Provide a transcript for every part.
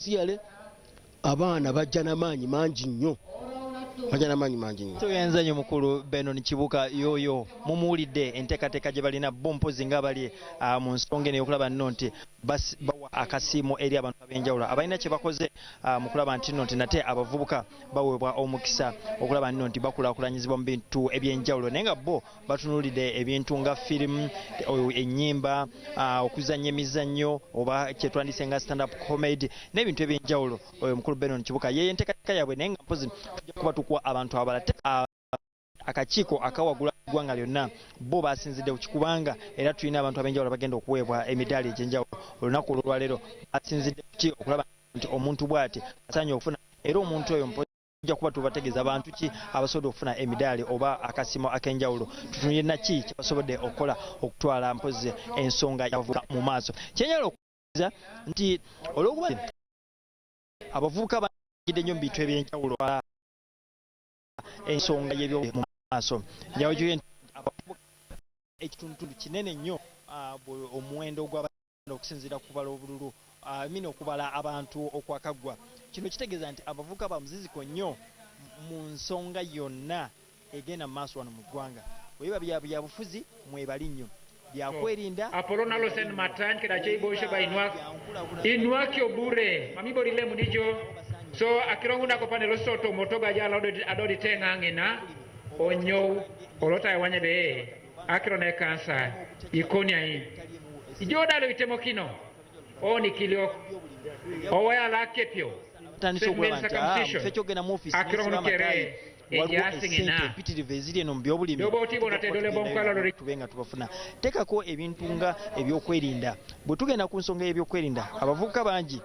siyale abaana bajja n'amaanyi mangi nnyo. Tuyenza nnyo mukulu Benon Kibuka yoyo mumuwulidde enteekateeka gye balina bo mpozi nga bali mu nsonga eno y'okulaba nno nti bawa akasiimo eri abantu ab'enjawulo abalina kye bakoze mu kulaba nti nno nti nate abavubuka baweebwa omukisa okulaba nno nti bakulaakulanyizibwa mu bintu eby'enjawulo naye nga bo batunuulidde ebintu nga firimu, ennyimba, okuzannya emizannyo oba kye twandise nga stand up comedy n'ebintu eby'enjawulo. Oyo mukulu Benon Kibuka yeye enteekateeka yaabwe naye nga mpozi tujja kuba tukwa abantu abalala akakiiko akawagula eggwanga lyonna bo basinzidde kubanga era tulina abantu ab'enjawulo bagenda okuweebwa emidaali egy'enjawulo. Olunaku olwaleero basinzidde ki okulaba nti omuntu bw'ati asaanye okufuna era omuntu oyo tujja kuba tubategeeza abantu ki abasobodde okufuna emidaali oba akasiimo ak'enjawulo. Tutunulire naki kye basobodde okukola okutwala mpozi ensonga y'abavubuka mu maaso. Kyenjala okutegeeza nti olw'okuba abavubuka banyigidde nnyo mu bintu eby'enjawulo ensonga y'ebyo mu maaso njawujo ekitundu kinene nnyo omuwendo gw'abaana okusinziira kubala obululu okubala abantu okwakaggwa. Kino kitegeeza nti abavubuka ba muziziko nnyo mu nsonga yonna egenda mu maaso wano mu ggwanga. Weba byabufuzi mwebali nnyo byakwerinda apolonalo sen matan keda cheiboshe ba inwakyo bure mamiborile munijo so akirongunda ko panelo soto motoga jala adodi tengangena onyo olota wanye be akirone kansa ikonia hii ijoda lo itemo kino oni kilio oya la kepyo tandiso kulaba nti mufecho gena mu office akirongukere empitirivu eziri eno mu byobulimi tubenga tubafuna. Tekako ebintu nga ebyokwerinda. Bwe tugenda ku nsonga y'ebyokwerinda abavubuka bangi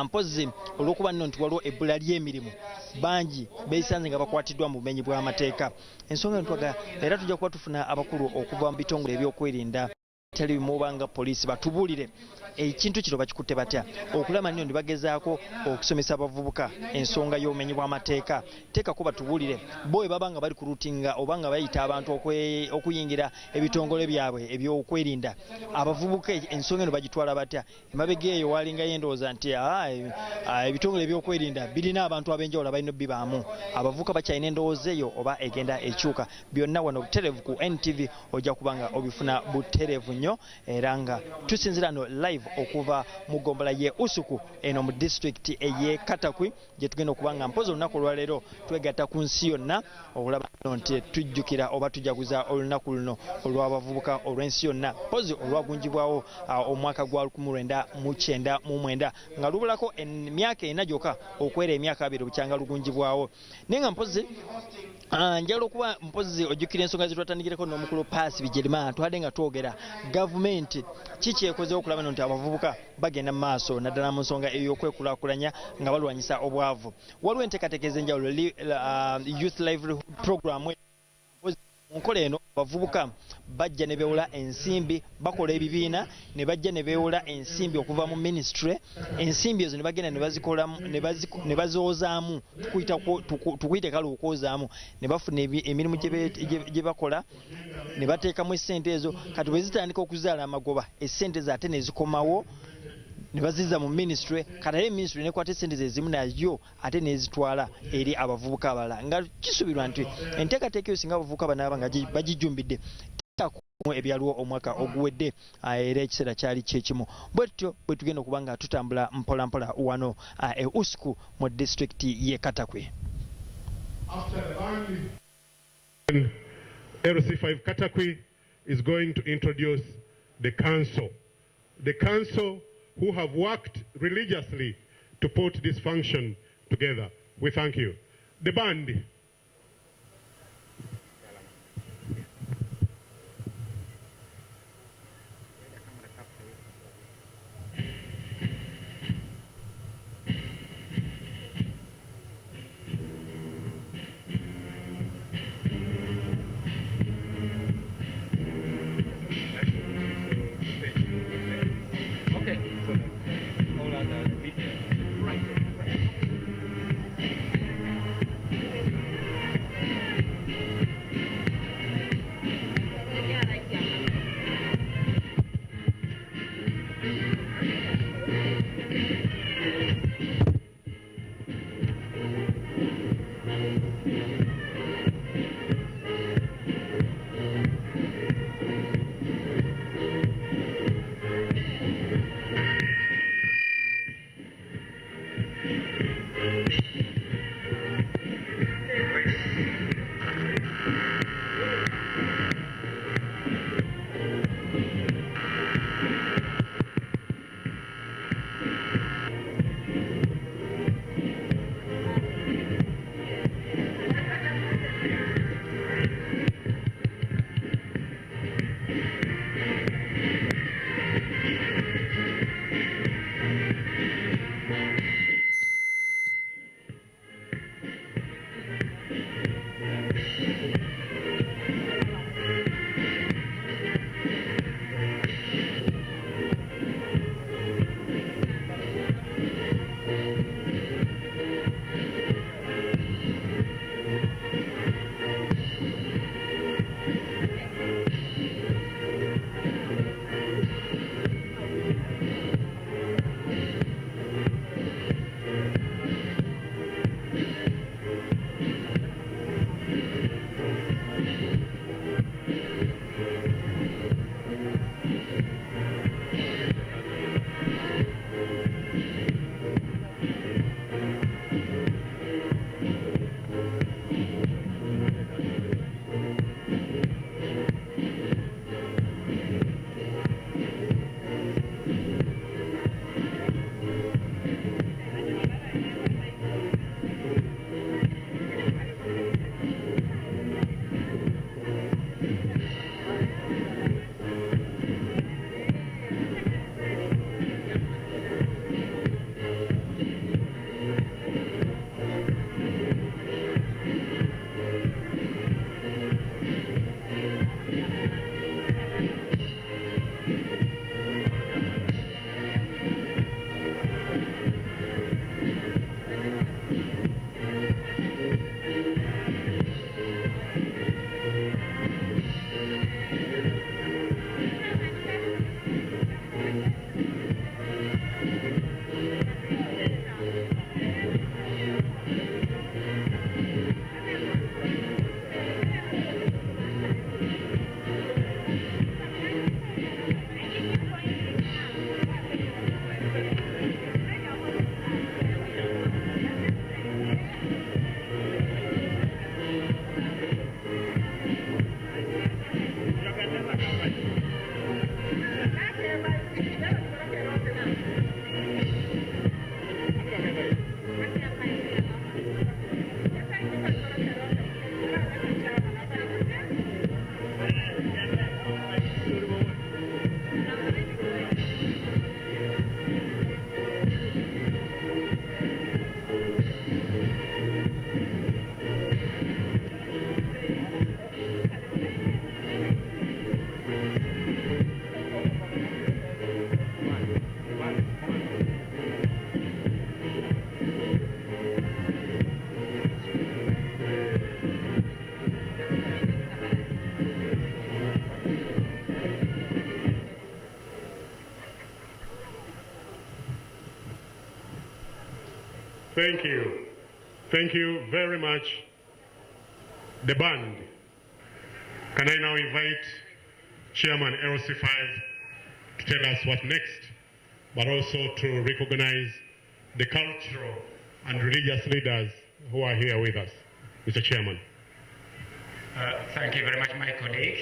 mpozi olw'okuba nno nti waliwo ebbula ly'emirimu bangi beesanze nga bakwatiddwa mu bumenyi bw'amateeka. Ensonga ntwaga era tujja kuba tufuna abakulu okuva mu bitongole ebyokwerinda tali bimubanga poliisi batubuulire ekintu kino bakikutte batya okulaba nno ndi bagezaako okusomesa abavubuka ensonga y'obumenyi bw'amateeka. Teekako batubuulire bo babanga bali ku rutinga oba nga bayita abantu okuyingira ebitongole byabwe ebyokwerinda abavubuka ensonga eno bagitwala batya. Emabega eyo walinga yendowooza nti ebitongole ebyokwerinda birina abantu ab'enjawulo abalina bibaamu. Abavubuka bakyalina endowooza eyo oba egenda ekyuka. Byonna wano butereevu ku NTV ojja kubanga obifuna butereevu nnyo era nga tusinzira no live okuva mu ggombolola ye Usuku eno mu district eye Katakwi gye tugenda okubanga mpozi olunaku olwaleero twegatta ku nsi yonna okulaba nti tujjukira oba tujaguza olunaku luno olw'abavubuka olw'ensi yonna mpozi olwagunjibwawo omwaka gwa 1999 nga lubulako emyaka ena gyokka okwera emyaka 2 bukyanga lugunjibwawo. Naye nga mpozi njala okuba mpozi ojjukira ensonga zetwatandikireko n'omukulu Paasi Bijerima twadde nga twogera gavumenti kiki ekozeewo okulaba nti abavubuka bagenda mu maaso naddala mu nsonga ey'okwekulaakulanya nga balwanyisa obwavu. Waliwo enteekateeka ez'enjawulo youth livelihood program mu nkola eno abavubuka bajja ne beewola ensimbi bakola ebibiina ne bajja ne beewola ensimbi okuva mu ministry. Ensimbi ezo ne bagenda ne bazoozaamu tukuyite kale okwozaamu ne bafuna emirimu gye bakola ne bateekamu essente ezo kati bwe zitandika okuzaala amagoba essente zo ate ne zikomawo ne bazizza mu ministry kati ministry nekwata essente zezimu nayo ate nezitwala eri abavubuka abalala nga kisuubirwa nti enteekateeka eyo singa abavubuka banaaba nga bagijumbidde ebyaliwo omwaka oguwedde era ekiseera kyali kyekimu. Bwetyo bwe tugenda okuba nga tutambula mpolampola wano e Usuku mu district ye Katakwi. LC5 Katakwi is going to introduce the council. The council who have worked religiously to put this function together. We thank you. The band. Thank you. Thank you very much. The band. Can I now invite Chairman LC5 to tell us what next, but also to recognize the cultural and religious leaders who are here with us. Mr. Chairman. Thank you very much, my colleague.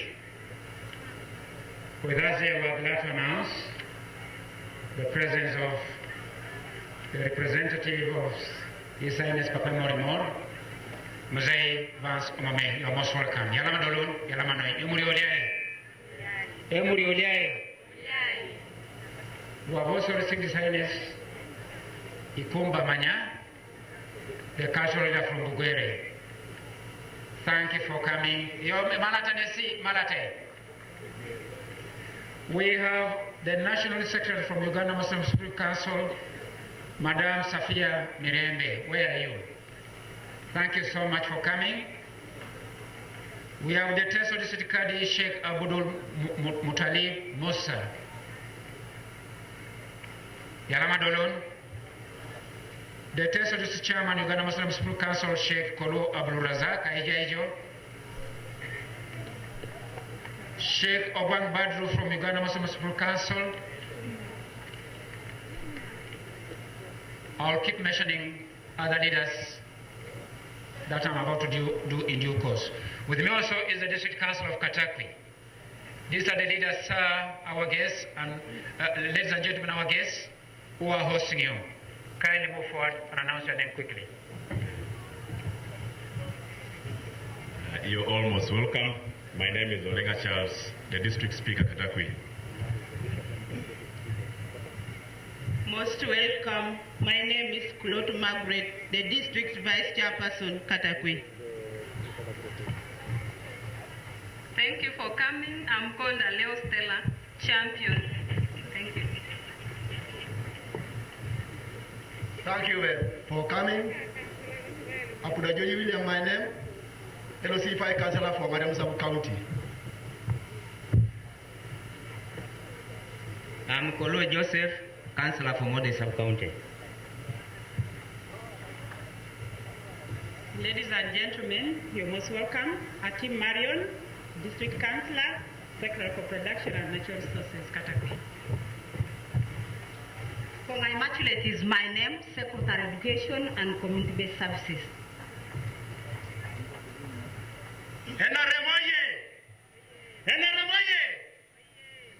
With us here, we are glad to announce the presence of the representative of His Highness Papa Morimor, Mzee Vance Omame. You are most welcome. Yalama Dolun, Yalama Noi. Emuri Oliae. Emuri Oliae. We have also received His Highness Ikumba Manya, the cultural leader from Bugwere. Thank you for coming. Malate. We have the National Secretary from Uganda Muslim Supreme Council, Madam Safia Mirembe. Where are you? Thank you so much for coming. We have the Teso District Kadi Sheikh Abdul Mutalib Musa. Yalama Dolon. The Teso District Chairman, Uganda Muslim Supreme Council, Sheikh Kolo Abdul Razak Aijaijo. Sheikh Obang Badru from Uganda Muslim Supreme Council. I'll keep mentioning other leaders that I'm about to do in due course. With me also is the District Council of Katakwi. These are the leaders, our guests, and ladies and gentlemen, our guests who are hosting you. Kindly move forward and announce your name quickly. You're almost welcome. My name is Olenga Charles, the District Speaker, Katakwi. Most welcome. My name is Kulotu Margaret, the District Vice Chairperson, Katakwi. Thank you for coming. I'm called Leo Stella, Champion. Thank you. Thank you for coming. Apudajoyi William, my name. LOC5 Councillor for Madam Sub County. I'm Kolo Joseph, Councillor for Modern Sub County. Ladies and gentlemen, you're most welcome. Atim Marion, District Councillor, Secretary for Production and Natural Resources, Katakwi. Konga Immaculate is my name, Secretary Education and Community-Based Services.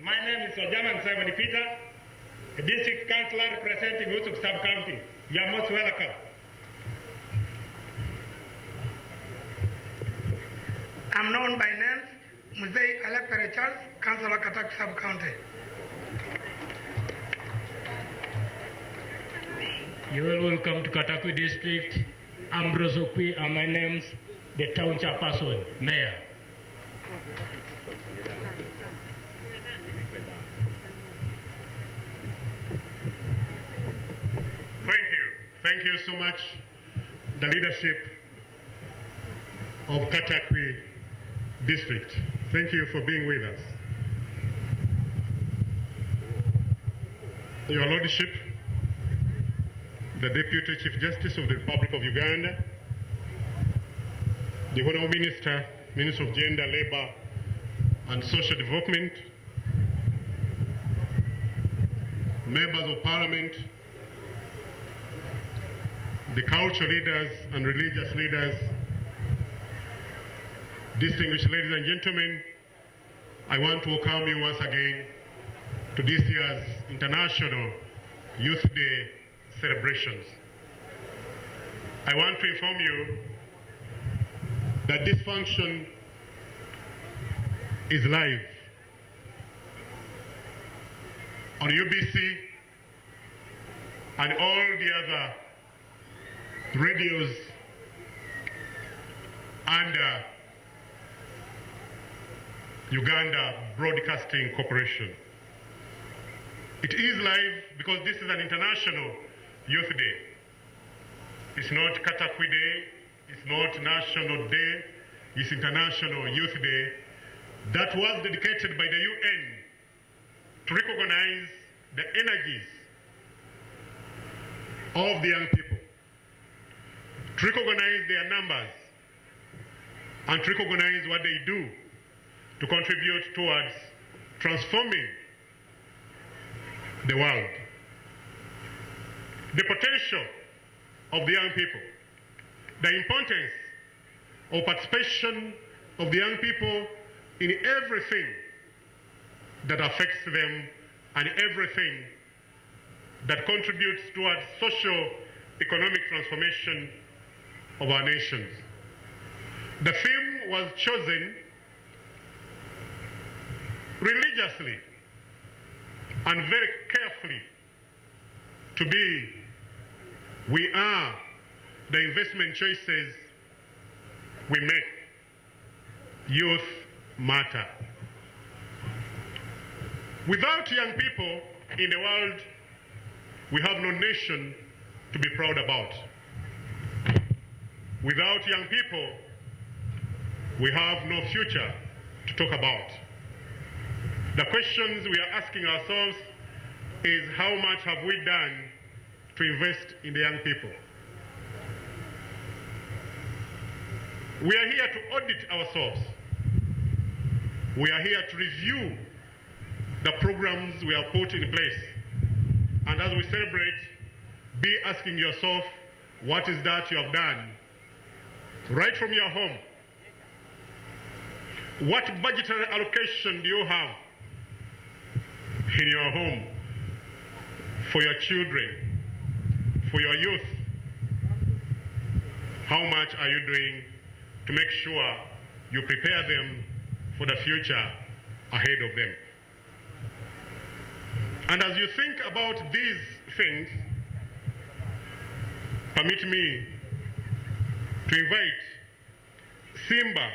My name is Sojaman Simon Peter, a District Councillor representing Utsuk Sub-County. You are most welcome. I'm known by name, Muzei Alepere Charles, Councillor Katak Sub-County. You are welcome to Katakwi District. Ambrose Okwi are my names, the town chairperson, mayor. Thank you so much, the leadership of Katakwi District. Thank you for being with us. Your Lordship, the Deputy Chief Justice of the Republic of Uganda, the Honourable Minister, Minister of Gender, Labour and Social Development, members of Parliament, the cultural leaders and religious leaders, distinguished ladies and gentlemen, I want to welcome you once again to this year's International Youth Day celebrations. I want to inform you that this function is live on UBC and all the other radios under Uganda Broadcasting Corporation. It is live because this is an International Youth Day. It's not Katakwi Day, it's not National Day, it's International Youth Day that was dedicated by the UN to recognize the energies of the young people, to recognize their numbers, and to recognize what they do to contribute towards transforming the world. The potential of the young people, the importance of participation of the young people in everything that affects them and everything that contributes towards socio-economic transformation of our nations. The theme was chosen religiously and very carefully to be, we are the investment choices we make. Youth matter. Without young people in the world, we have no nation to be proud about. Without young people, we have no future to talk about. The questions we are asking ourselves is how much have we done to invest in the young people? We are here to audit ourselves. We are here to review the programs we have put in place. And as we celebrate, be asking yourself, what is that you have done? Right from your home. What budgetary allocation do you have in your home for your children, for your youth? How much are you doing to make sure you prepare them for the future ahead of them? And as you think about these things, permit me to invite Simba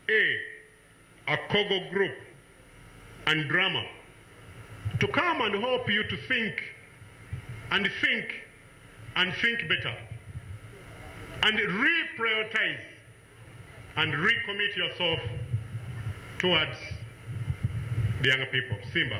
A Kogo Group and Drama to come and help you to think and think better and reprioritize and recommit yourself towards the younger people. Simba.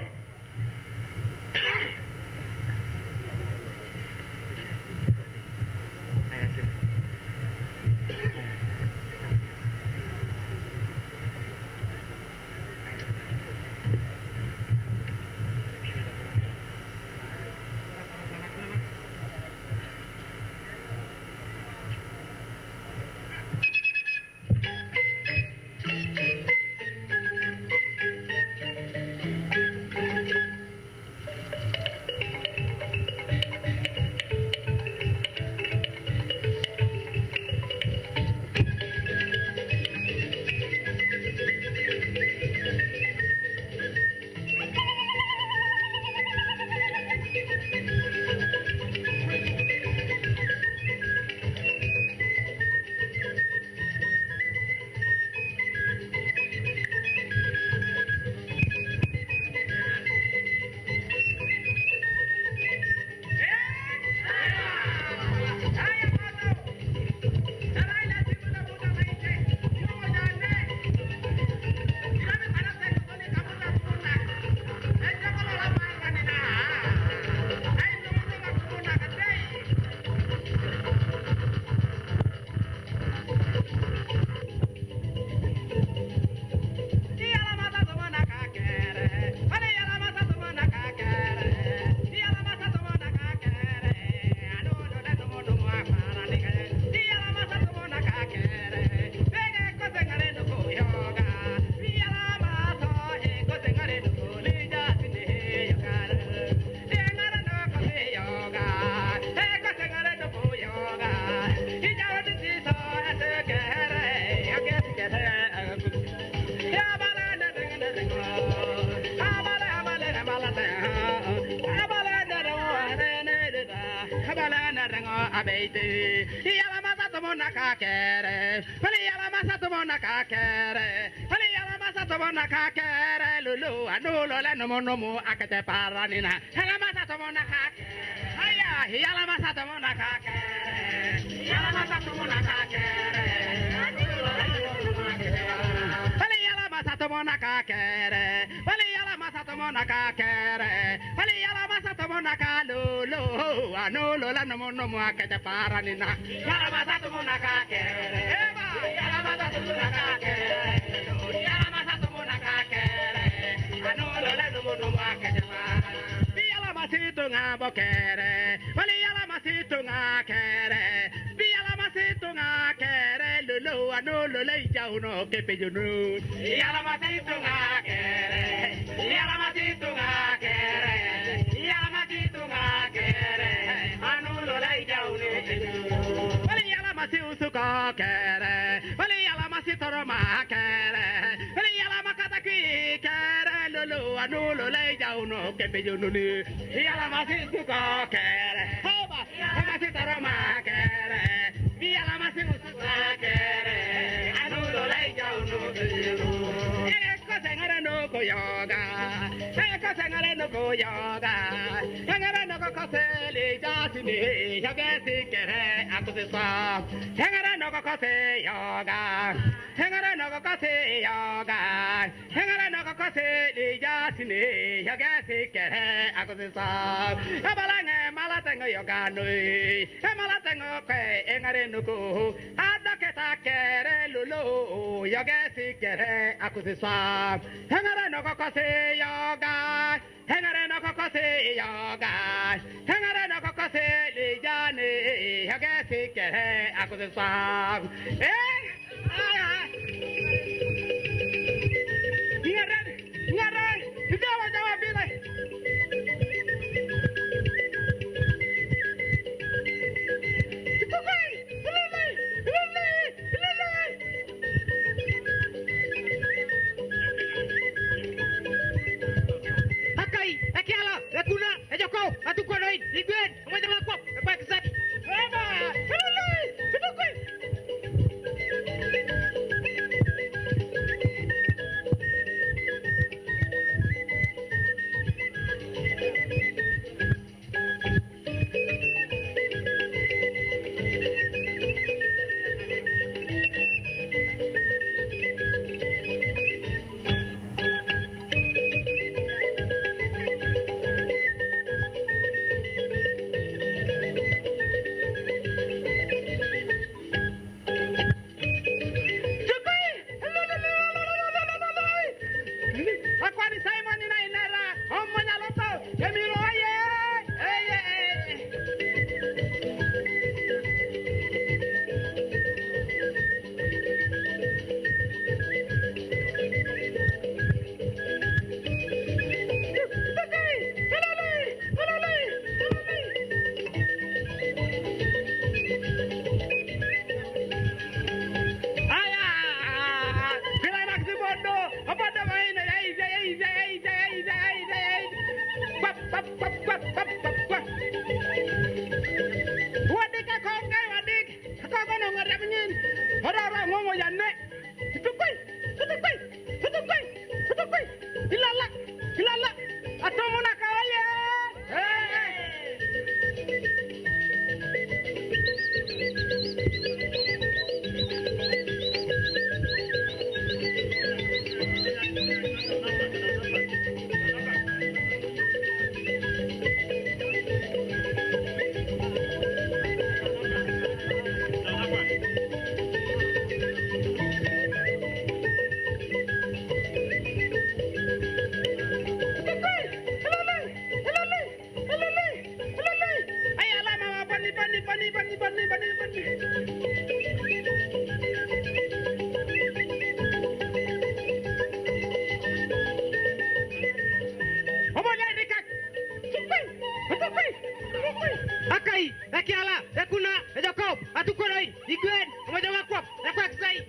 Akai, Akiala, Akuna, Jacob, Atukoroi, Iguen, Wajawakwa, Aquaxai.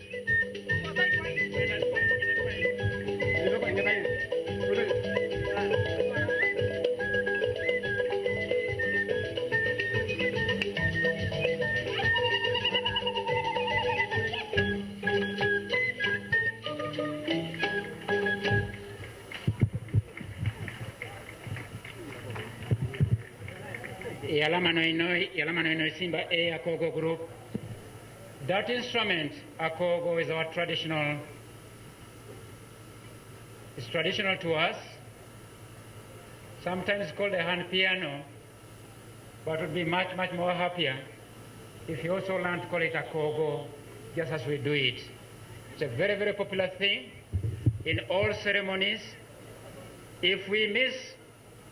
Yalamanoinoi Simba A Akogo group. That instrument, Akogo, is our traditional. It's traditional to us. Sometimes it's called a hand piano, but it would be much, much more happier if you also learn to call it Akogo, just as we do it. It's a very, very popular thing in all ceremonies. If we miss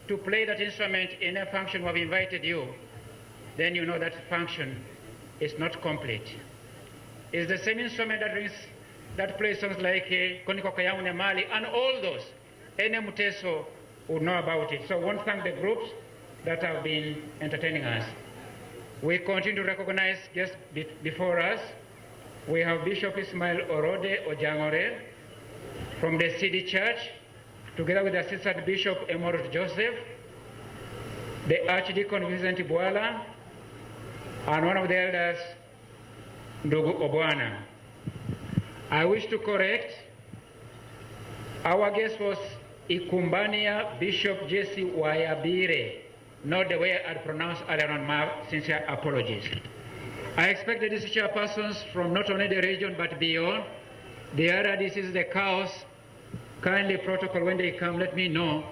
to play that instrument in a function we have invited you, then you know that function is not complete. It's the same instrument that plays songs like Koniko Kayaune Mali and all those. Any Muteso would know about it. So I want to thank the groups that have been entertaining us. We continue to recognize just before us, we have Bishop Ismail Orode Ojangore from the CD Church, together with the Assistant Bishop Emorut Joseph, the Archdeacon Vincent Bwala, and one of the elders, Ndugu Obwana. I wish to correct, our guest was Ikumbania Bishop Jesse Wayabire, not the way I pronounced earlier on. My sincere apologies. I expect the district chairpersons from not only the region but beyond, the other diseases, the cows, kindly protocol when they come, let me know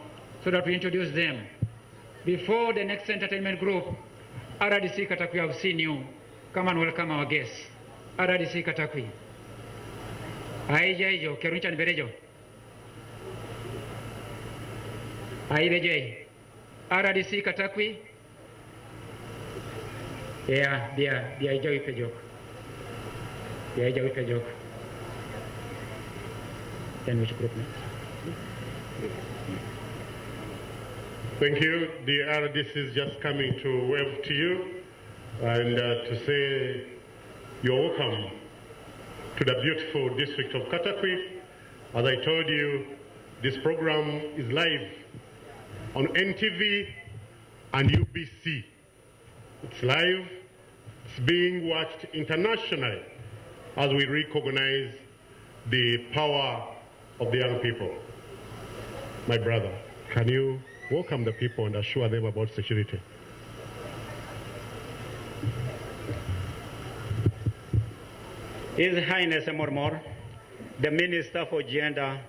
so that we introduce them. Before the next entertainment group, RDC Katakwi, I've seen you. Come and welcome our guests. RDC Katakwi. Aijo, Kerunchan Berejo. Airejo. RDC Katakwi. Yeah, Ijo Ipejok. Yeah, Ijo Ipejok. Then which group next? Thank you. The RDC is just coming to wave to you and to say you're welcome to the beautiful district of Katakwi. As I told you, this program is live on NTV and UBC. It's live. It's being watched internationally as we recognize the power of the young people. My brother, can you welcome the people and assure them about security? His Highness Mormor, the Minister for Gender,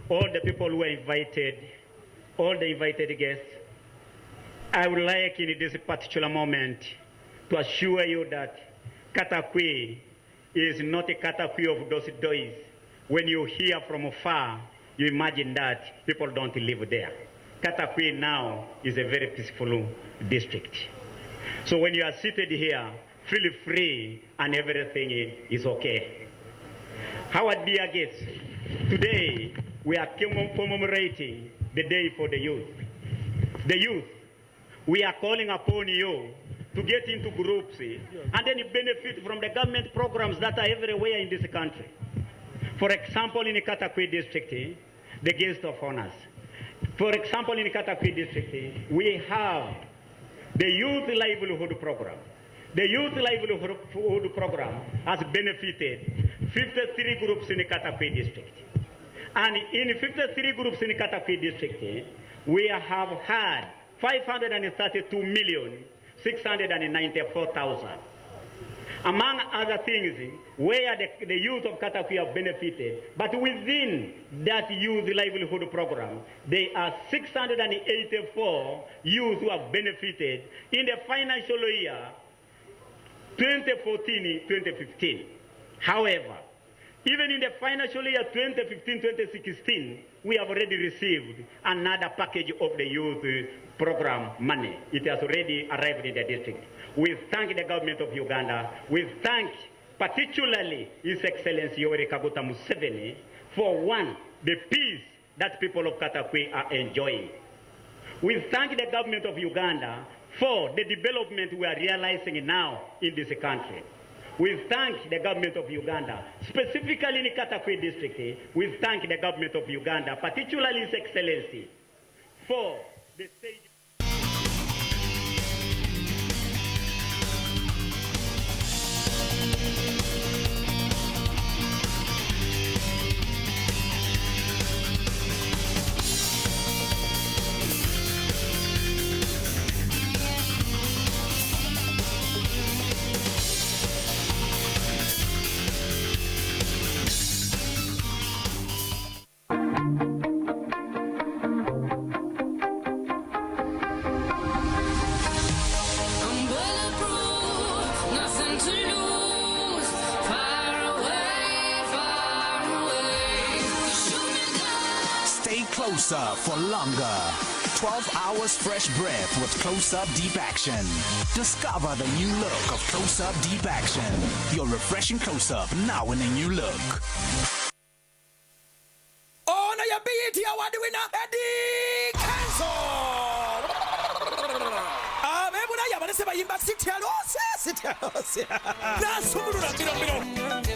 all the people who are invited, all the invited guests, I would like in this particular moment to assure you that Katakwi is not a Katakwi of those days. When you hear from afar, you imagine that people don't live there. Katakwi now is a very peaceful district. So when you are seated here, feel free and everything is okay. Our dear guests, today we are commemorating the day for the youth. The youth, we are calling upon you to get into groups and then benefit from the government programs that are everywhere in this country. For example, in the Katakwi district, the guest of honors. For example, in the Katakwi district, we have the youth livelihood program. The youth livelihood program has benefited 53 groups in the Katakwi district. And in 53 groups in the Katakwi district, we have had 532,694,000. Among other things, where the youth of Katakwi have benefited, but within that youth livelihood program, there are 684 youth who have benefited in the financial year 2014-2015. However, even in the financial year 2015-2016, we have already received another package of the youth program money. It has already arrived in the district. We thank the government of Uganda. We thank particularly His Excellency Yoweri Kaguta Museveni for one, the peace that people of Katakwi are enjoying. We thank the government of Uganda for the development we are realizing now in this country. We thank the government of Uganda, specifically in the Katakwi district. We thank the government of Uganda, particularly His Excellency, for the stage. Close-Up for longer. 12 hours fresh breath with Close-Up Deep Action. Discover the new look of Close-Up Deep Action. Your refreshing Close-Up now in a new look. Oh, now your BET Award winner, Eddie Cancel.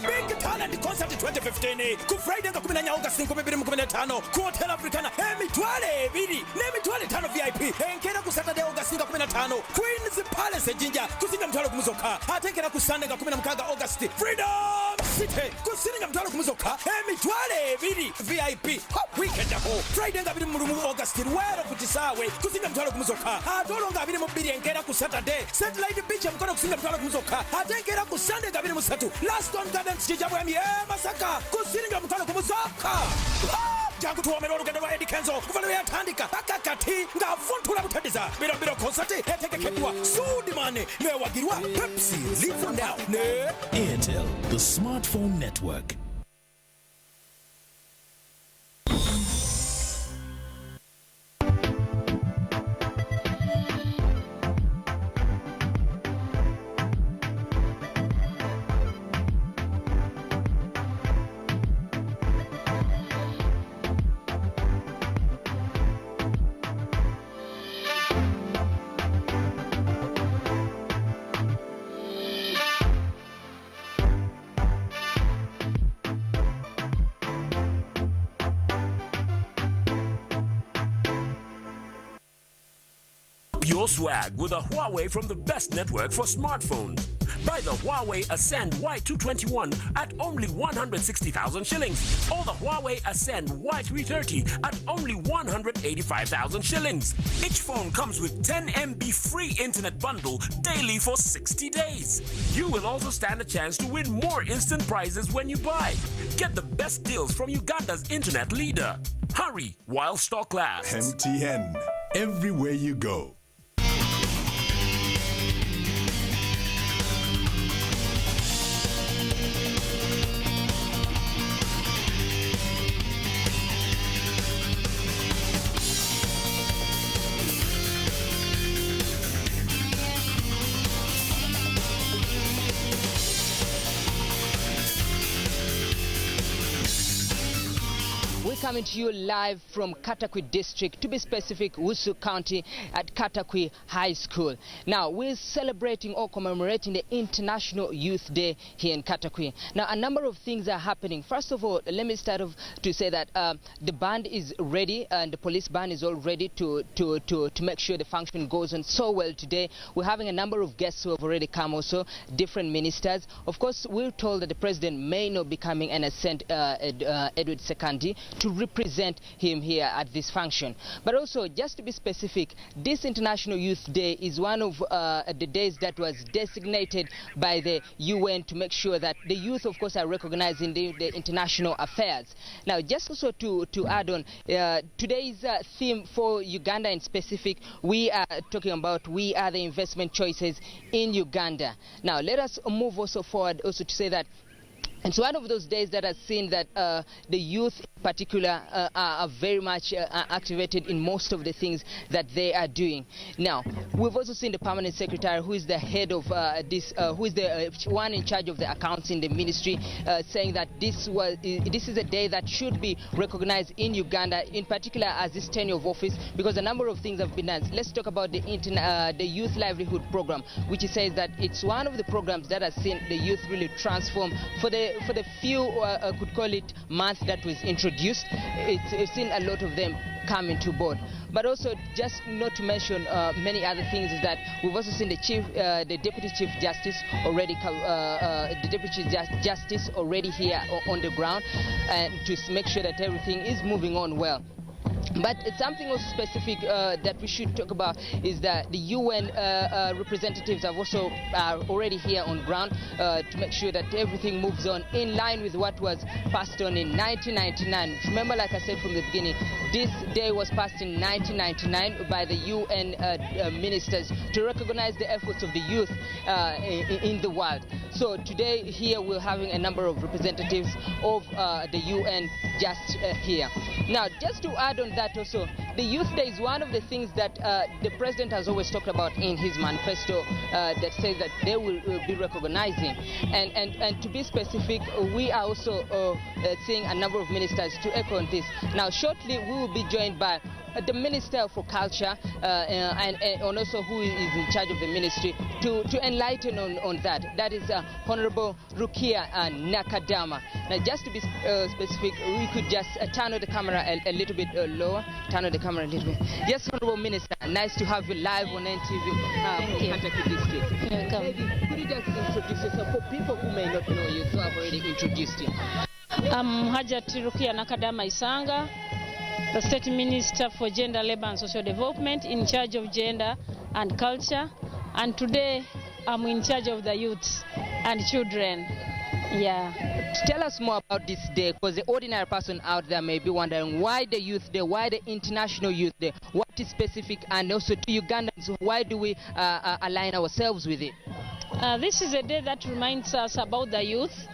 Big Talent Concert 2015 ku Friday nga 10 August 2015 ku Hotel Africana emitwale ebiri n'emitwale 5 VIP enkera ku Saturday August 15 Queen's Palace Jinja kusinga mtwalo kumuzoka atenkera ku Sunday nga 16 August Freedom City kusinga mtwalo kumuzoka emitwale ebiri VIP weekend aho Friday nga 2 August Rwero kutisawe kusinga mtwalo kumuzoka atolo nga 2 enkera ku Saturday Satellite Beach mkono kusinga mtwalo kumuzoka atenkera ku Sunday nga 3 Last on Gardens Jamboree Masaka kusinga mtwalo kumuzoka jangu tuomera olugendo lwa Eddie Kenzo kuva yatandika pakakati ng'afuntula butadiza birobiro concert etegekeddwa Sudimane newagirwa Pepsi Live Now ne Airtel, the smartphone network. Your swag with a Huawei from the best network for smartphones. Buy the Huawei Ascend Y221 at only 160,000 shillings or the Huawei Ascend Y330 at only 185,000 shillings. Each phone comes with 10 MB free internet bundle daily for 60 days. You will also stand a chance to win more instant prizes when you buy. Get the best deals from Uganda's internet leader. Hurry while stock lasts. MTN, everywhere you go. Coming to you live from Katakwi District, to be specific, Wusu County at Katakwi High School. Now, we're celebrating or commemorating the International Youth Day here in Katakwi. Now, a number of things are happening. First of all, let me start off to say that the band is ready and the police band is all ready to make sure the function goes on so well today. We're having a number of guests who have already come also, different ministers. Of course, we're told that the president may not be coming and has sent Edward Sekandi to represent him here at this function. But also, just to be specific, this International Youth Day is one of the days that was designated by the UN to make sure that the youth, of course, are recognized in the international affairs. Now, just also to add on, today's theme for Uganda in specific, we are talking about we are the investment choices in Uganda. Now, let us move also forward also to say that And so one of those days that has seen that the youth in particular are very much activated in most of the things that they are doing. Now, we've also seen the permanent secretary, who is the head of who is the one in charge of the accounts in the ministry, saying that this is a day that should be recognized in Uganda, in particular as this tenure of office, because a number of things have been done. Let's talk about the Youth Livelihood Program, which says that it's one of the programs that has seen the youth really transform for the few, could call it, months that was introduced. It's seen a lot of them come into board. But also, just not to mention many other things, is that we've also seen the Deputy Chief Justice already, already here on the ground, and to make sure that everything is moving on well. But something also specific that we should talk about is that the UN representatives have also already here on ground to make sure that everything moves on in line with what was passed on in 1999. Remember, like I said from the beginning, this day was passed in 1999 by the UN ministers to recognize the efforts of the youth in the world. So today here we're having a number of representatives of the UN just here. Now, just to add on that also, the Youth Day is one of the things that the President has always talked about in his manifesto that says that they will be recognizing. And to be specific, we are also seeing a number of ministers to echo on this. Now, shortly we will be joined by the Minister for Culture and also who is in charge of the ministry to enlighten on that. That is Honorable Rukia Nakadama. Now, just to be specific, we could just turn on the camera a little bit lower. Turn on the camera a little bit. Yes, Honorable Minister, nice to have you live on NTV Kentucky District. Welcome. Maybe could you just introduce yourself for people who may not know you, so I've already introduced you. I'm Hajati Rukia Nakadama Isanga, the State Minister for Gender, Labour and Social Development, in charge of gender and culture. And today I'm in charge of the youth and children. Yeah. Tell us more about this day, because the ordinary person out there may be wondering why the Youth Day, why the International Youth Day, what is specific, and also to Ugandans, why do we align ourselves with it? This is a day that reminds us about the youth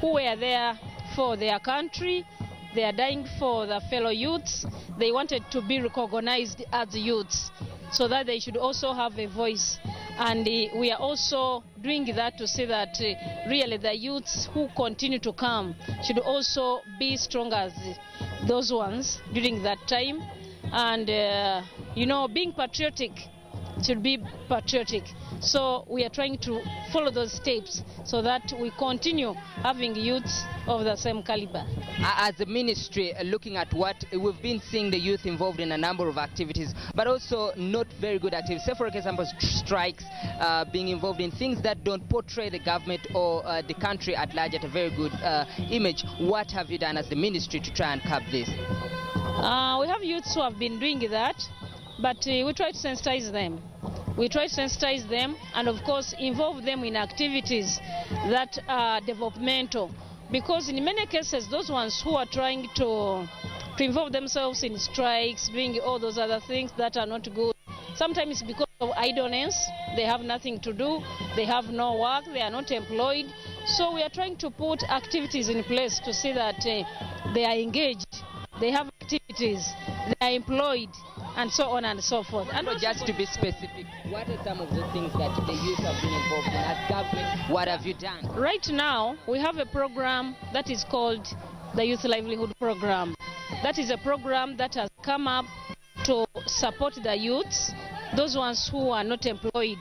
who were there for their country. They are dying for their fellow youths. They wanted to be recognized as youths so that they should also have a voice. And we are also doing that to say that really the youths who continue to come should also be strong as those ones during that time. And, you know, being patriotic should be patriotic. So we are trying to follow those steps so that we continue having youths of the same caliber. As a ministry, looking at what we've been seeing the youth involved in a number of activities, but also not very good activities. Say, for example, strikes, being involved in things that don't portray the government or the country at large at a very good image. What have you done as the ministry to try and curb this? We have youths who have been doing that, but we try to sensitize them. We try to sensitize them and, of course, involve them in activities that are developmental. Because in many cases, those ones who are trying to involve themselves in strikes, doing all those other things that are not good, sometimes because of idleness, they have nothing to do, they have no work, they are not employed. So we are trying to put activities in place to see that they are engaged, they have activities, they are employed, and so on and so forth. And just to be specific, what are some of the things that the youth have been involved in as government? What have you done? Right now, we have a program that is called the Youth Livelihood Program. That is a program that has come up to support the youths, those ones who are not employed.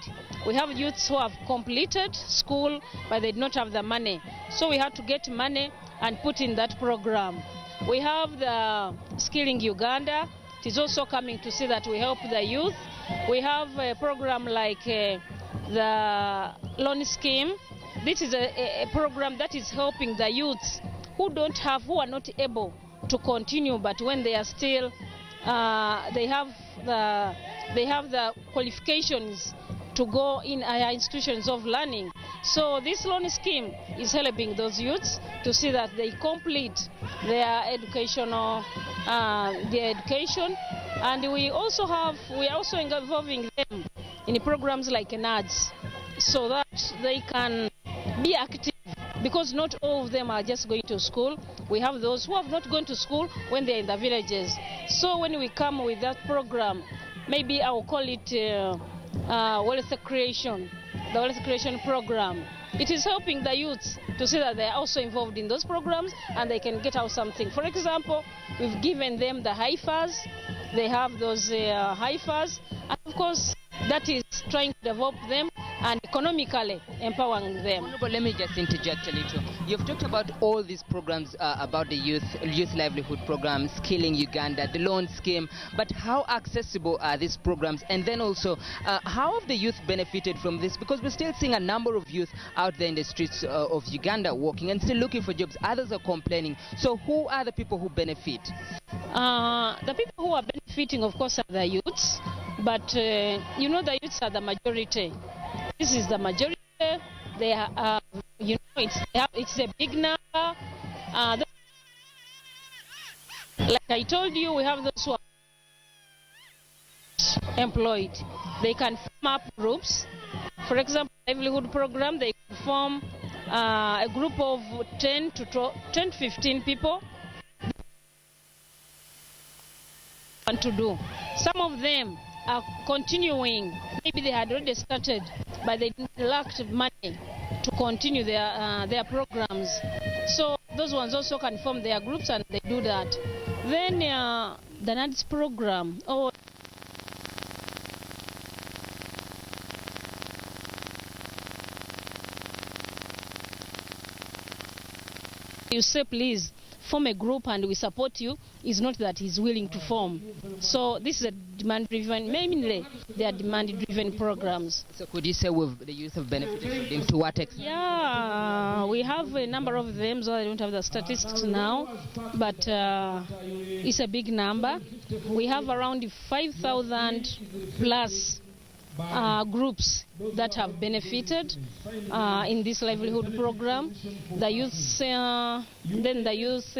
We have youths who have completed school, but they do not have the money. So we have to get money and put in that program. We have the Skilling Uganda. It is also coming to see that we help the youth. We have a program like the loan scheme. This is a program that is helping the youths who are not able to continue, but when they are still, they have the qualifications to go in higher institutions of learning. So this loan scheme is helping those youths to see that they complete their education, and we are also involving them in programs like NADS, so that they can be active because not all of them are just going to school. We have those who have not gone to school when they're in the villages. So when we come with that program, maybe I will call it wealth creation, the wealth creation program. It is helping the youths to see that they are also involved in those programs and they can get out something. For example, we've given them the HIFAs. They have those HIFAs, and of course that is trying to develop them and economically empowering them. But let me just interject a little. You've talked about all these programs about the youth livelihood program, Skilling Uganda, the loan scheme, but how accessible are these programs? And then also, how have the youth benefited from this? Because we're still seeing a number of youth out there in the streets of Uganda walking and still looking for jobs. Others are complaining. So who are the people who benefit? The people who are benefiting, of course, are the youths, but you know, the youths are the majority. This is the majority. They are, you know, it's a big number. Like I told you, we have those who are employed. They can form up groups. For example, livelihood program, they can form a group of 10 to 15 people. Want to do. Some of them are continuing. Maybe they had already started, but they lacked money to continue their programs. So those ones also can form their groups and they do that. Then the NADS program. You say, please form a group and we support you, is not that he's willing to form. So this is a demand-driven, mainly they are demand-driven programs. So could you say the youth have benefited from them? To what extent? Yeah, we have a number of them, so I don't have the statistics now, but it's a big number. We have around 5,000 plus groups that have benefited in this livelihood program. The youth, then the youth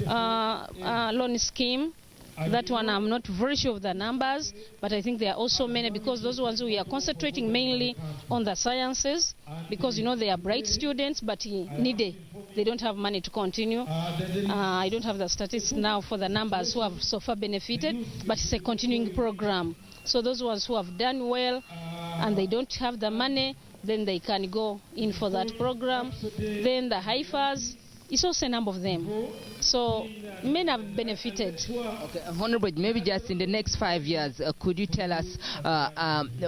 loan scheme. That one I'm not very sure of the numbers, but I think there are also many, because those ones we are concentrating mainly on the sciences, because you know they are bright students but needy. They don't have money to continue. I don't have the statistics now for the numbers who have so far benefited, but it's a continuing program. So those ones who have done well and they don't have the money, then they can go in for that program. Then the HIFAs, it's also a number of them. So men have benefited. Okay, Honorable, maybe just in the next 5 years, could you tell us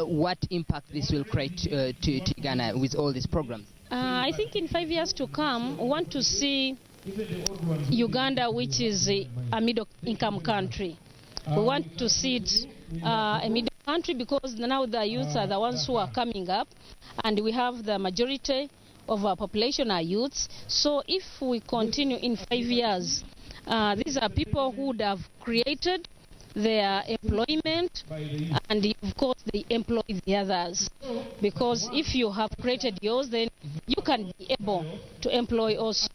what impact this will create to Ghana with all these programs? I think in 5 years to come, we want to see Uganda, which is a middle-income country. We want to see it a middle country, because now the youths are the ones who are coming up, and we have the majority of our population are youths. So if we continue in 5 years, these are people who would have created their employment, and of course they employ the others, because if you have created yours, then you can be able to employ also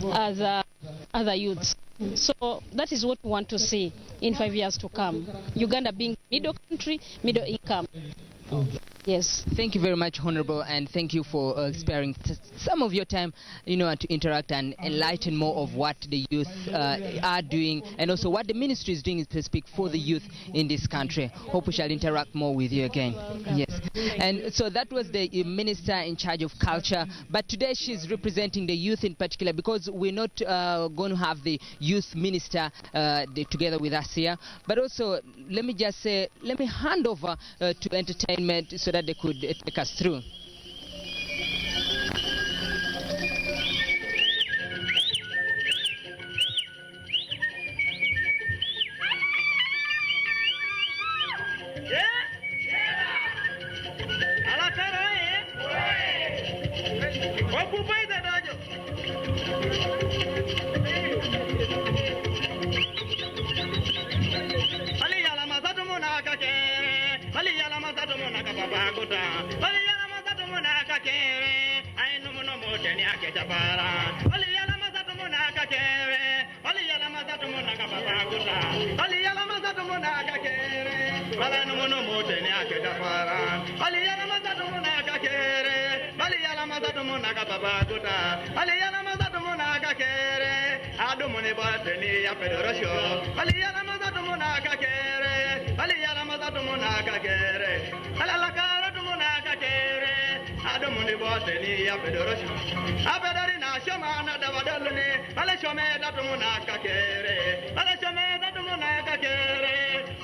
other youths. So that is what we want to see in 5 years to come. Uganda being middle country, middle income. Yes. Thank you very much, Honorable, and thank you for sparing some of your time, you know, to interact and enlighten more of what the youth are doing, and also what the ministry is doing to speak for the youth in this country. Hope we shall interact more with you again. Yes. And so that was the minister in charge of culture, but today she's representing the youth in particular, because we're not going to have the youth minister together with us here. But also, let me just say, let me hand over to entertainment so that they could take us through. Bali yala mazatu munaka baba gota. Aliyana mazatu munaka kere. Adumuni bateni ya federasyo. Aliyana mazatu munaka kere. Aliyana mazatu munaka kere. Alalakara tu munaka kere. Adumuni bateni ya federasyo. Abedari na shoma na dawadalune. Ale shome datu munaka kere. Ale shome datu munaka kere.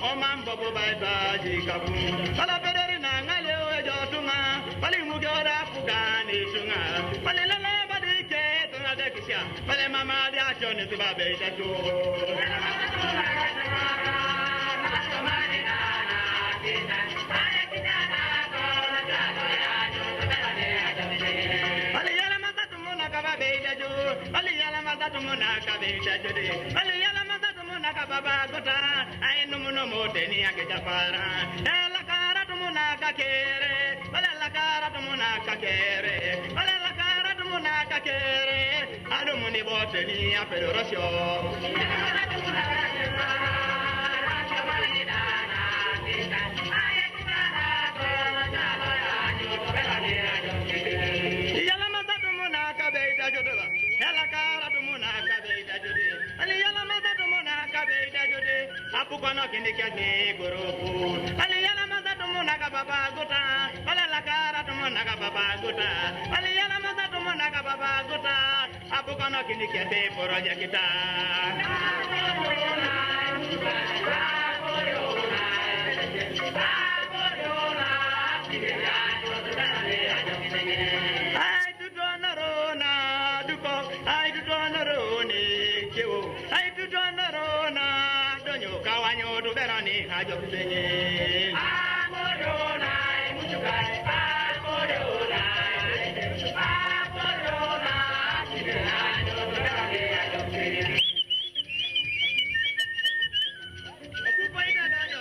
Omambo bobaita jikabu. Ale bedari na ngale ojotunga. Ale mugora fugani tunga. Ale lele badike tunga dekisya. Ale mama dia choni tubabe datu. Aliyala mazatu munaka beita jodi. Aliyala mazatu munaka baba gota. Ainu muno moteni ake jafara. Ela kara tu munaka kere. Ela kara tu munaka kere. Ela kara tu munaka kere. Adu muni boteni a federasyo. Apukana kindikia ni gurupu. Aliyana mazatu munaka baba gota. Alalakara tu munaka baba gota. Aliyana mazatu munaka baba gota. Apukana kindikia te poroja kita. Ai tu dona rona duko. Ai tu dona roni kewo. Ai tu dona rona. Kawanyo to berani hajo benye akorona mujukai akorona akorona hajo berani hajo benye okupaida dajo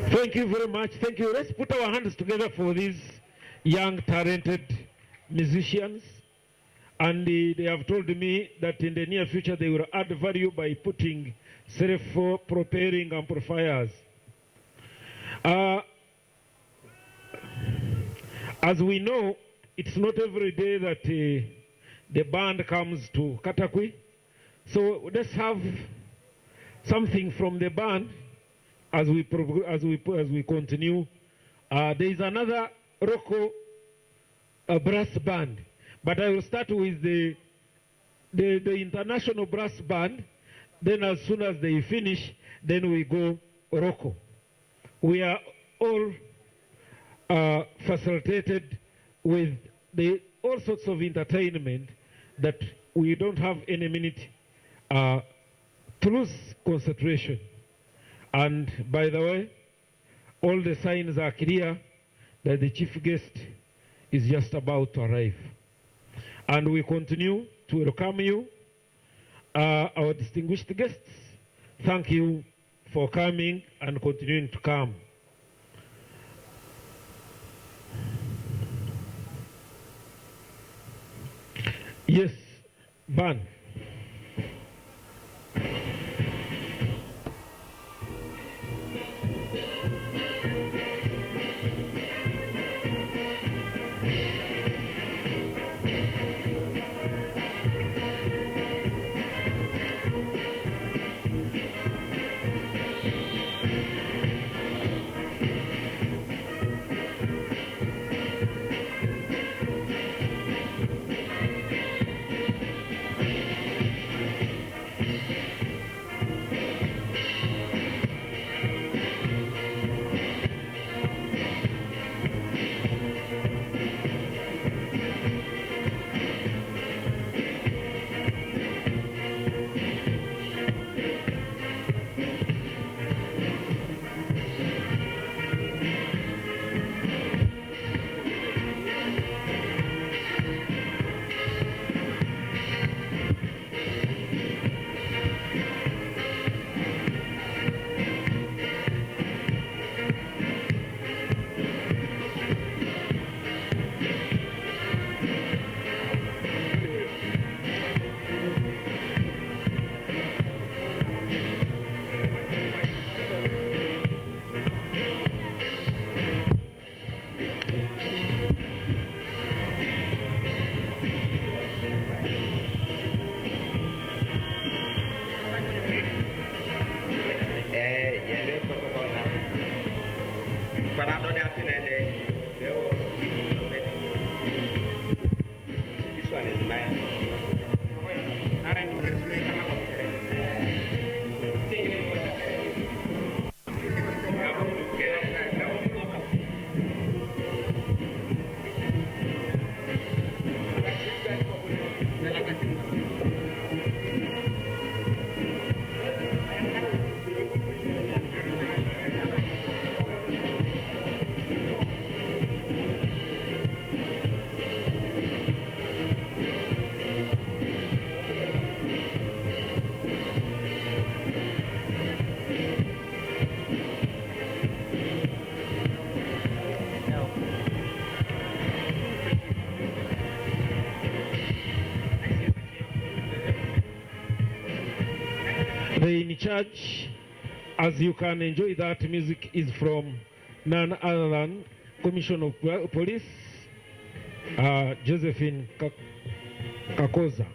Thank you very much. Thank you. Let's put our hands together for these young, talented musicians. And they have told me that in the near future they will add value by putting self-propelling amplifiers. As we know, it's not every day that the band comes to Katakwi. So let's have something from the band as we continue. There is another Rocco brass band, but I will start with the international brass band. Then as soon as they finish, then we go Rocco. We are all facilitated with all sorts of entertainment that we don't have any minute to lose concentration. And by the way, all the signs are clear that the chief guest is just about to arrive. And we continue to welcome you, our distinguished guests. Thank you for coming and continuing to come. Yes, Ban. The in charge, as you can enjoy that music, is from none other than Commissioner of Police, Josephine Kakoza.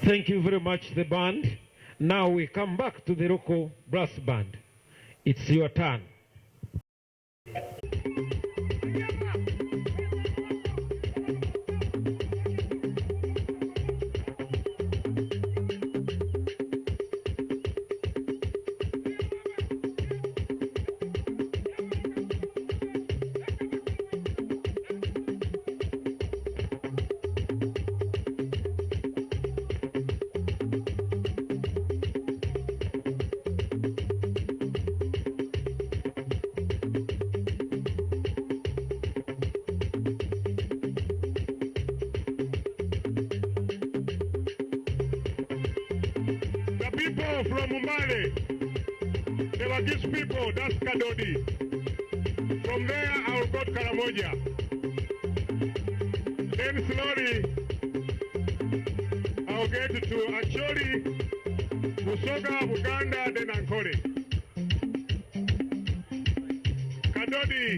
Thank you very much, the band. Now we come back to the local brass band. It's your turn. From Umale, there were these people, that's Kadodi. From there, I will go to Karamoja. Then slowly, I'll get to Acholi, Busoga, Buganda, then Ankole. Kadodi.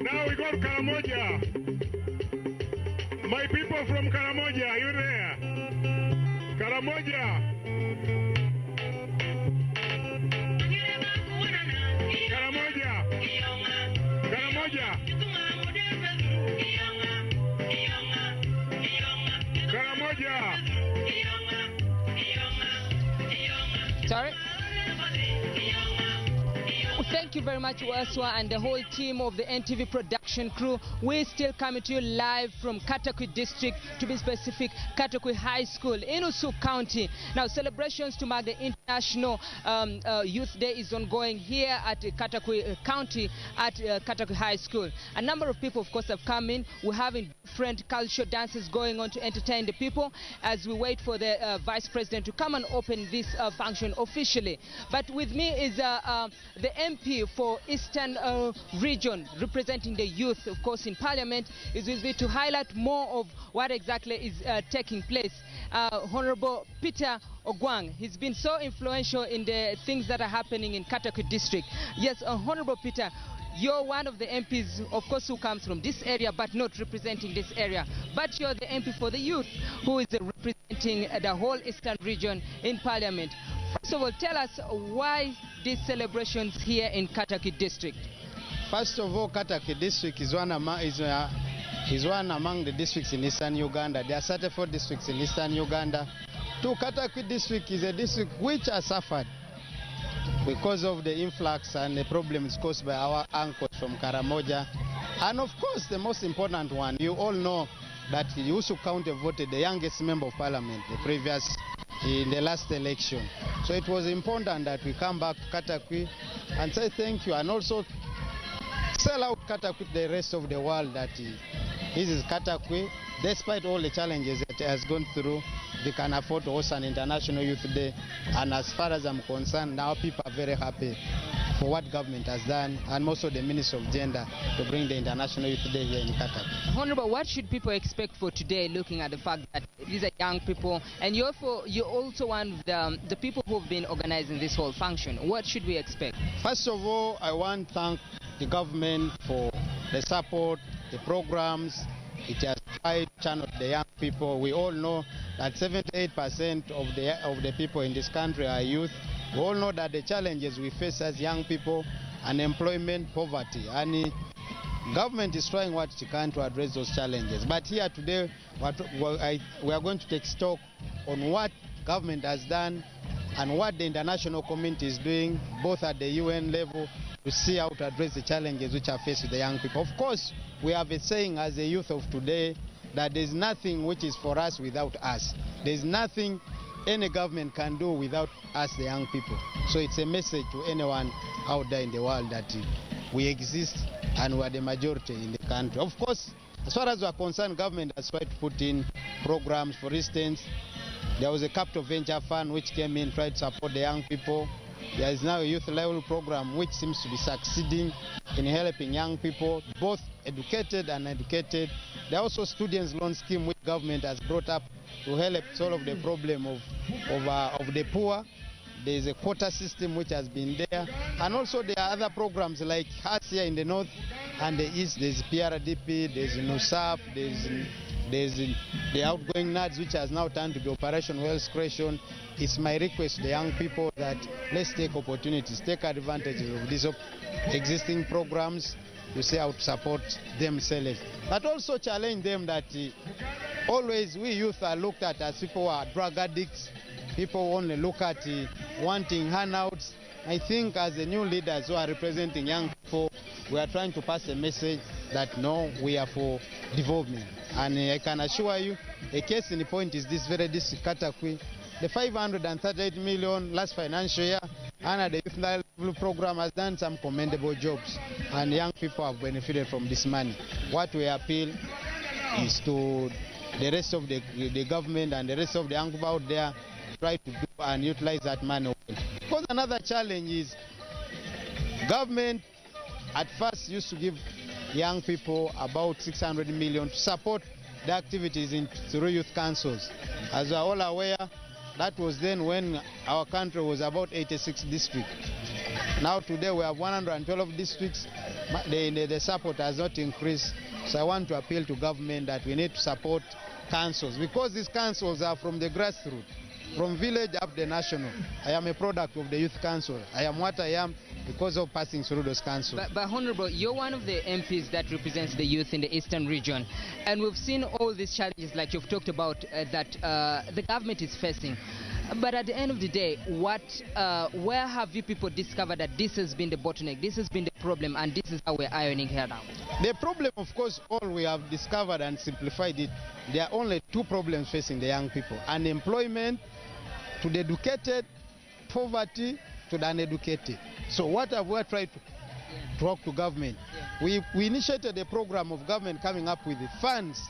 Now we go to Karamoja. My people from Karamoja, are you there? Karamoja. Karamoja. Karamoja. Karamoja. Sorry? Thank you very much, Waswa, and the whole team of the NTV production crew. We're still coming to you live from Katakwi district, to be specific, Katakwi High School in Usu County. Now, celebrations to mark the International Youth Day is ongoing here at Katakwi County at Katakwi High School. A number of people, of course, have come in. We're having different cultural dances going on to entertain the people as we wait for the Vice President to come and open this function officially. But with me is the MP for Eastern Region, representing the youth, of course, in Parliament, is with me to highlight more of what exactly is taking place. Honorable Peter Ogwang, he's been so influential in the things that are happening in Katakwi district. Yes, Honorable Peter, you're one of the MPs, of course, who comes from this area, but not representing this area. But you're the MP for the youth, who is representing the whole Eastern Region in Parliament. First of all, tell us why these celebrations here in Katakwi district. First of all, Katakwi district is one among the districts in Eastern Uganda. There are 34 districts in Eastern Uganda. Katakwi district is a district which has suffered because of the influx and the problems caused by our uncles from Karamoja. And of course, the most important one, you all know that Usu County voted the youngest member of Parliament in the last election. So it was important that we come back to Katakwi and say thank you, and also sell out Katakwi to the rest of the world that this is Katakwi. Despite all the challenges that it has gone through, they can afford to host an International Youth Day. And as far as I'm concerned, now people are very happy for what government has done, and also the Minister of Gender, to bring the International Youth Day here in Katakwi. Honorable, what should people expect for today, looking at the fact that these are young people, and you're also one of the people who have been organizing this whole function? What should we expect? First of all, I want to thank the government for the support, the programs it has try to channel the young people. We all know that 78% of the people in this country are youth. We all know that the challenges we face as young people, unemployment, poverty, and government is trying what it can to address those challenges. But here today, we are going to take stock on what government has done and what the international community is doing, both at the UN level, to see how to address the challenges which are faced with the young people. Of course, we have a saying as the youth of today that there is nothing which is for us without us. There is nothing any government can do without us, the young people. So it's a message to anyone out there in the world that we exist and we are the majority in the country. Of course, as far as we are concerned, government has tried to put in programs. For instance, there was a capital venture fund which came in, tried to support the young people. There is now a youth level program which seems to be succeeding in helping young people, both educated and uneducated. There are also students' loan scheme which government has brought up to help solve the problem of the poor. There is a quota system which has been there. And also there are other programs like us here in the north and the east. There is PRDP, there is NUSAF, there is the outgoing NADS which has now turned to the Operation Wealth Creation. It's my request to the young people that let's take opportunities, take advantage of these existing programs to see how to support themselves. But also challenge them that always we youth are looked at as people who are drug addicts. People only look at wanting handouts. I think as the new leaders who are representing young people, we are trying to pass a message that no, we are for development. And I can assure you, a case in the point is this very district, Katakwi. The 538 million last financial year under the youth level program has done some commendable jobs, and young people have benefited from this money. What we appeal is to the rest of the government and the rest of the young people out there try to do and utilize that money. Because another challenge is government at first used to give young people about 600 million to support the activities through youth councils. As we are all aware, that was then when our country was about 86 districts. Now today we have 112 districts. The support has not increased. So I want to appeal to government that we need to support councils, because these councils are from the grassroots, from village up the national. I am a product of the youth council. I am what I am because of passing through those councils. But Honorable, you're one of the MPs that represents the youth in the eastern region, and we've seen all these challenges like you've talked about that the government is facing. But at the end of the day, where have you people discovered that this has been the bottleneck, this has been the problem, and this is how we're ironing here now? The problem, of course, all we have discovered and simplified it, there are only two problems facing the young people: unemployment to the educated, poverty to the uneducated. So what have we tried to talk to government? We initiated a program of government coming up with the funds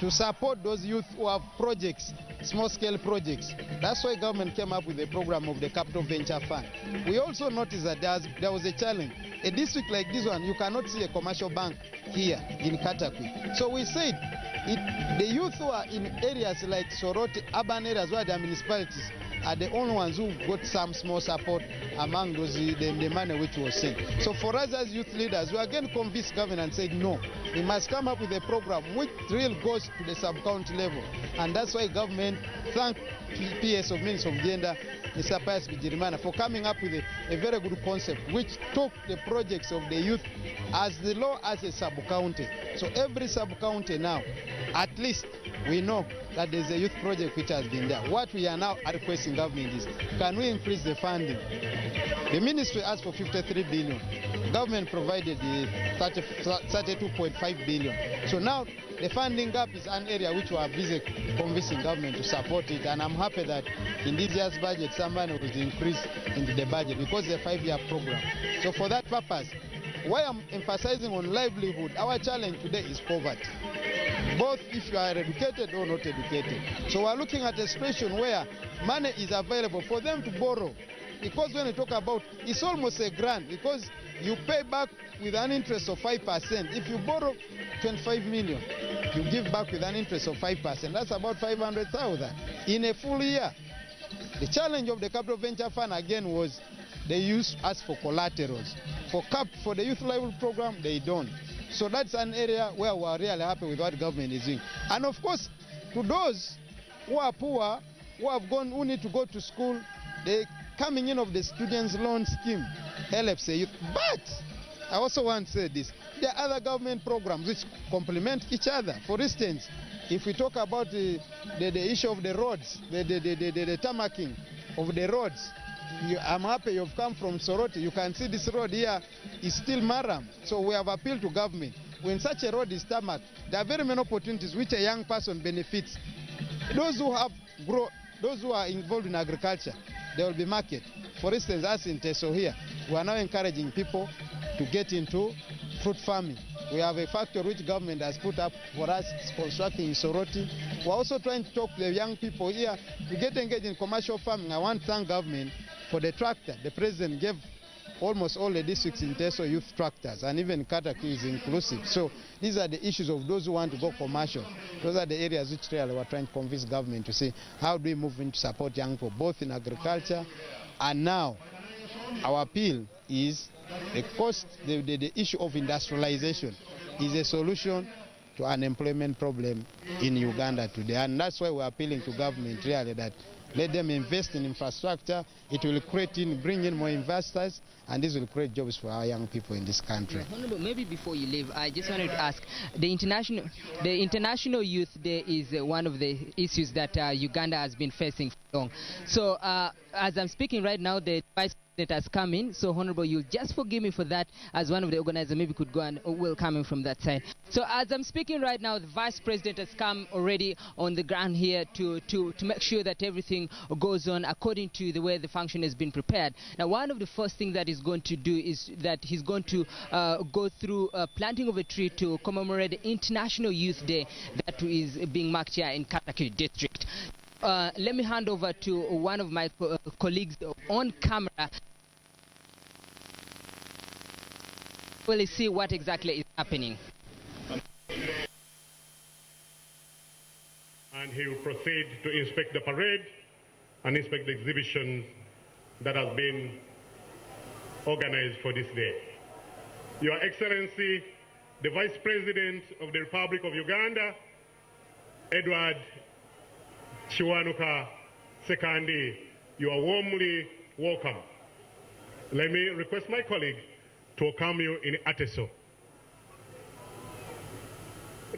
to support those youth who have projects, small-scale projects. That's why government came up with a program of the Capital Venture Fund. We also noticed that there was a challenge. A district like this one, you cannot see a commercial bank here in Katakwi. So we said, the youth who are in areas like Soroti, urban areas where there are municipalities, are the only ones who got some small support among those the money which was sent. So for us as youth leaders, we again convinced government and said no, we must come up with a program which really goes to the sub-county level. And that's why government thanked PS of Minister of Gender, Mr. Pius Bigirimana, for coming up with a very good concept which took the projects of the youth as low as a sub-county. So every sub-county now, at least we know that there's a youth project which has been there. What we are now requesting government is, can we increase the funding? The ministry asked for 53 billion. Government provided the 32.5 billion. So now the funding gap is an area which we are busy convincing government to support it. And I'm happy that in this year's budget, some money was increased into the budget because it's a 5-year program. So for that purpose, why I'm emphasizing on livelihood, our challenge today is poverty, both if you are educated or not educated. So we're looking at a situation where money is available for them to borrow. Because when we talk about, it's almost a grant, because you pay back with an interest of 5%. If you borrow 25 million, you give back with an interest of 5%. That's about 500,000 in a full year. The challenge of the Capital Venture Fund again was they used us for collaterals. For the youth level program, they don't. So that's an area where we are really happy with what government is doing. And of course, to those who are poor, who need to go to school, the coming in of the students' loan scheme helps the youth. But I also want to say this: there are other government programs which complement each other. For instance, if we talk about the issue of the roads, the tarmacking of the roads, I'm happy you've come from Soroti. You can see this road here is still maram. So we have appealed to government. When such a road is tarmac, there are very many opportunities which a young person benefits. Those who are involved in agriculture, there will be market. For instance, us in Teso here, we are now encouraging people to get into fruit farming. We have a factory which government has put up for us, constructing in Soroti. We're also trying to talk to the young people here to get engaged in commercial farming. I want to thank government for the tractor. The president gave almost all the districts in Teso youth tractors, and even Katakwi is inclusive. So these are the issues of those who want to go commercial. Those are the areas which really we're trying to convince government to see how do we move in to support young people, both in agriculture and now our appeal is the issue of industrialization is a solution to unemployment problem in Uganda today. And that's why we're appealing to government really that let them invest in infrastructure. It will bring in more investors, and this will create jobs for our young people in this country. Honorable, maybe before you leave, I just wanted to ask, the International Youth Day is one of the issues that Uganda has been facing for long. So as I'm speaking right now, the Vice President has come in. So Honorable, you'll just forgive me for that, as one of the organizers maybe could go and will come in from that side. So as I'm speaking right now, the Vice President has come already on the ground here to make sure that everything goes on according to the way the function has been prepared. Now, one of the first things that he's going to do is that he's going to go through planting of a tree to commemorate the International Youth Day that is being marked here in Katakwi district. Let me hand over to one of my colleagues on camera. We'll see what exactly is happening. And he will proceed to inspect the parade and inspect the exhibition that has been organized for this day. Your Excellency, the Vice President of the Republic of Uganda, Edward Chiwanuka Sekandi, you are warmly welcome. Let me request my colleague to welcome you in Ateso.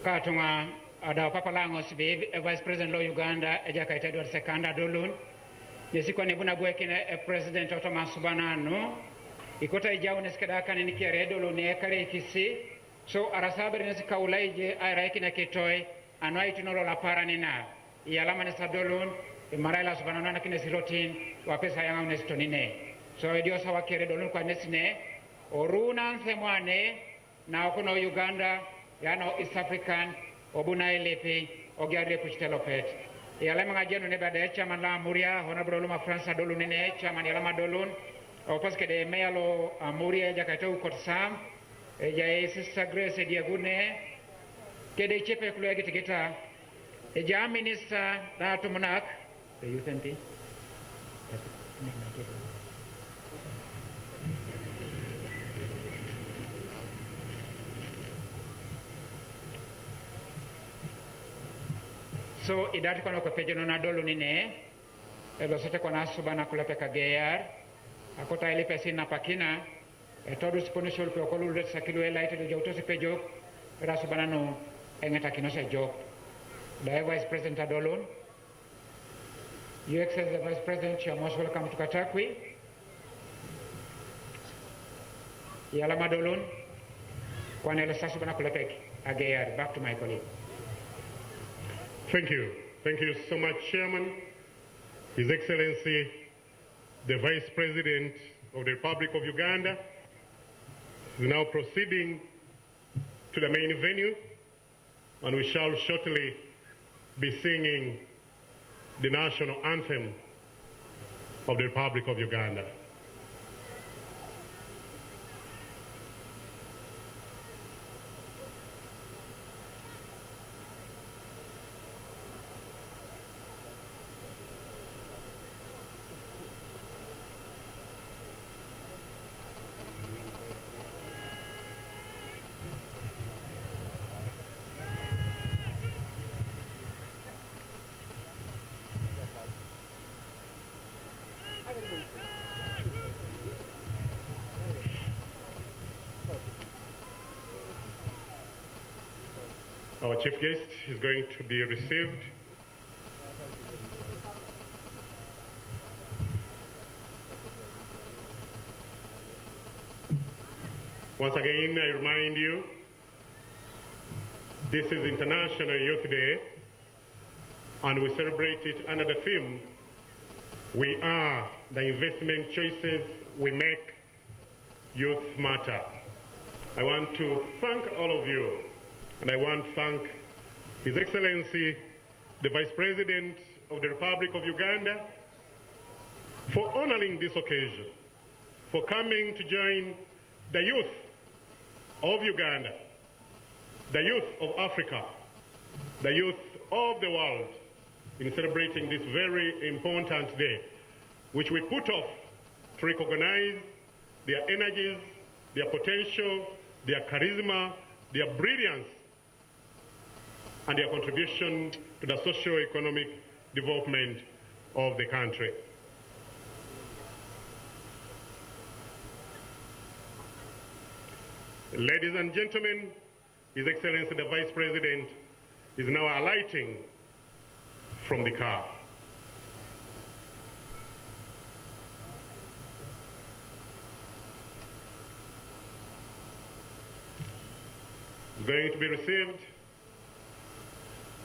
Katunga ada papalango sibe Vice President lo Uganda ejaka Edward Sekanda dolun yesikwa nebuna gwekine President Otoma Subanano ikota ijao neskada kan ni kere dolun ne kare kisi so arasaber nesika ulaije ayra ikina kitoy anwai tunolo la paranina yalama nesa dolun maraila Subanano na kine silotin wa pesa yanga nestonine so edio sawa kere dolun kwa nesine oruna nsemwane na okuno Uganda yano East African obuna elepe ogiare kuchitelopet yala mga jeno ne bade chairman la Muria honorable Luma France dolun ne chairman yala madolun o paske de meyalo Muria jakato kotsam ja sister Grace Diagune kede chepe kulege tiketa ja minister da tumunak the youth MP so idati kono ko pejono na dolu ni ne e lo sote kona subana kula peka geyar akota ile pesi na pakina e todo sponsor pe ko lulu sakilo e laite do jawto se pejo ra subana no e ngata kino se jok the Vice President Adolun, Your Excellency the Vice President, you are most welcome to Katakwi. Yala madolun kwanele sasubana kula peki ageyar. Back to my colleague. Thank you. Thank you so much, Chairman. His Excellency, the Vice President of the Republic of Uganda, is now proceeding to the main venue, and we shall shortly be singing the national anthem of the Republic of Uganda. Our chief guest is going to be received. Once again, I remind you, this is International Youth Day, and we celebrate it under the theme, we are the investment choices we make, youth matter. I want to thank all of you, and I want to thank His Excellency, the Vice President of the Republic of Uganda, for honoring this occasion, for coming to join the youth of Uganda, the youth of Africa, the youth of the world in celebrating this very important day, which we put off to recognize their energies, their potential, their charisma, their brilliance, and their contribution to the socio-economic development of the country. Ladies and gentlemen, His Excellency the Vice President is now alighting from the car. Going to be received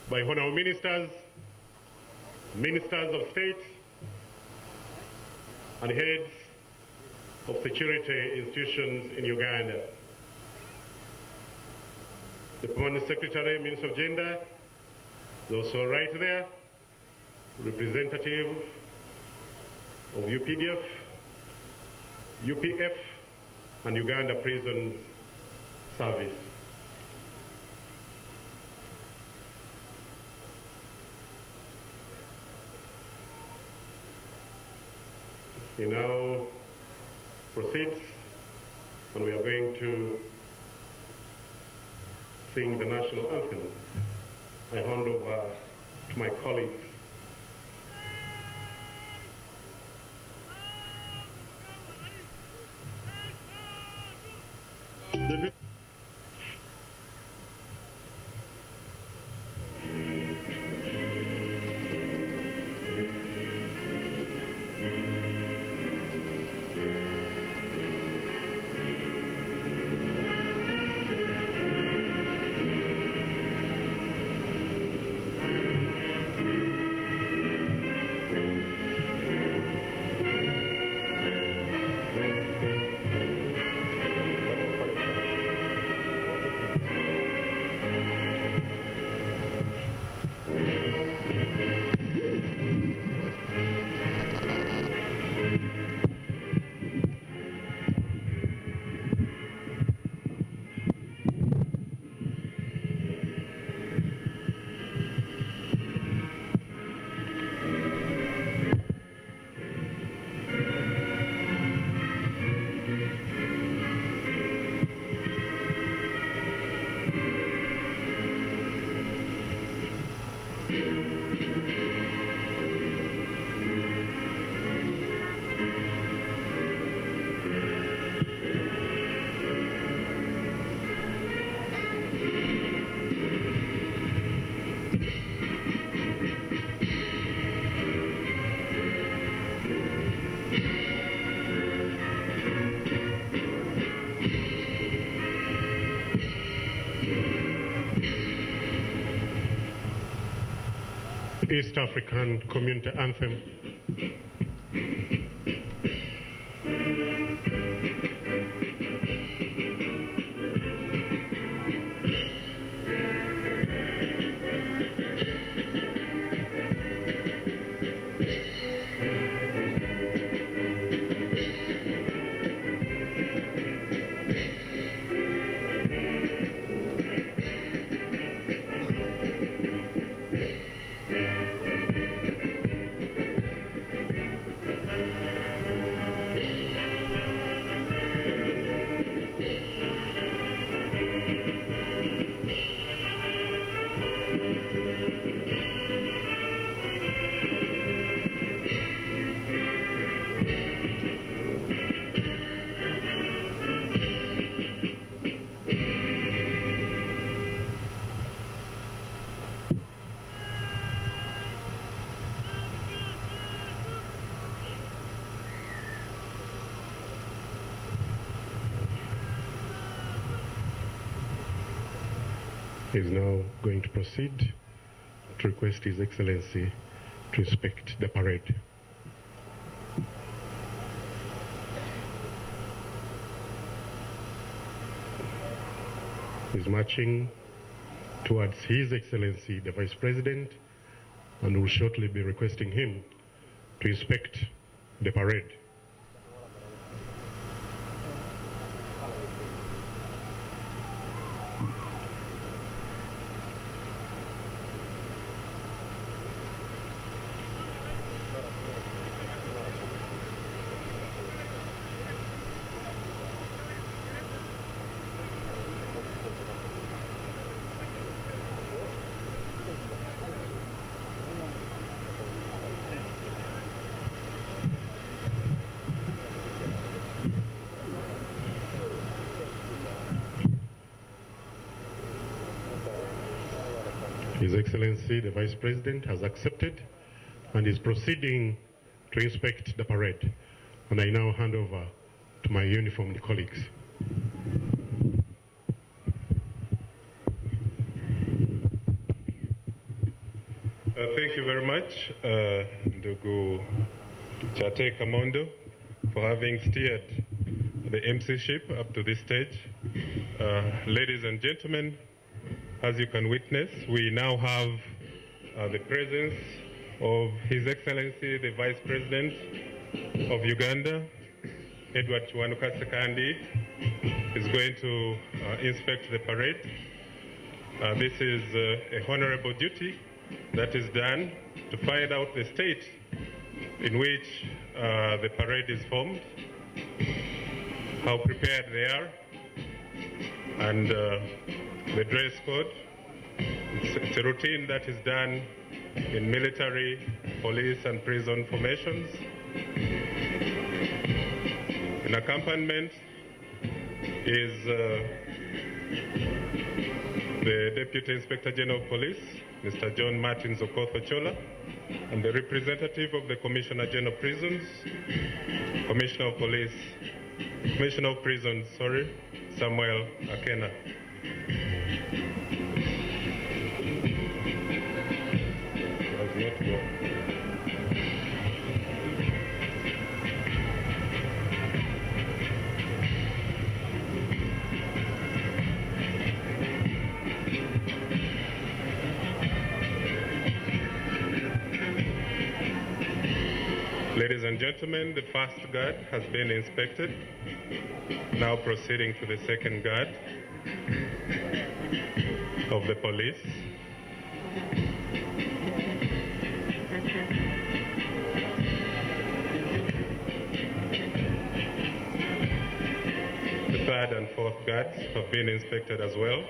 by honorable ministers, ministers of state, and heads of security institutions in Uganda. The Permanent Secretary, Minister of Gender, is also right there, representative of UPDF, UPF, and Uganda Prison Service. He now proceeds, and we are going to sing the national anthem. I hand over to my colleagues. East African Community Anthem. is now going to proceed to request His Excellency to inspect the parade. He's marching towards His Excellency, the Vice President, and will shortly be requesting him to inspect the parade. His Excellency, the Vice President, has accepted and is proceeding to inspect the parade. And I now hand over to my uniformed colleagues. Thank you very much, Ndugu Chate Kamondo, for having steered the MC-ship up to this stage. Ladies and gentlemen, as you can witness, we now have the presence of His Excellency, the Vice President of Uganda, Edward Chiwanuka Sekandi, is going to inspect the parade. This is a honorable duty that is done to find out the state in which the parade is formed, how prepared they are, and the dress code. It's a routine that is done in military, police, and prison formations. In accompaniment is the Deputy Inspector General of Police, Mr. John Martin Zokotho Chola, and the representative of the Commissioner General of Prisons, Commissioner of Prisons, Samuel Akena. Ladies and gentlemen, the first guard has been inspected. Now proceeding to the second guard of the police. The third and fourth guards have been inspected as well.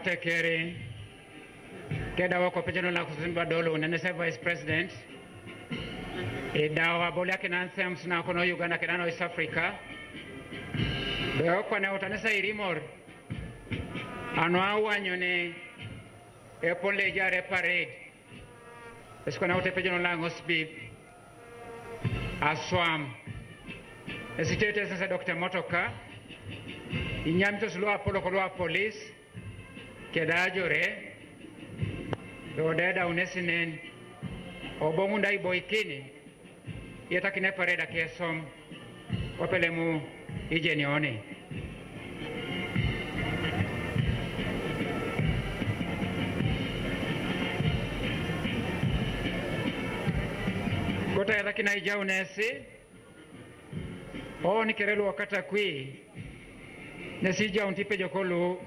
Tekeri keda wako pejano na kusimba dolo unenese Vice President dawa bolia kina anthem sina kono Uganda kina no East Africa beo kwa na utanesa irimor anwa wanyone epole jare parade esko na utepejano la ngosbi aswam esitete sasa Dr. Motoka inyamto slo apolo kolwa police kedajore dodeda unesinen obongunda iboikini yetakine pareda kesom opelemu ijenione kota yetakina ijaunesi ni kerelu wakata kui nesi jauntipe jokolu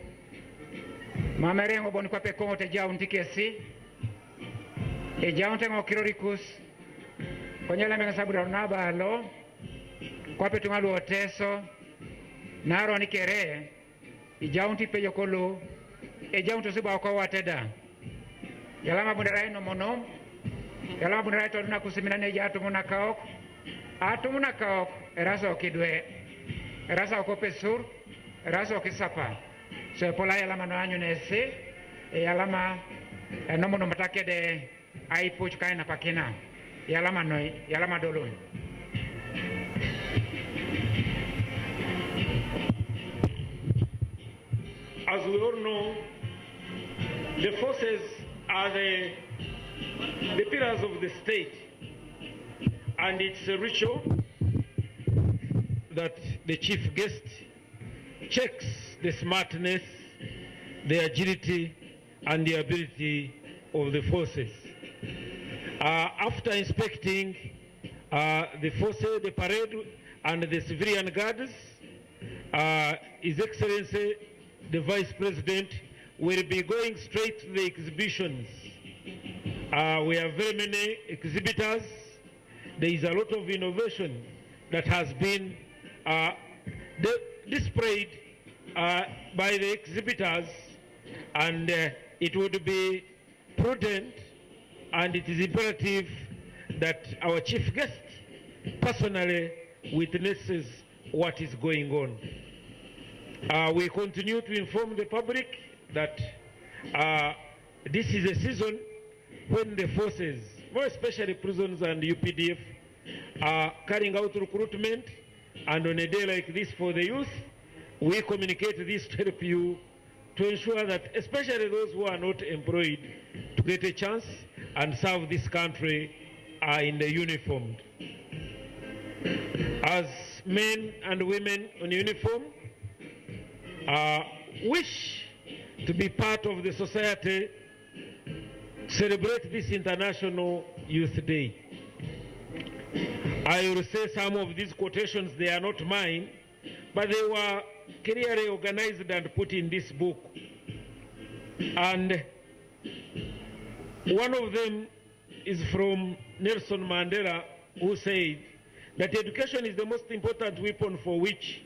mamerengo boni kwa pekongo te jaunti kesi e jaunte ngo kirorikus konyala menga sabura nabalo kwa petu ngalu oteso naro ni kere e jaunti pe jokolu e jaunto siba kwa wateda yalama bunderai no mono yalama bunderai to na kusimina ne jatu mona kaok Atumuna ka rasa okidwe rasa okopesur rasa okisapa so pola yalama no anyu nese yalama nomo no matake de ai puch kai na pakina yalama noi yalama dolun. As we all know, the forces are the pillars of the state, and it's a ritual that the chief guest checks the smartness, the agility, and the ability of the forces. After inspecting the forces, the parade, and the civilian guards, His Excellency, the Vice President, will be going straight to the exhibitions. We have very many exhibitors. There is a lot of innovation that has been displayed by the exhibitors, and it would be prudent and it is imperative that our chief guest personally witnesses what is going on. We continue to inform the public that this is a season when the forces, more especially prisons and UPDF, are carrying out recruitment, and on a day like this for the youth, we communicate this to help you to ensure that especially those who are not employed to get a chance and serve this country in the uniform. As men and women on uniform wish to be part of the society, celebrate this International Youth Day. I will say some of these quotations, they are not mine, but they were clearly organized and put in this book. And one of them is from Nelson Mandela, who said that education is the most important weapon for which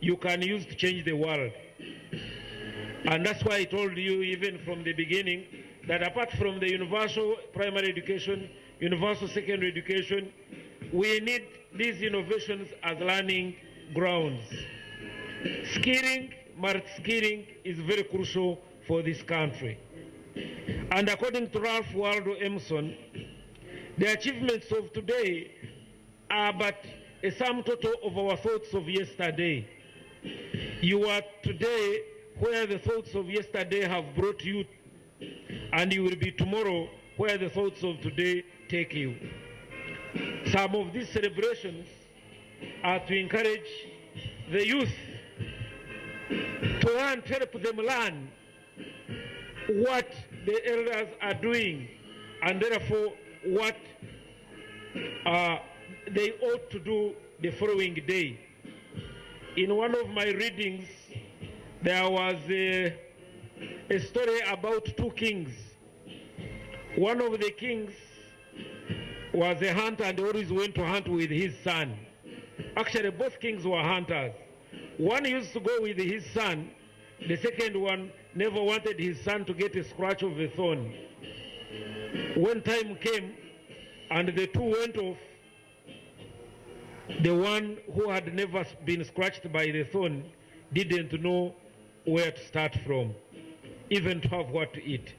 you can use to change the world. And that's why I told you even from the beginning that apart from the universal primary education, universal secondary education, we need these innovations as learning grounds. Skilling, skilling is very crucial for this country. And according to Ralph Waldo Emerson, the achievements of today are but a sum total of our thoughts of yesterday. You are today where the thoughts of yesterday have brought you, and you will be tomorrow where the thoughts of today take you. Some of these celebrations are to encourage the youth to learn, to help them learn what the elders are doing, and therefore what they ought to do the following day. In one of my readings, there was a story about two kings. One of the kings was a hunter and always went to hunt with his son. Actually, both kings were hunters. One used to go with his son. The second one never wanted his son to get a scratch of a thorn. When time came and the two went off, the one who had never been scratched by the thorn didn't know where to start from, even to have what to eat.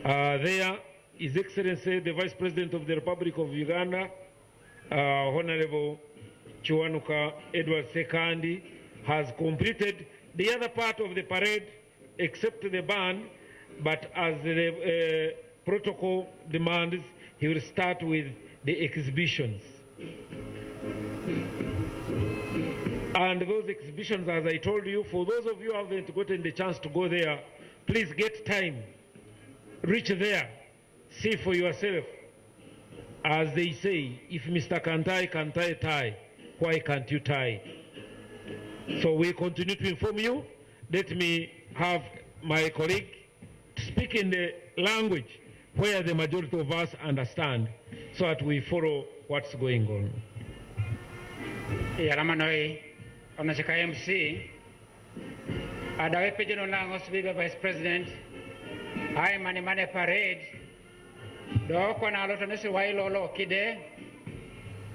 There, His Excellency, the Vice President of the Republic of Uganda, Honorable Chiwanuka Edward Sekandi, has completed the other part of the parade, except the band, but as the protocol demands, he will start with the exhibitions. And those exhibitions, as I told you, for those of you who haven't gotten the chance to go there, please get time, reach there, see for yourself. As they say, if Mr. Kantai can tie, why can't you tie? So we continue to inform you. Let me have my colleague speak in the language where the majority of us understand, so that we follow what's going on. Yaramanoi, Onachaka MC, Adawe Pigeon Langos, Vice President, I Manimane Parade, Dokona Lotanesi Wailolo Kide,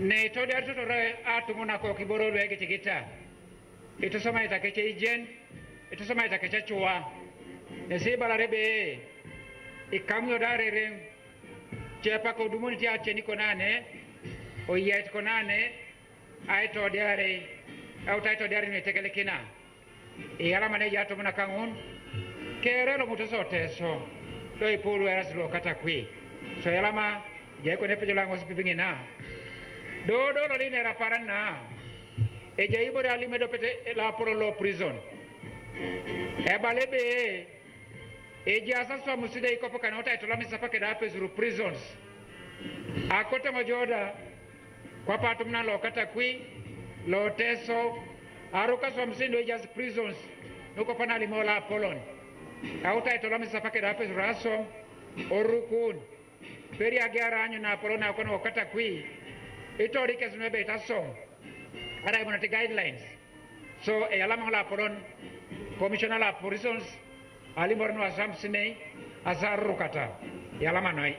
ne to der to re atunguna ko kiboro lwege tigita ito sama itakeche ijen ito sama itakeche chua ne si balarebe ikamyo darere chepa ko dumuni ti acheni konane o yet konane ai to dere au tai to dere ne tekele kina e ala mane ya to muna kangun kere lo mutoso teso do ipulu era silo kata kwi so yalama je ko ne pejolango sipingina do lo line raparana e je ibore ali medo pete la poro lo prison e balebe e je asaswa muside iko poka na to lamisa pake da pesuru prisons akota majoda kwa patu mna lo kata kwi lo teso aruka so msindo e just prisons nuko pana limola polon auta to lamisa pake da pesuru aso orukun peri agara anyu na polona kono kata kwi itori kesme beta song ara ibona te guidelines so e alama la polon commissioner la prisons ali morno asam sine asaru kata e alama noi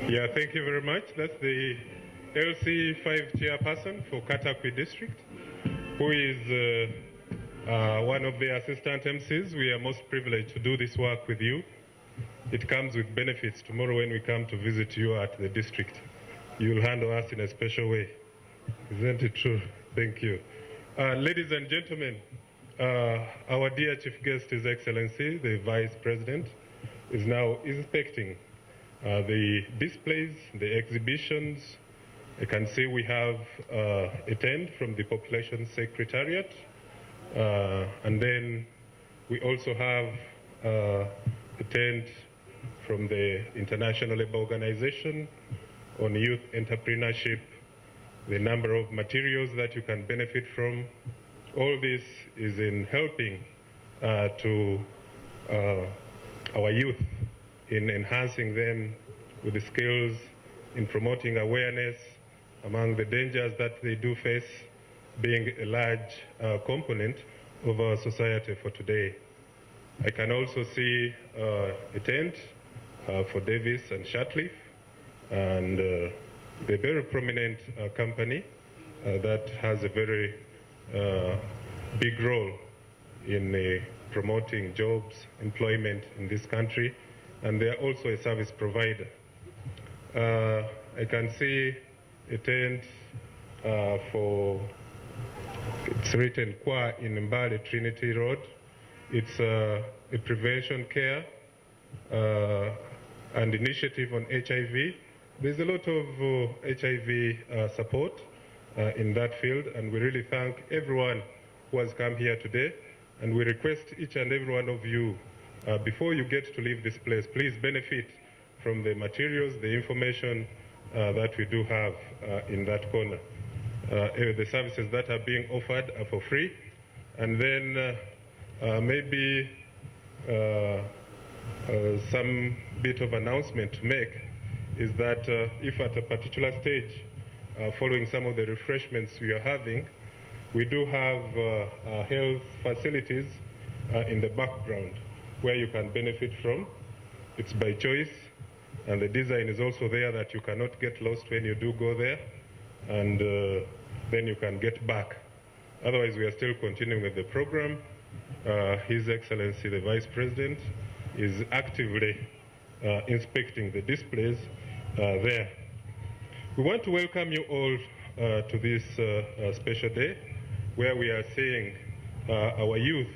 Yeah, thank you very much. That's the LC5 chairperson for Katakwi district, who is one of the assistant MCs. We are most privileged to do this work with you. It comes with benefits. Tomorrow when we come to visit you at the district, you will handle us in a special way. Isn't it true? Thank you. Ladies and gentlemen, our dear chief guest, His Excellency, the Vice President, is now inspecting the displays, the exhibitions. I can see we have a tent from the Population Secretariat. And then we also have a tent from the International Labour Organization on youth entrepreneurship, the number of materials that you can benefit from. All this is in helping to our youth in enhancing them with the skills, in promoting awareness among the dangers that they do face, being a large component of our society for today. I can also see a tent for Davis and Shatcliffe, and a very prominent company that has a very big role in promoting jobs, employment in this country, and they are also a service provider. I can see a tent for, it's written Kwa in Mbale Trinity Road. It's a prevention care and initiative on HIV. There's a lot of HIV support in that field, and we really thank everyone who has come here today. And we request each and every one of you, before you get to leave this place, please benefit from the materials, the information that we do have in that corner. The services that are being offered are for free. And then maybe some bit of announcement to make is that if at a particular stage, following some of the refreshments we are having, we do have health facilities in the background where you can benefit from. It's by choice, and the design is also there that you cannot get lost when you do go there, and then you can get back. Otherwise, we are still continuing with the program. His Excellency, the Vice President, is actively inspecting the displays there. We want to welcome you all to this special day, where we are seeing our youth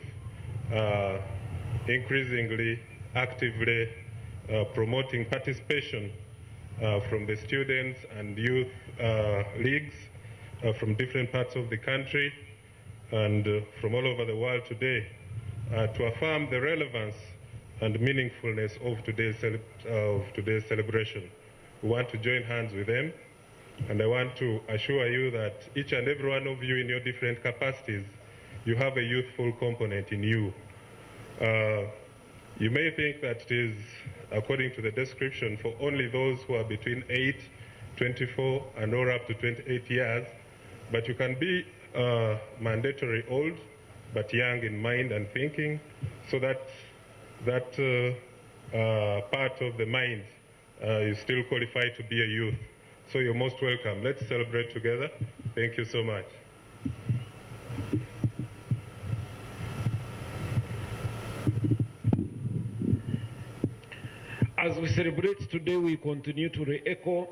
increasingly actively promoting participation from the students and youth leagues from different parts of the country and from all over the world today to affirm the relevance and meaningfulness of today's celebration. We want to join hands with them, and I want to assure you that each and every one of you in your different capacities, you have a youthful component in you. You may think that it is, according to the description, for only those who are between 8, 24, and or up to 28 years, but you can be mandatory old, but young in mind and thinking, so that part of the mind is still qualified to be a youth. So you're most welcome. Let's celebrate together. Thank you so much. As we celebrate today, we continue to re-echo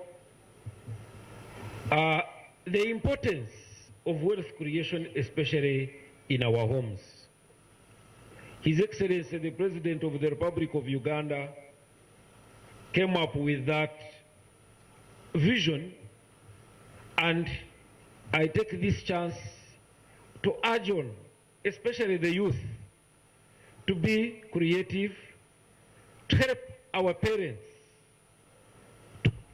the importance of wealth creation, especially in our homes. His Excellency, the President of the Republic of Uganda, came up with that vision, and I take this chance to urge on, especially the youth, to be creative, to help our parents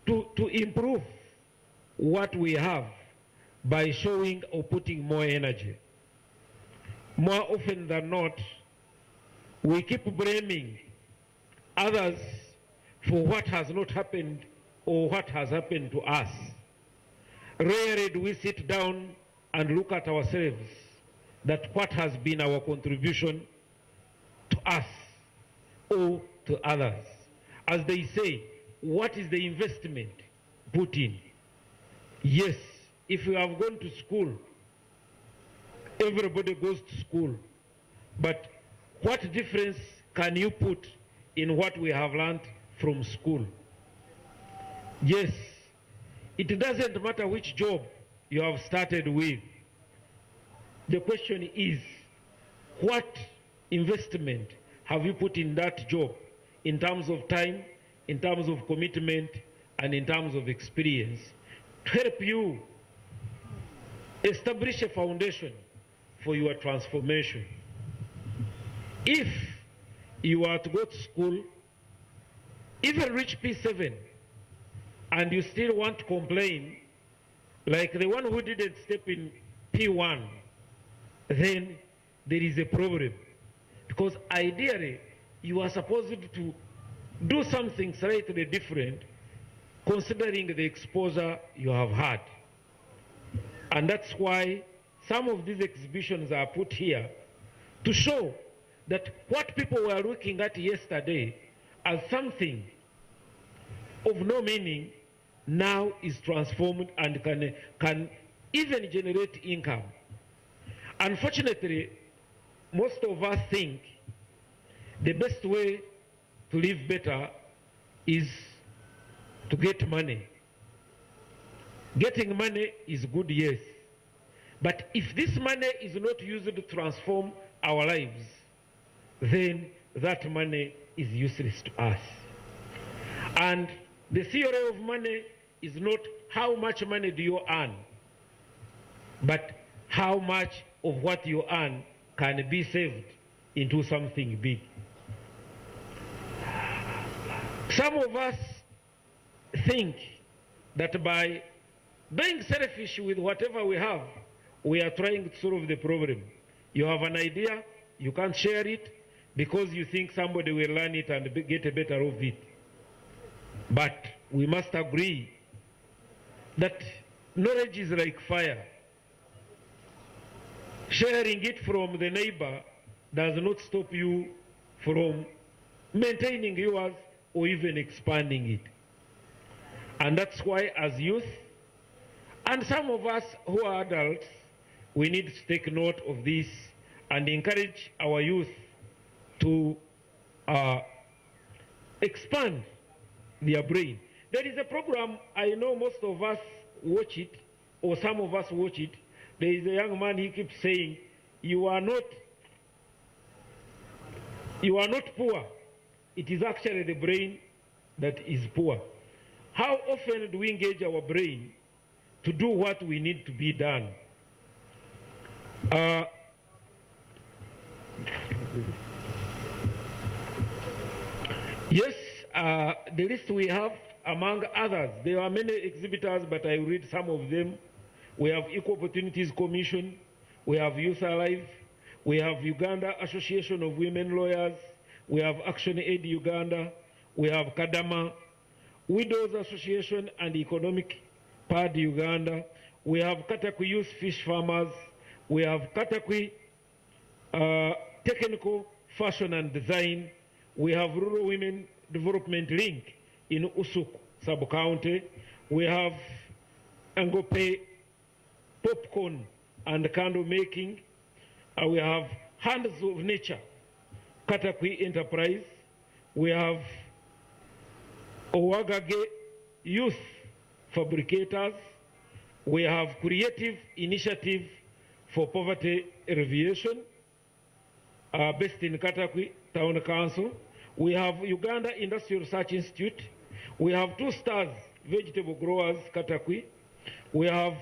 to improve what we have by showing or putting more energy. More often than not, we keep blaming others for what has not happened or what has happened to us. Rarely do we sit down and look at ourselves, that what has been our contribution to us or to others. As they say, what is the investment put in? Yes, if you have gone to school, everybody goes to school, but what difference can you put in what we have learned from school? Yes, it doesn't matter which job you have started with. The question is, what investment have you put in that job in terms of time, in terms of commitment, and in terms of experience to help you establish a foundation for your transformation? If you are to go to school, even reach P7, and you still want to complain, like the one who didn't step in P1, then there is a problem. Because ideally, you are supposed to do something slightly different considering the exposure you have had. And that's why some of these exhibitions are put here to show that what people were looking at yesterday as something of no meaning now is transformed and can even generate income. Unfortunately, most of us think the best way to live better is to get money. Getting money is good, yes. But if this money is not used to transform our lives, then that money is useless to us. And the theory of money is not how much money do you earn, but how much of what you earn can be saved into something big. Some of us think that by being selfish with whatever we have, we are trying to solve the problem. You have an idea, you can't share it because you think somebody will learn it and get a better of it. But we must agree that knowledge is like fire. Sharing it from the neighbor does not stop you from maintaining yours or even expanding it. And that's why as youth, and some of us who are adults, we need to take note of this and encourage our youth to expand their brain. There is a program, I know most of us watch it, or some of us watch it. There is a young man, he keeps saying, you are not poor. It is actually the brain that is poor. How often do we engage our brain to do what we need to be done? Yes, the list we have, among others, there are many exhibitors, but I will read some of them. We have Equal Opportunities Commission, we have Youth Alive, we have Uganda Association of Women Lawyers, we have Action Aid Uganda, we have Kadama, Widows Association and Economic Pad Uganda, we have Katakwi Youth Fish Farmers, we have Katakwi technical, fashion and design. We have Rural Women Development Link in Usuk sub-county. We have Angope popcorn and candle making. We have Hands of Nature, Katakwi Enterprise. We have Owagage Youth Fabricators. We have Creative Initiative for Poverty Alleviation, based in Katakwi Town Council. We have Uganda Industrial Research Institute. We have 2 Stars Vegetable Growers Katakwi. We have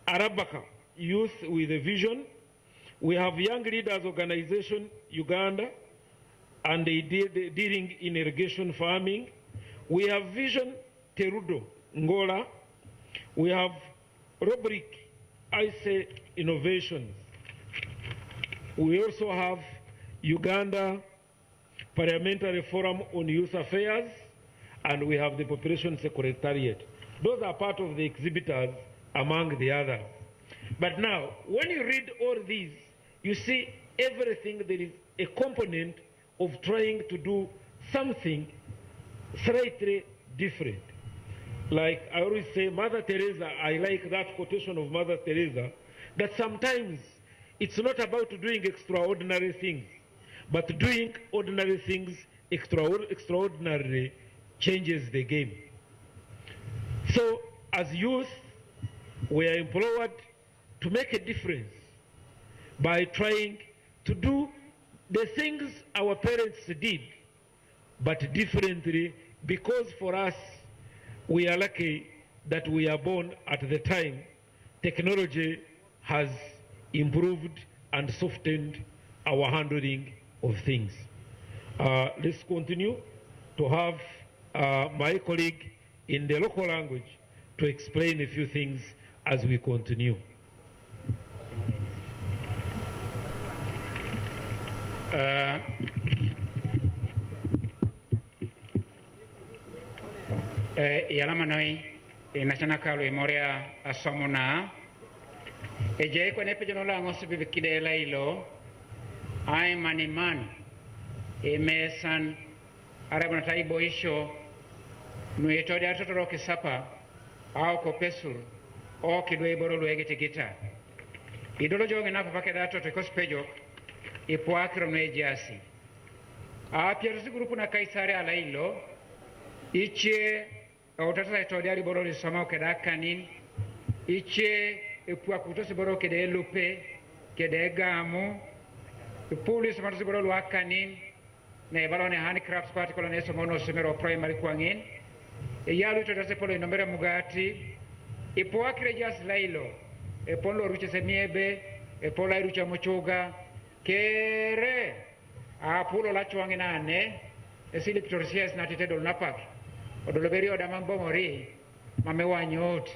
Arabaka Youth with a Vision. We have Young Leaders Organization Uganda, and they dealing in irrigation farming. We have Vision Terudo Ngola. We have Rubric ICE Innovations. We also have Uganda Parliamentary Forum on Youth Affairs, and we have the Population Secretariat. Those are part of the exhibitors among the others. But now, when you read all these, you see everything, there is a component of trying to do something slightly different. Like I always say, Mother Teresa, I like that quotation of Mother Teresa, that sometimes it's not about doing extraordinary things, but doing ordinary things extraordinarily changes the game. So as youth, we are empowered to make a difference by trying to do the things our parents did, but differently, because for us, we are lucky that we are born at the time technology has improved and softened our handling of things. Let's continue to have my colleague in the local language to explain a few things as we continue. Yalamanoi national kalu moria asomuna eje ko ne pejono la ngosu bibikide lailo ai maniman emesan arabana taibo isho nueto de atotoro kisapa au ko pesul o kidwe boro luege tigita idolo joge na papa da toto ko spejo e poakro no ejasi a piersi grupo na kaisare alailo iche otata itodiari boro li soma ke da kanin iche e puakuto si boro ke de lupe ke de gamu e police mar si boro lu akanin ne balone handicrafts particular ne so mono semero primary kwangin e yalu to se polo nomere mugati e poakre jas lailo e polo ruche semiebe e pola rucha mochuga kere a pulo la chwanginane e sili ptorsias na tetedo napak odoloberio da mambomori mamewanyot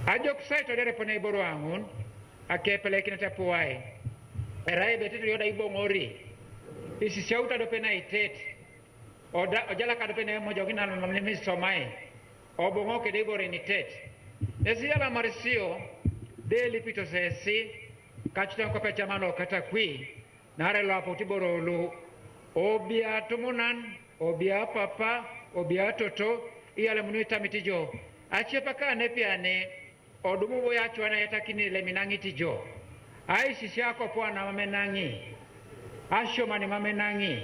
ajok saito dere pone iboro angun akepele kinata puai erai beteto yoda ibongori isi shauta do pena itet oda ojala ka do pena mojo kinalo mamni somai obongo ke de bore ni tet esi ala marisio de lipito sesi kachita ko pecha mano Katakwi nare lo apoti borolu obia tumunan obia papa obia toto iyale munuita mitijo achepa kane piane odumu boya chwana yatakini le minangi tijo ai sisi yako pwana mamenangi asho mani mamenangi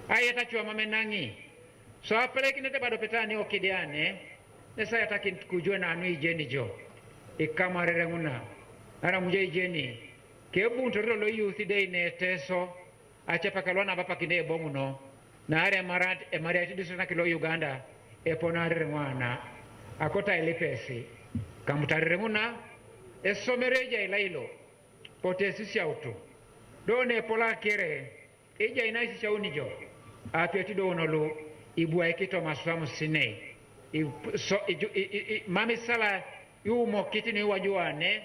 ai yatachwa mamenangi so apeleki nete bado petani okidiane nesa yataki kujue na anu ijeni jo ikamarere nguna ara muje ijeni kebu ntorilo lo youth day ne teso achepa kalwana bapa kine bomuno na are marat e mariati disona kilo Uganda e ponare mwana akota elipesi kamutarire muna e somereja ilailo pote sisi auto done pola kere eja inaisi chauni jo apiati do onolo ibua ekito maswamu sine mami sala yumo kitini wajuane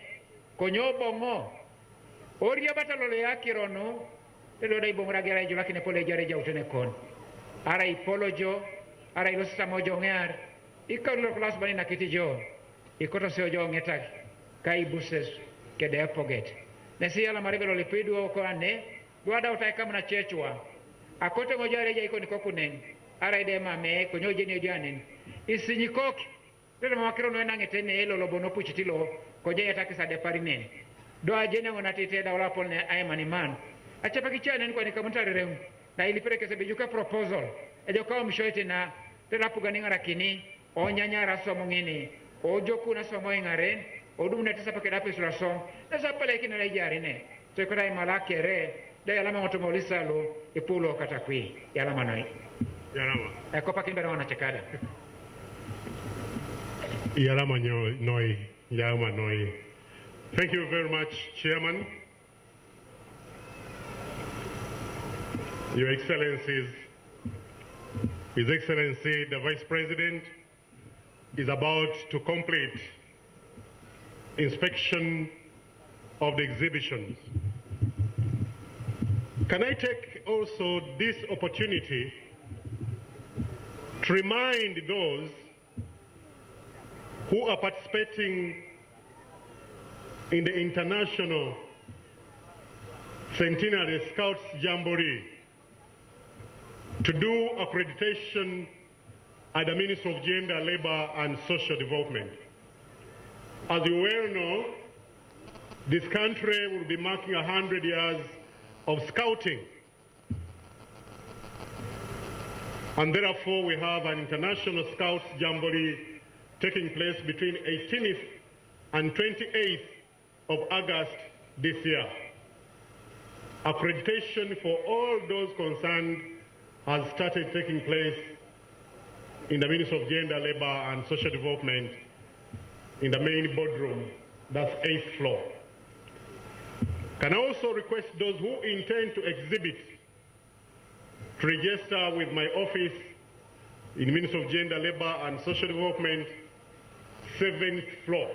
konyobongo oria batalolo yakirono tedo dai bongra gera jo lakine pole jare jautene kon ara ipolojo ara ilosa mojo ngar ikalo class banina kitijo ikoto se ojo ngetak kai buses ke de poget nesi ala maribelo lipidu ko ane duada utai kama na chechwa akote ngojare ja iko nikokunen ara ide mame konyoje ne janen isinyikoki tele makiro no nange tene elo lobono puchitilo koje yatakisa de parinen do ajene ngona tete da wala polne ay maniman acha pakichane kwa nikamuntare rem na ilipeleke sebejuka proposal ejo kwa mshoite na tela puganinga rakini onyanya raso mongini ojoku na somo ingaren odumna tesa pakedape sulason na sapale kina la jarine to ko dai malake re da yalama ngotomo lisalo ipulo katakwi yalama noi Yalama. Eko pakimbera wana chekada. Yalama noi. Yalama noi. Thank you very much, Chairman. Your Excellencies, His Excellency, the Vice President, is about to complete inspection of the exhibitions. Can I take also this opportunity to remind those who are participating in the International Centenary Scouts Jamboree to do accreditation at the Ministry of Gender, Labor and Social Development. As you well know, this country will be marking 100 years of scouting. And therefore, we have an International Scouts Jamboree taking place between 18th and 28th of August this year. Accreditation for all those concerned has started taking place in the Ministry of Gender, Labor and Social Development in the main boardroom, that's 8th floor. Can I also request those who intend to exhibit to register with my office in the Ministry of Gender, Labor and Social Development, 7th floor.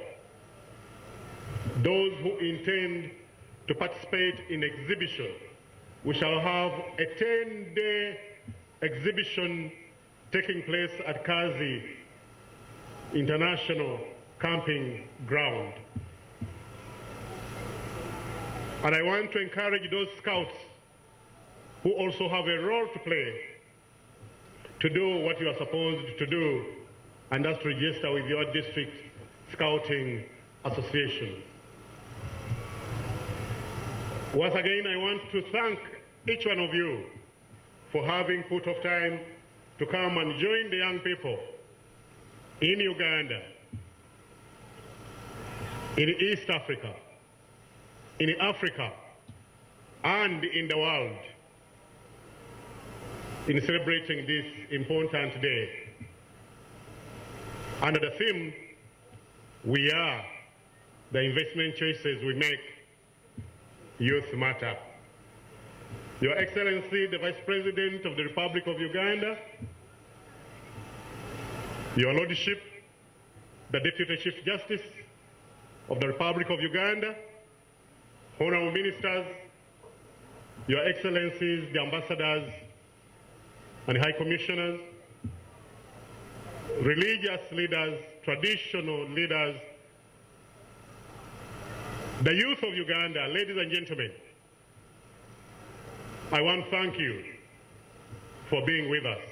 Those who intend to participate in exhibition, we shall have a 10-day exhibition taking place at Kazi International Camping Ground. And I want to encourage those scouts who also have a role to play to do what you are supposed to do, and that's to register with your district scouting association. Once again, I want to thank each one of you for having put off time to come and join the young people in Uganda, in East Africa, in Africa, and in the world in celebrating this important day. Under the theme, we are the investment choices we make, youth matter. Your Excellency, the Vice President of the Republic of Uganda, Your Lordship, the Deputy Chief Justice of the Republic of Uganda, Honorable Ministers, Your Excellencies, the Ambassadors and High Commissioners, religious leaders, traditional leaders, the youth of Uganda, ladies and gentlemen, I want to thank you for being with us.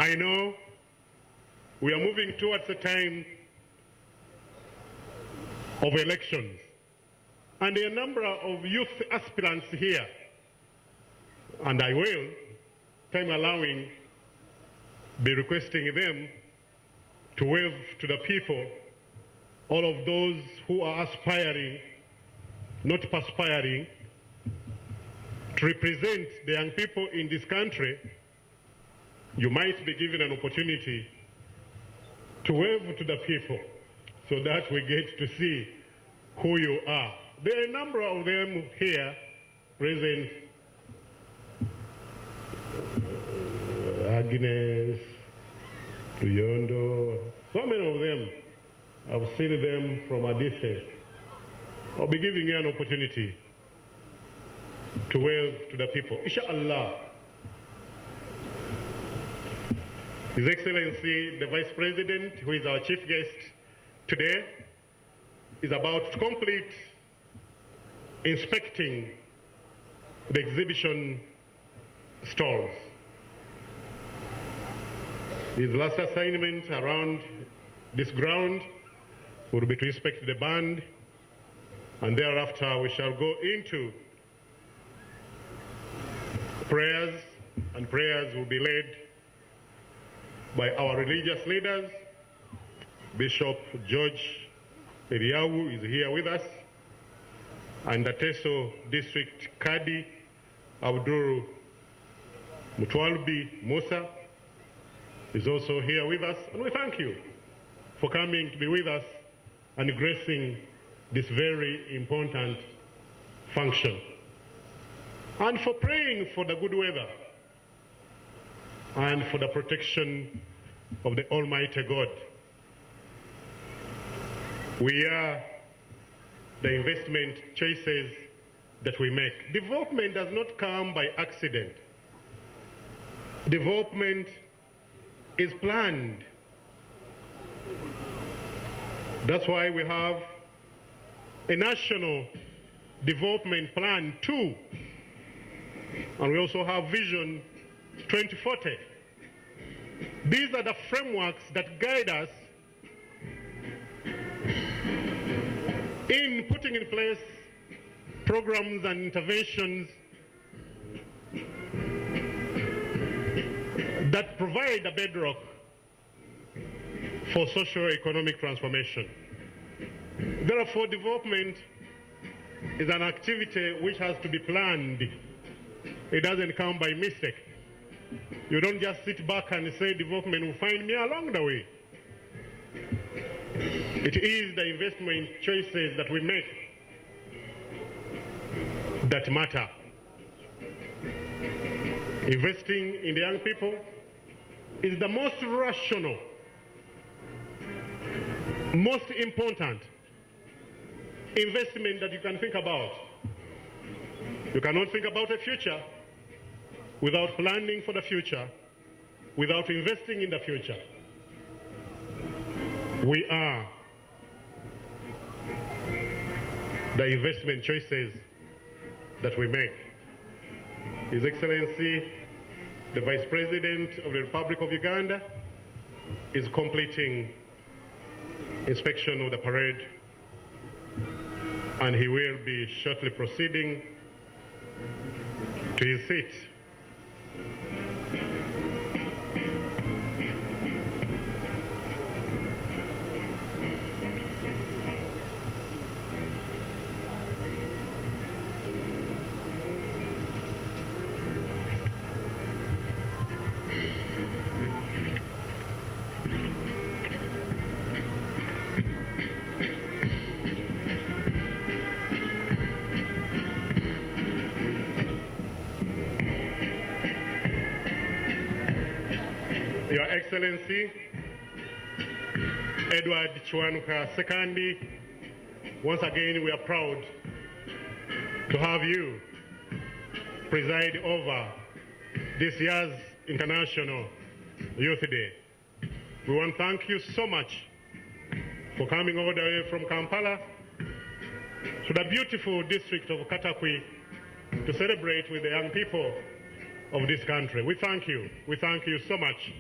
I know we are moving towards a time of elections, and there are a number of youth aspirants here, and I will, time allowing, be requesting them to wave to the people, all of those who are aspiring, not perspiring, to represent the young people in this country. You might be given an opportunity to wave to the people so that we get to see who you are. There are a number of them here present. Agnes, Tuyondo, so many of them. I've seen them from a distance. I'll be giving you an opportunity to wave to the people. Inshallah. His Excellency, the Vice President, who is our chief guest today, is about to complete inspecting the exhibition stalls. His last assignment around this ground will be to inspect the band, and thereafter we shall go into prayers, and prayers will be led by our religious leaders. Bishop George Eliawu is here with us, and the Teso District Kadi Abdul Mutwalbi Musa is also here with us, and we thank you for coming to be with us and gracing this very important function, and for praying for the good weather and for the protection of the Almighty God. We are the investment choices that we make. Development does not come by accident. Development is planned. That's why we have a national development plan too. And we also have Vision 2040. These are the frameworks that guide us in putting in place programs and interventions that provide a bedrock for socio-economic transformation. Therefore, development is an activity which has to be planned. It doesn't come by mistake. You don't just sit back and say development will find me along the way. It is the investment choices that we make that matter. Investing in the young people is the most rational, most important investment that you can think about. You cannot think about a future without planning for the future, without investing in the future. We are the investment choices that we make. His Excellency, the Vice President of the Republic of Uganda, is completing inspection of the parade, and he will be shortly proceeding to his seat. Your Excellency, Edward Chwanuka Sekandi, once again we are proud to have you preside over this year's International Youth Day. We want to thank you so much for coming all the way from Kampala to the beautiful district of Katakwi to celebrate with the young people of this country. We thank you. We thank you so much.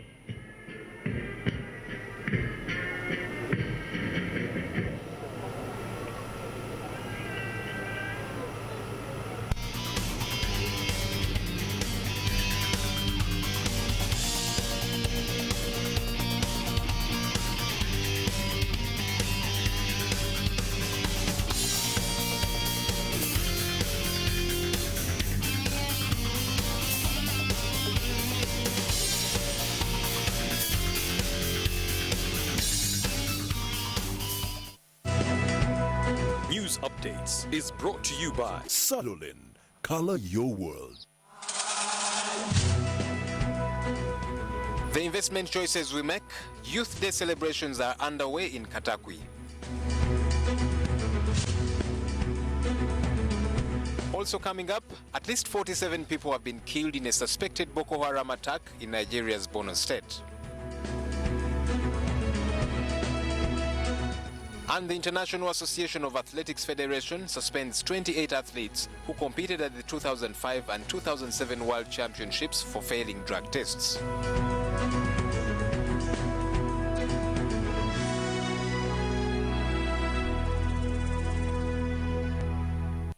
News Updates is brought to you by Salolin. Color your world. The investment choices we make, Youth Day celebrations are underway in Katakwi. Also coming up, at least 47 people have been killed in a suspected Boko Haram attack in Nigeria's Borno State. And the International Association of Athletics Federation suspends 28 athletes who competed at the 2005 and 2007 World Championships for failing drug tests.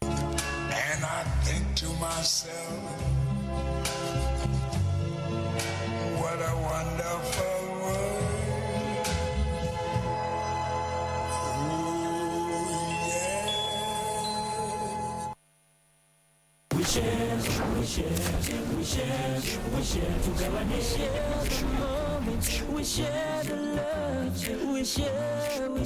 And I think to myself, what a wonderful world. Ooh, yeah. We share together. We share the moments. We share the love. We share the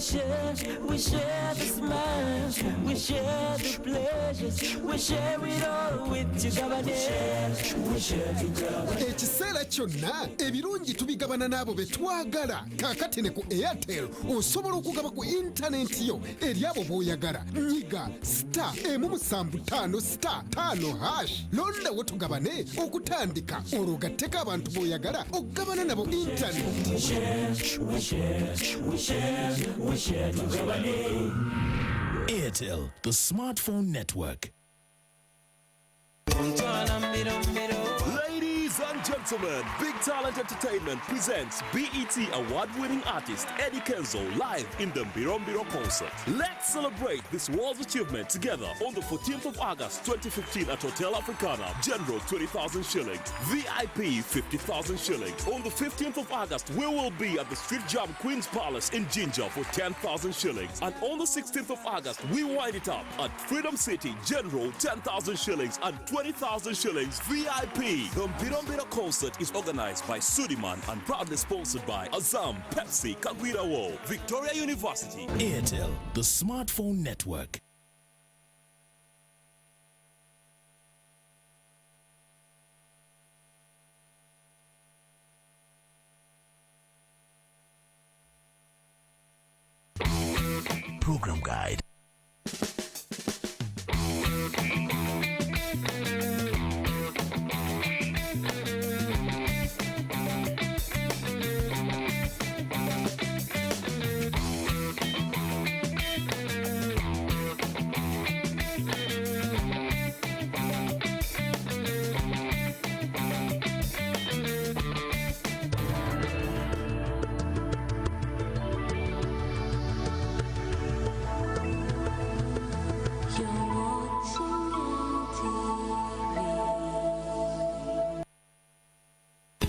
smiles. We share the pleasures. We share it all with together. We share together. Ekiseera kyonna ebirungi tubigabana n'abo be twagala. Kaakatene ku Airtel osobola okugaba ku intaneti yo eri abo b'oyagala. Nyiga *755*5#. Londa wo tugabane okutandika olwo gatteko abantu b'oyagala okugabana nabo intaneti. Airtel, the smartphone network. Ladies and gentlemen, Big Talent Entertainment presents BET award-winning artist Eddie Kenzo live in the Mbiro concert. Let's celebrate this world's achievement together on the 14th of August 2015 at Hotel Africana. General 20,000 shillings, VIP 50,000 shillings. On the 15th of August, we will be at the Street Jam Queen's Palace in Jinja for 10,000 shillings. And on the 16th of August, we wind it up at Freedom City, General 10,000 shillings and 20,000 shillings VIP. The Mbiro concert is organized by Sudiman and proudly sponsored by Azam, Pepsi, Kagwira World, Victoria University. Airtel, the smartphone network. Program guide.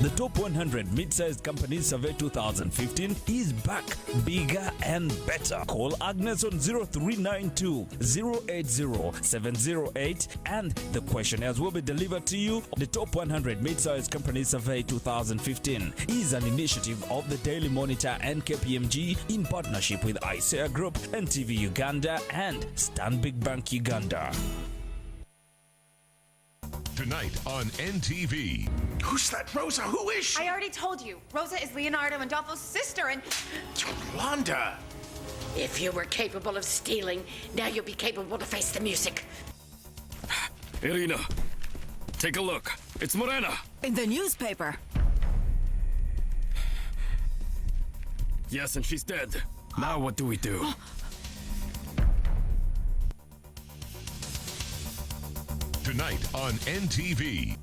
The Top 100 Mid-Sized Companies Survey 2015 is back, bigger and better. Call Agnes on 0392 080 708 and the questionnaires will be delivered to you. The Top 100 Mid-Sized Companies Survey 2015 is an initiative of the Daily Monitor and KPMG in partnership with ICEA Group, NTV Uganda and Stanbic Bank Uganda. Tonight on NTV. Who's that Rosa? Who is she? I already told you. Rosa is Leonardo and Dolfo's sister and... Yolanda. If you were capable of stealing, now you'll be capable to face the music. Irina, take a look. It's Morena. In the newspaper. Yes, and she's dead. Now what do we do? Tonight on NTV.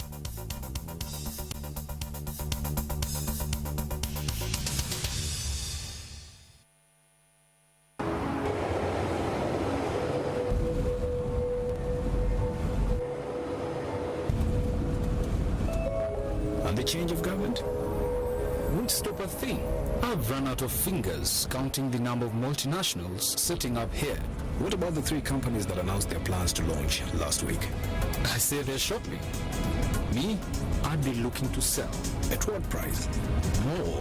And the change of government won't stop a thing. I've run out of fingers counting the number of multinationals setting up here. What about the 3 companies that announced their plans to launch last week? I say they're shopping. Me, I'd be looking to sell. At what price? More.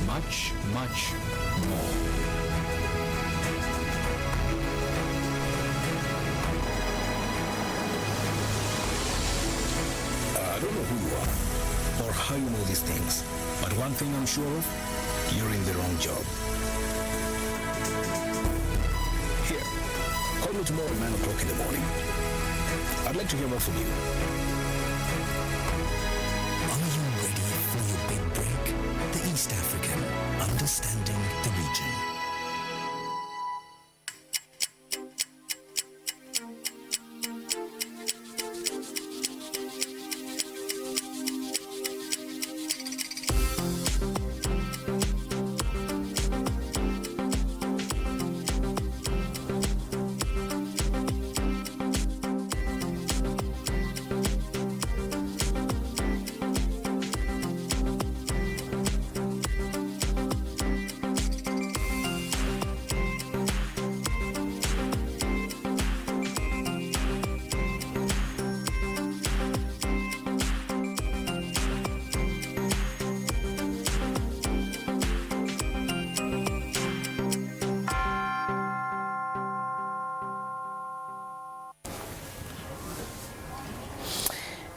Much, much more. I don't know who you are or how you know these things, but one thing I'm sure of, you're in the wrong job. Here, call me tomorrow at 9 o'clock in the morning. I'd like to hear more from you. Are you ready for your big break? The East African, understanding the region.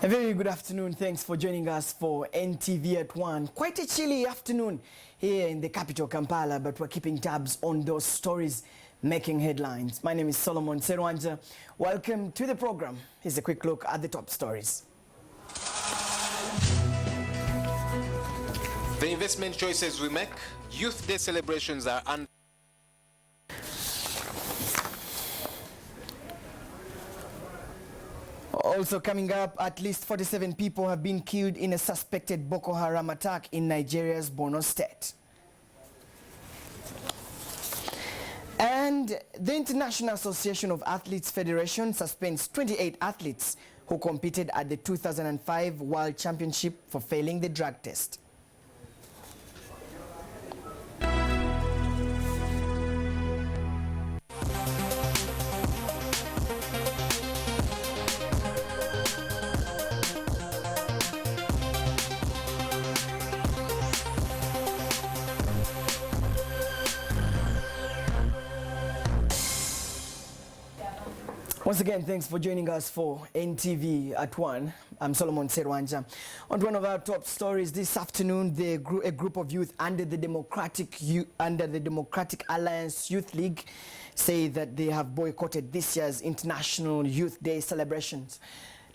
A very good afternoon. Thanks for joining us for NTV at 1. Quite a chilly afternoon here in the capital, Kampala, but we're keeping tabs on those stories making headlines. My name is Solomon Serwanja. Welcome to the program. Here's a quick look at the top stories. The investment choices we make, Youth Day celebrations are Also coming up, at least 47 people have been killed in a suspected Boko Haram attack in Nigeria's Borno state. And the International Association of Athletes Federation suspends 28 athletes who competed at the 2005 World Championship for failing the drug test. Once again, thanks for joining us for NTV at 1. I'm Solomon Serwanja. On one of our top stories this afternoon, a group of youth under the Democratic Alliance Youth League say that they have boycotted this year's International Youth Day celebrations.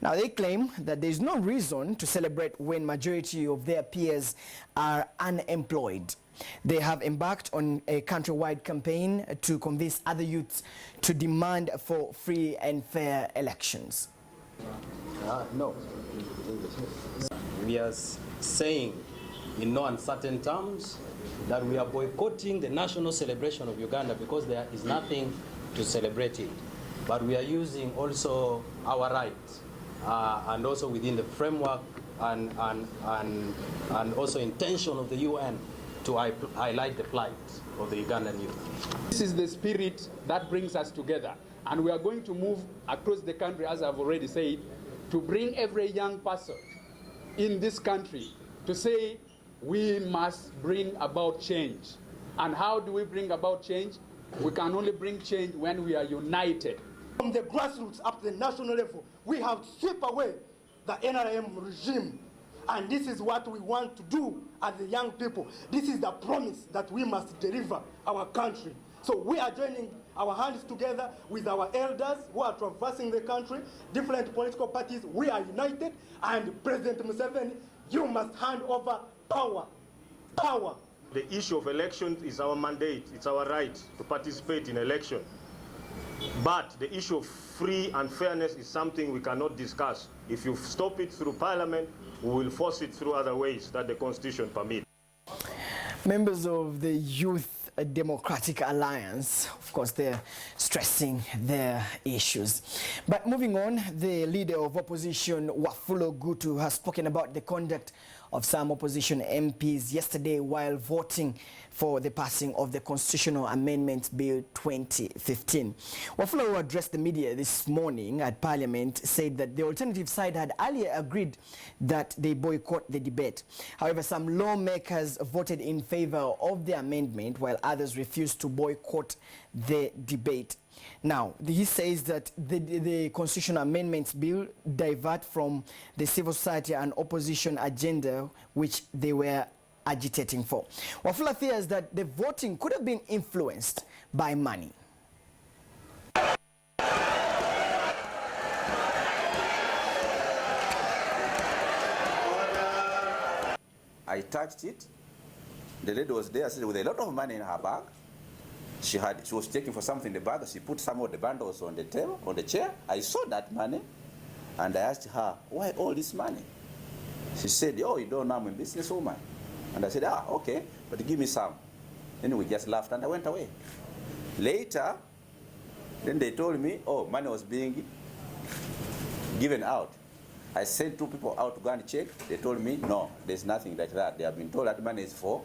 Now, they claim that there is no reason to celebrate when majority of their peers are unemployed. They have embarked on a countrywide campaign to convince other youths to demand for free and fair elections. No. We are saying in no uncertain terms that we are boycotting the national celebration of Uganda because there is nothing to celebrate it. But we are using also our rights and also within the framework and also intention of the UN to highlight the plight of the Ugandan youth. This is the spirit that brings us together, and we are going to move across the country, as I've already said, to bring every young person in this country to say we must bring about change. And how do we bring about change? We can only bring change when we are united. From the grassroots up to the national level, we have to sweep away the NRM regime. And this is what we want to do as the young people. This is the promise that we must deliver our country. So we are joining our hands together with our elders who are traversing the country, different political parties. We are united, and President Museveni, you must hand over power. Power. The issue of elections is our mandate. It's our right to participate in election. But the issue of free and fairness is something we cannot discuss. If you stop it through parliament, we will force it through other ways that the Constitution permits. Members of the Youth Democratic Alliance, of course, they're stressing their issues. But moving on, the leader of opposition, Wafula Gutu, has spoken about the conduct of some opposition MPs yesterday while voting for the passing of the Constitutional Amendments Bill 2015. Wafula, who addressed the media this morning at Parliament, said that the alternative side had earlier agreed that they boycott the debate. However, some lawmakers voted in favor of the amendment while others refused to boycott the debate. Now, he says that the Constitutional Amendments Bill divert from the civil society and opposition agenda which they were agitating for. Wafula fears that the voting could have been influenced by money. I touched it. The lady was there with a lot of money in her bag. She was checking for something in the bag. She put some of the bundles on the table, on the chair. I saw that money, and I asked her, "Why all this money?" She said, "Oh, you don't know, I'm a businesswoman." And I said, "Ah, okay, but give me some." Then we just laughed, and I went away. Later, then they told me, "Oh, money was being given out." I sent 2 people out to go and check. They told me, "No, there's nothing like that. They have been told that money is for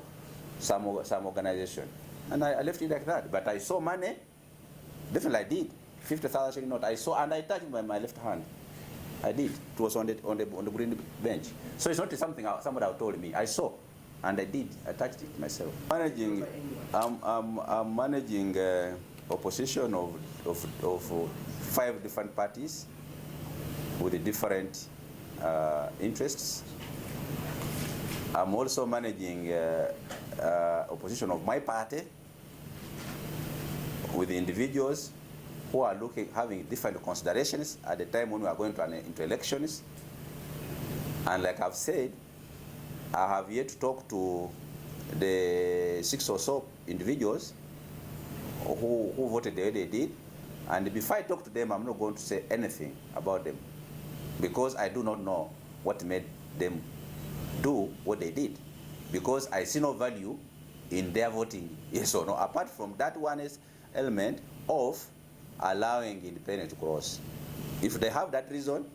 some organization." And I left it like that. But I saw money. Definitely I did. 50,000 shilling note. I saw, and I touched by my left hand. I did. It was on the green bench. So it's not something somebody told me. I saw, and I did. I touched it myself. I'm managing opposition of 5 different parties with different interests. I'm also managing opposition of my party with individuals who are having different considerations at the time when we are going into elections. And like I've said, I have yet to talk to the 6 or so individuals who voted the way they did. And before I talk to them, I'm not going to say anything about them because I do not know what made them do what they did, because I see no value in their voting yes or no, apart from that one is element of allowing independent to cross. If they have that reason,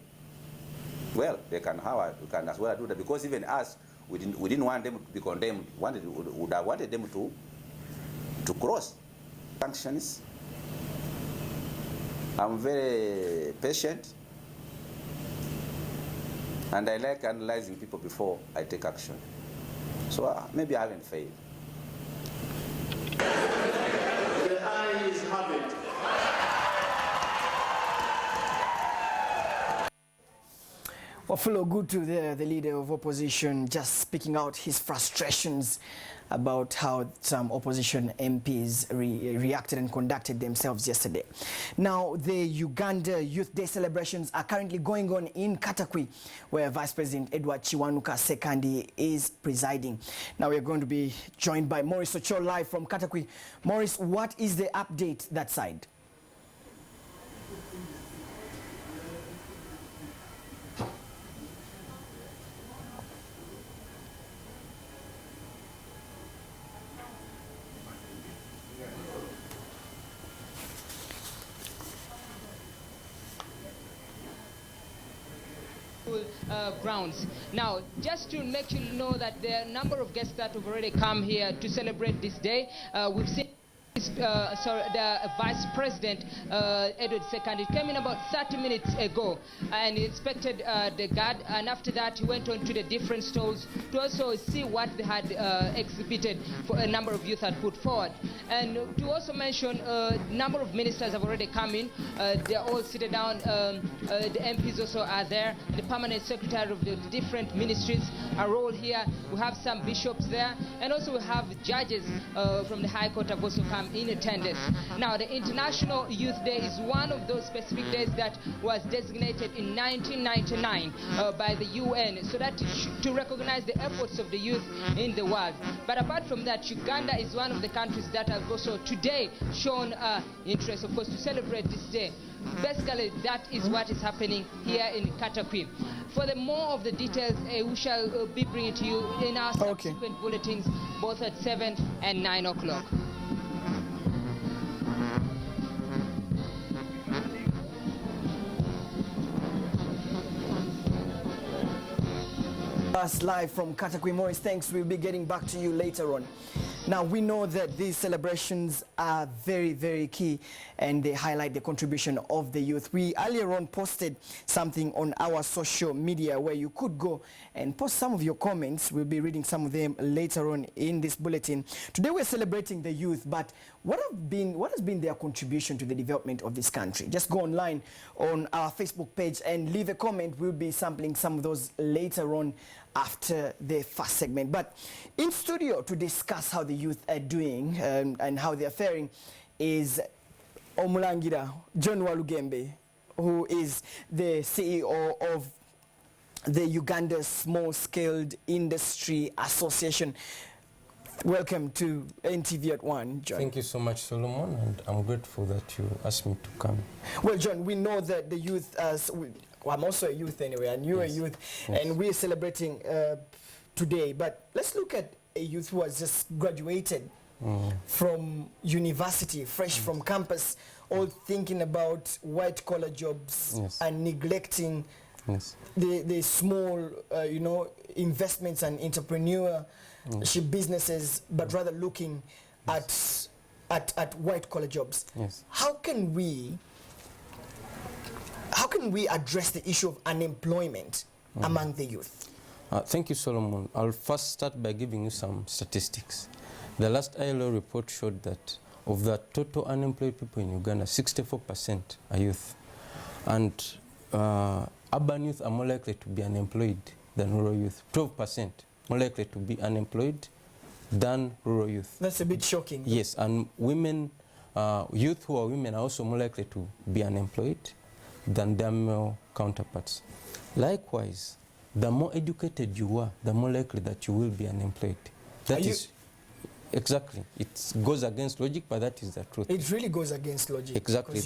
well, they can as well do that, because even us, we didn't want them to be condemned. Would have wanted them to cross sanctions. I'm very patient, and I like analyzing people before I take action. So maybe I haven't failed. The ayes have it. Well, good to the leader of opposition just speaking out his frustrations about how some opposition MPs reacted and conducted themselves yesterday. Now, the Uganda Youth Day celebrations are currently going on in Katakwi, where Vice President Edward Kiwanuka Sekandi is presiding. Now, we're going to be joined by Maurice Ocho live from Katakwi. Maurice, what is the update that side? Grounds. Now, just to let you know that there are a number of guests that have already come here to celebrate this day. We've seen the Vice President Edward Sekandi came in about 30 minutes ago and he inspected the guard, and after that he went on to the different stalls to also see what they had exhibited for a number of youth had put forward. And to also mention a number of ministers have already come in. They're all seated down. The MPs also are there. The permanent secretary of the different ministries are all here. We have some bishops there, and also we have judges from the High Court have also come in attendance. Now, the International Youth Day is one of those specific days that was designated in 1999 by the UN, so that to recognize the efforts of the youth in the world. But apart from that, Uganda is one of the countries that have also today shown interest, of course, to celebrate this day. Basically, that is what is happening here in Katakwi. For the more of the details, we shall be bringing to you in our subsequent bulletins, both at 7 and 9 o'clock. Us live from Katakwi. Maurice, thanks. We'll be getting back to you later on. Now, we know that these celebrations are very, very key, and they highlight the contribution of the youth. We earlier on posted something on our social media where you could go and post some of your comments. We'll be reading some of them later on in this bulletin. Today we're celebrating the youth, but what has been their contribution to the development of this country? Just go online on our Facebook page and leave a comment. We'll be sampling some of those later on after the first segment. But in studio to discuss how the youth are doing and how they're faring is Omulangira John Walugembe, who is the CEO of the Uganda Small-Scaled Industry Association. Welcome to NTV at 1, John. Thank you so much, Solomon, and I'm grateful that you asked me to come. Well, John, we know that the youth, well, I'm also a youth anyway, and you're a youth, and we're celebrating today. But let's look at a youth who has just graduated from university, fresh from campus, all thinking about white-collar jobs and neglecting the small, investments and entrepreneurship businesses, but rather looking at white-collar jobs. How can we address the issue of unemployment among the youth? Thank you, Solomon. I'll first start by giving you some statistics. The last ILO report showed that of the total unemployed people in Uganda, 64% are youth. And urban youth are more likely to be unemployed than rural youth. 12% more likely to be unemployed than rural youth. That's a bit shocking. Yes, and women, youth who are women are also more likely to be unemployed than their male counterparts. Likewise, the more educated you are, the more likely that you will be unemployed. That is exactly. It goes against logic, but that is the truth. It really goes against logic. Exactly.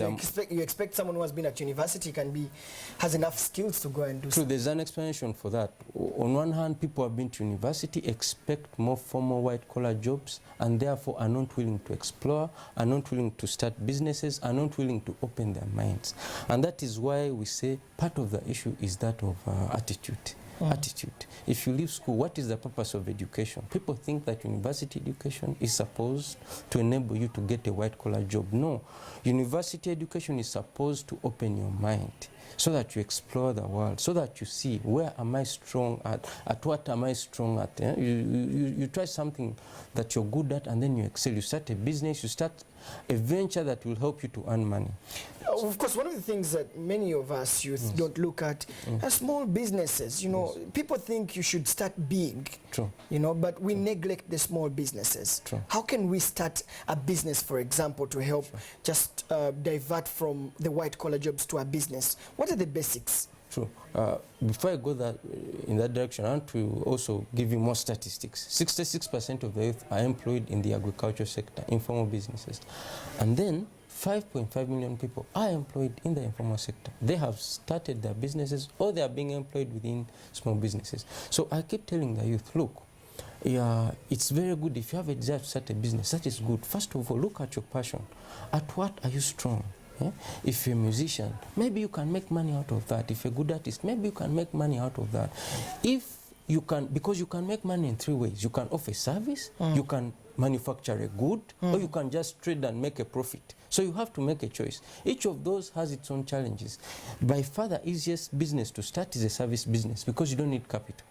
You expect someone who has been at university has enough skills to go and do something. There's an explanation for that. On one hand, people who have been to university expect more formal white-collar jobs and therefore are not willing to explore, are not willing to start businesses, are not willing to open their minds. And that is why we say part of the issue is that of attitude. Attitude. If you leave school, what is the purpose of education? People think that university education is supposed to enable you to get a white-collar job. No. University education is supposed to open your mind so that you explore the world, so that you see where am I strong at what am I strong at. Eh? You try something that you're good at and then you excel. You start a business, you start a venture that will help you to earn money. Of course, one of the things that many of us youth don't look at are small businesses. You know, people think you should start big, you know, but we neglect the small businesses. How can we start a business, for example, to help just divert from the white-collar jobs to a business? What are the basics? True. Before I go in that direction, I want to also give you more statistics. 66% of the youth are employed in the agriculture sector, informal businesses. And then 5.5 million people are employed in the informal sector. They have started their businesses or they are being employed within small businesses. So I keep telling the youth, look, it's very good if you have a desire to start a business. That is good. First of all, look at your passion. At what are you strong? Yeah? If you're a musician, maybe you can make money out of that. If you're a good artist, maybe you can make money out of that. If you can, because you can make money in three ways. You can offer service, you can manufacture a good, or you can just trade and make a profit. So you have to make a choice. Each of those has its own challenges. By far the easiest business to start is a service business because you don't need capital.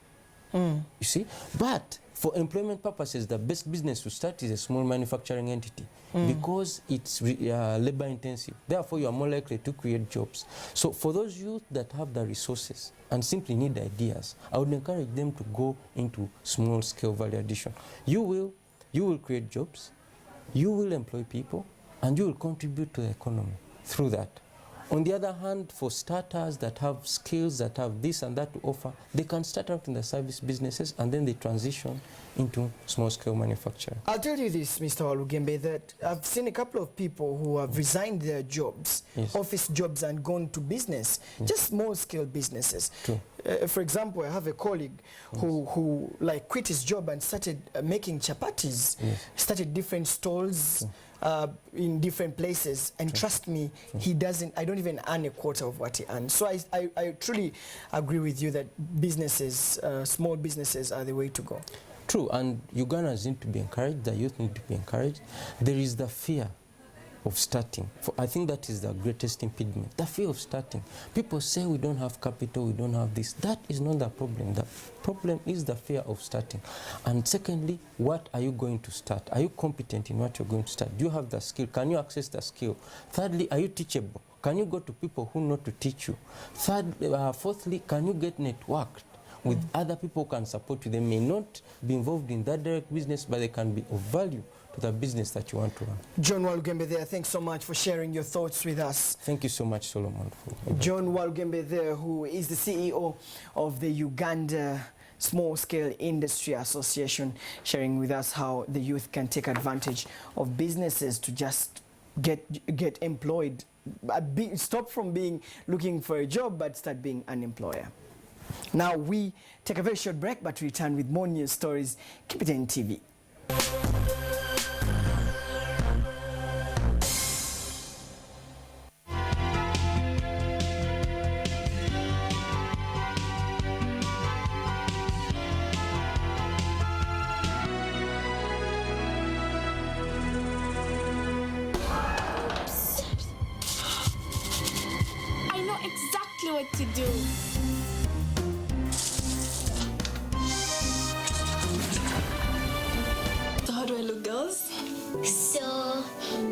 You see? But for employment purposes, the best business to start is a small manufacturing entity because it's labor intensive. Therefore, you are more likely to create jobs. So for those youth that have the resources and simply need ideas, I would encourage them to go into small-scale value addition. You will create jobs, you will employ people, and you will contribute to the economy through that. On the other hand, for starters that have skills, that have this and that to offer, they can start out in the service businesses and then they transition into small-scale manufacturing. I'll tell you this, Mr. Walugembe, that I've seen a couple of people who have resigned their jobs, office jobs, and gone to business, just small-scale businesses. For example, I have a colleague who like quit his job and started making chapatis, started different stalls, in different places, and trust me, I don't even earn a quarter of what he earns. So I truly agree with you that businesses, small businesses are the way to go. True, and Ugandans need to be encouraged, the youth need to be encouraged. There is the fear of starting. I think that is the greatest impediment, the fear of starting. People say we don't have capital, we don't have this. That is not the problem. The problem is the fear of starting. And secondly, what are you going to start? Are you competent in what you're going to start? Do you have the skill? Can you access the skill? Thirdly, are you teachable? Can you go to people who know to teach you? Fourthly, can you get networked with other people who can support you? They may not be involved in that direct business, but they can be of value to the business that you want to run. John Walugembe there, thanks so much for sharing your thoughts with us. Thank you so much, Solomon. John Walugembe there, who is the CEO of the Uganda Small Scale Industry Association, sharing with us how the youth can take advantage of businesses to just get employed, stop from looking for a job, but start being an employer. Now we take a very short break, but return with more news stories. Keep it in TV. I know exactly what to do. How do I look, girls? So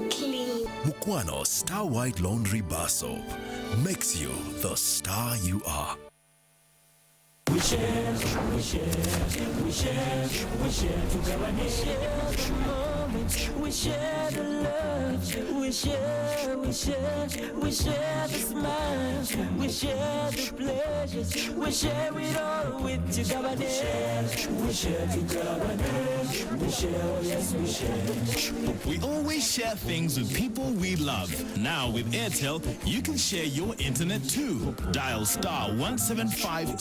clean. Mukwano Star White Laundry Bar Soap. makes you the star you are. We share, we share, we share, we share together. We share the moment, we share the love, we share, we share, we share the smiles, we share the pleasures, we share it all with together. We share together. We share, yes, we share. We always share things with people we love. Now with Airtel, you can share your internet too. Dial *175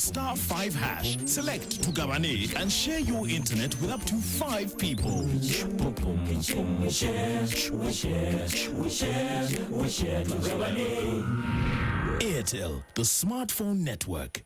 *5 hash. Select Tugabane and share your internet with up to 5 people. We share, we share, we share, we share Tugabane. Airtel, the smartphone network.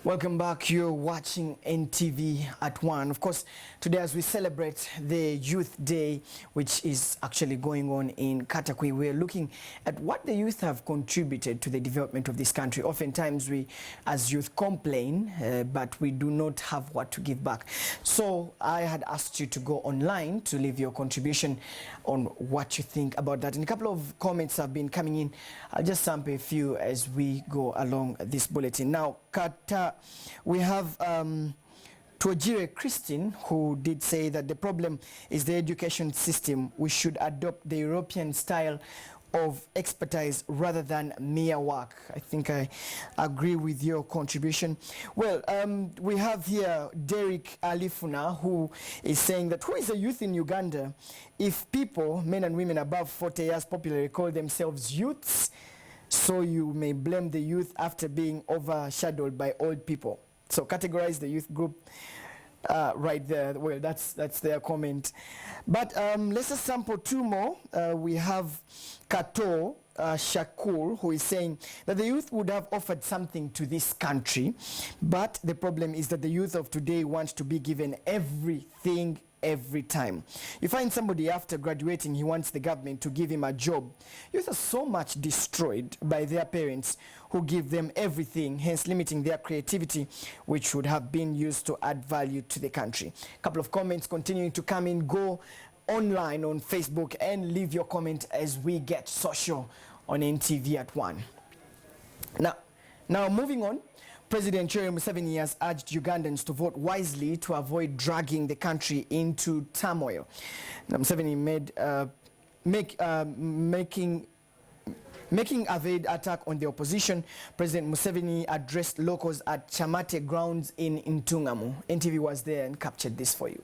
Welcome back. You're watching NTV at 1. Of course, today as we celebrate the Youth Day, which is actually going on in Katakwi, we're looking at what the youth have contributed to the development of this country. Oftentimes we, as youth, complain, but we do not have what to give back. So I had asked you to go online to leave your contribution on what you think about that. And a couple of comments have been coming in. I'll just sample a few as we go along this bulletin. Now, we have Tuojire Christine, who did say that the problem is the education system. We should adopt the European style of expertise rather than mere work. I think I agree with your contribution. Well, we have here Derek Alifuna, who is saying that who is a youth in Uganda if people, men and women above 40 years, popularly call themselves youths? So you may blame the youth after being overshadowed by old people. So categorize the youth group right there. Well, that's their comment. But let's just sample 2 more. We have Kato Shakur, who is saying that the youth would have offered something to this country, but the problem is that the youth of today want to be given everything every time. You find somebody after graduating, he wants the government to give him a job. Youth are so much destroyed by their parents who give them everything, hence limiting their creativity, which would have been used to add value to the country. A couple of comments continuing to come in. Go online on Facebook and leave your comment as we get social on NTV at 1. Now moving on. President Yoweri Museveni has urged Ugandans to vote wisely to avoid dragging the country into turmoil. Now, Museveni making a veiled attack on the opposition. President Museveni addressed locals at Chamate grounds in Ntungamu. NTV was there and captured this for you.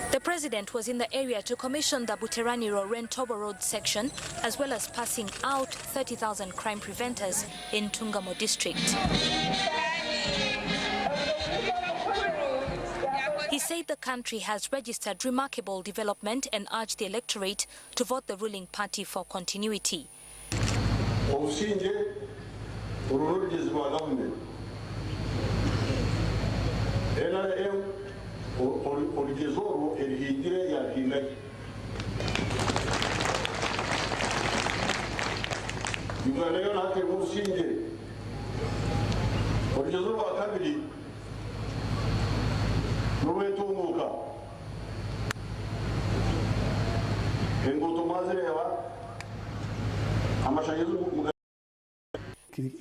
The president was in the area to commission the Buteraniro-Rentobo Road section, as well as passing out 30,000 crime preventers in Ntungamo district. He said the country has registered remarkable development and urged the electorate to vote the ruling party for continuity.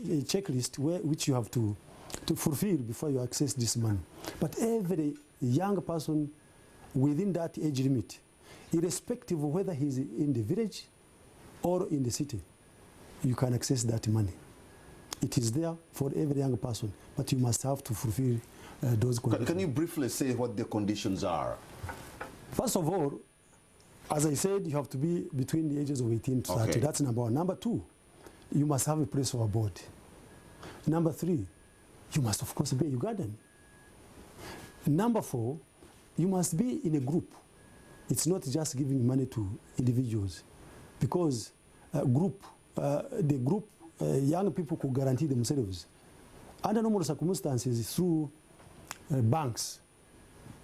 A checklist which you have to fulfill before you access this money. But every young person within that age limit, irrespective of whether he's in the village or in the city, you can access that money. It is there for every young person, but you must have to fulfill those conditions. Can you briefly say what the conditions are? First of all, as I said, you have to be between the ages of 18 to 30. That's number 1. Number 2, you must have a place for abode. Number 3, you must of course be a Ugandan. Number 4, you must be in a group. It's not just giving money to individuals, because the group, young people could guarantee themselves under normal circumstances through banks.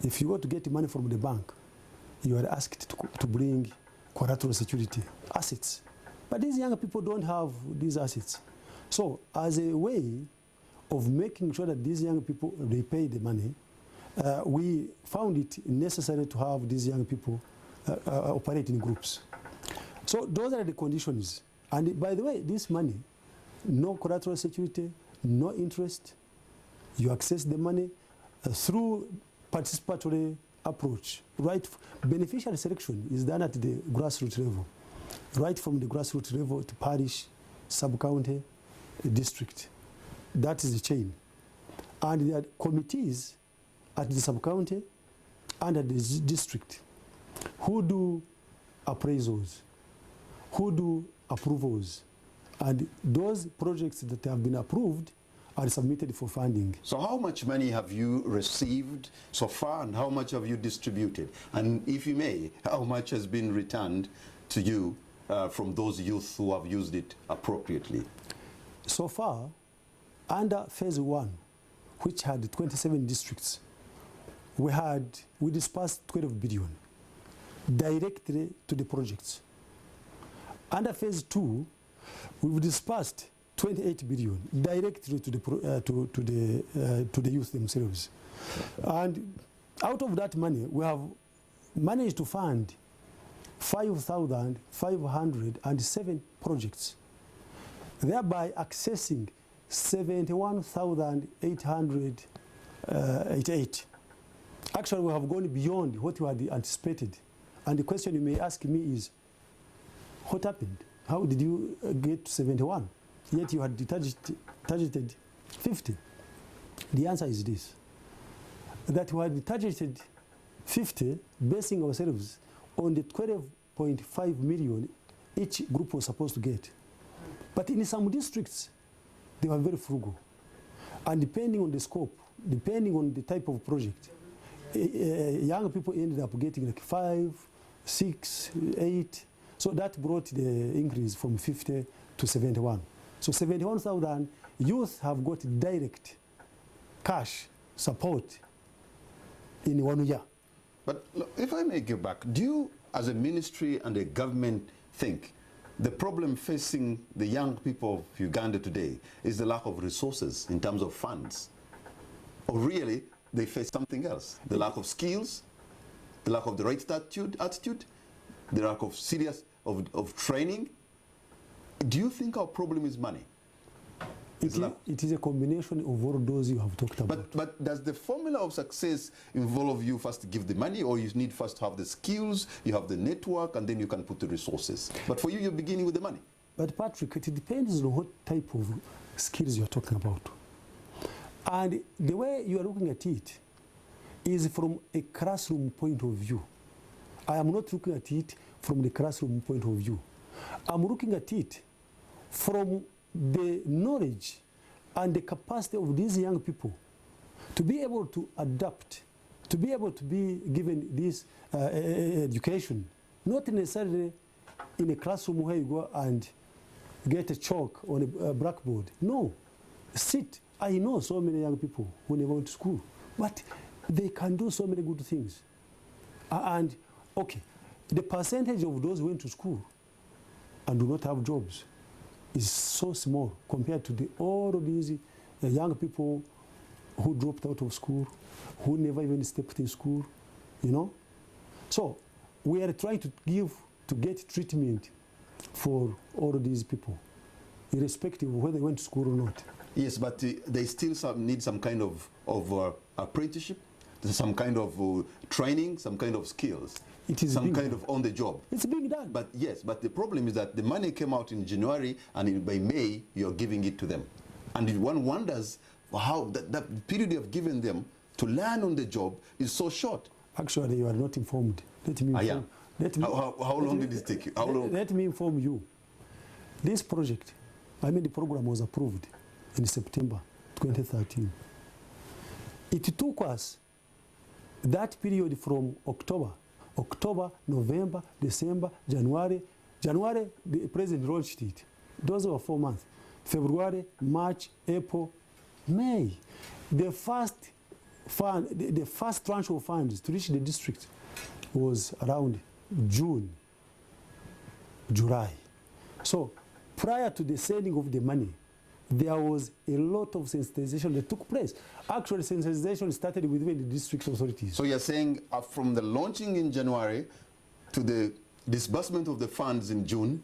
If you want to get money from the bank, you are asked to bring collateral security assets. But these young people don't have these assets. So as a way of making sure that these young people repay the money, we found it necessary to have these young people operate in groups. So those are the conditions. And by the way, this money, no collateral security, no interest. You access the money through participatory approach. Right, beneficiary selection is done at the grassroots level, right from the grassroots level to parish, sub-county, district. That is the chain. And there are committees at the sub-county and at the district who do appraisals, who do approvals, and those projects that have been approved are submitted for funding. So how much money have you received so far, and how much have you distributed? And if you may, how much has been returned to you from those youth who have used it appropriately? So far, under phase 1, which had 27 districts, we dispersed 12 billion directly to the projects. Under phase 2, we've dispersed 28 billion directly to the youth themselves. And out of that money, we have managed to fund 5,507 projects, thereby accessing 71,888. Actually, we have gone beyond what we had anticipated. And the question you may ask me is, what happened? How did you get to 71? Yet you had targeted 50. The answer is this, that we had targeted 50, basing ourselves on the 12.5 million each group was supposed to get. But in some districts, they were very frugal. And depending on the scope, depending on the type of project, young people ended up getting like 5, 6, 8. So that brought the increase from 50 to 71. So 71,000 youth have got direct cash support in 1 year. But look, if I may go back, do you as a ministry and a government think the problem facing the young people of Uganda today is the lack of resources in terms of funds? Or really they face something else? The lack of skills, the lack of the right attitude, the lack of serious of training? Do you think our problem is money? It is a combination of all those you have talked about. But does the formula of success involve you first to give the money, or you need first to have the skills, you have the network, and then you can put the resources? But for you, you're beginning with the money. But Patrick, it depends on what type of skills you're talking about. And the way you are looking at it is from a classroom point of view. I am not looking at it from the classroom point of view. I'm looking at it from the knowledge and the capacity of these young people to be able to adapt, to be able to be given this education, not necessarily in a classroom where you go and get a chalk on a blackboard. No, sit. I know so many young people who never went to school, but they can do so many good things. And okay, the percentage of those who went to school and do not have jobs is so small compared to all of these young people who dropped out of school, who never even stepped in school, you know. So we are trying to get treatment for all of these people, irrespective of whether they went to school or not. Yes, but they still need some kind of apprenticeship, some kind of training, some kind of skills. It is some kind of on the job. It's being done. But yes, but the problem is that the money came out in January, and by May you're giving it to them, and one wonders how that period you have given them to learn on the job is so short. Actually, you are not informed. Let me inform. How long did it take you? How long? Let me inform you. This project, the program was approved in September 2013. It took us that period from October, November, December, January. January, the president launched it. Those were 4 months. February, March, April, May. The first tranche of funds to reach the district was around June, July. So prior to the sending of the money, there was a lot of sensitization that took place. Actually, sensitization started within the district authorities. So you're saying from the launching in January to the disbursement of the funds in June,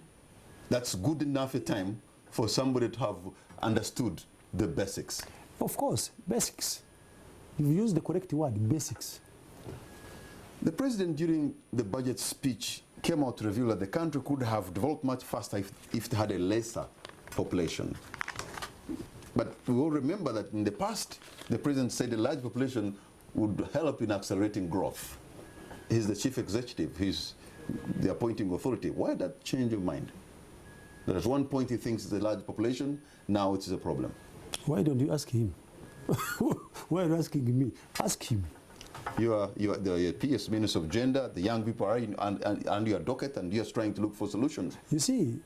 that's good enough a time for somebody to have understood the basics? Of course, basics. You've used the correct word, basics. The president, during the budget speech, came out to reveal that the country could have developed much faster if it had a lesser population. But we all remember that in the past, the president said a large population would help in accelerating growth. He's the chief executive, he's the appointing authority. Why that change of mind? That at one point he thinks it's a large population, now it's a problem. Why don't you ask him? Why are you asking me? Ask him. You are the PS Minister of Gender, the young people are under your docket and you're trying to look for solutions. You see,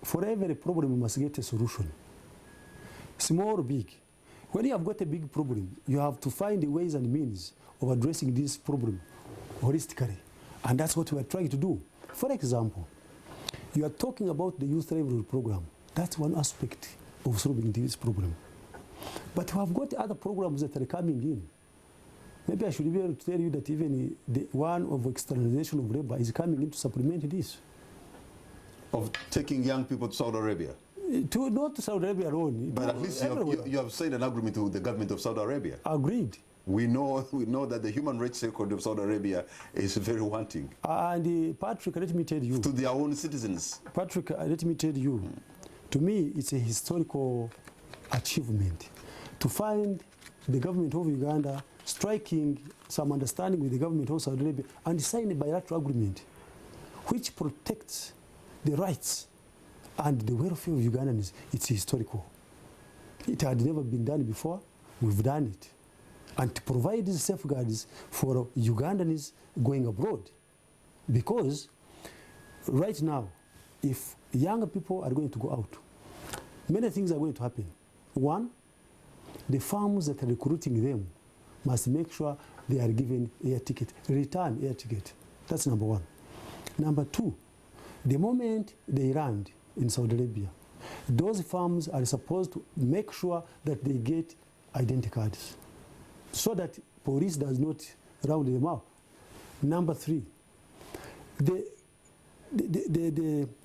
for every problem you must get a solution. Small or big. When you have got a big problem, you have to find the ways and means of addressing this problem holistically. And that's what we are trying to do. For example, you are talking about the youth livelihood program. That's one aspect of solving this problem. But we have got other programs that are coming in. Maybe I should be able to tell you that even the one of externalization of labor is coming in to supplement this. Of taking young people to Saudi Arabia? Not to Saudi Arabia alone. But at least you have signed an agreement with the government of Saudi Arabia. Agreed. We know that the human rights record of Saudi Arabia is very wanting. And Patrick, let me tell you. To their own citizens. Patrick, let me tell you. To me, it's a historical achievement to find the government of Uganda striking some understanding with the government of Saudi Arabia and sign a bilateral agreement which protects the rights and the welfare of Ugandans. It's historical. It had never been done before. We've done it. And to provide these safeguards for Ugandans going abroad. Because right now, if young people are going to go out, many things are going to happen. One, the firms that are recruiting them must make sure they are given air ticket, return air ticket. That's number one. Number two, the moment they land in Saudi Arabia, those firms are supposed to make sure that they get identity cards so that police does not round them up. Number three, the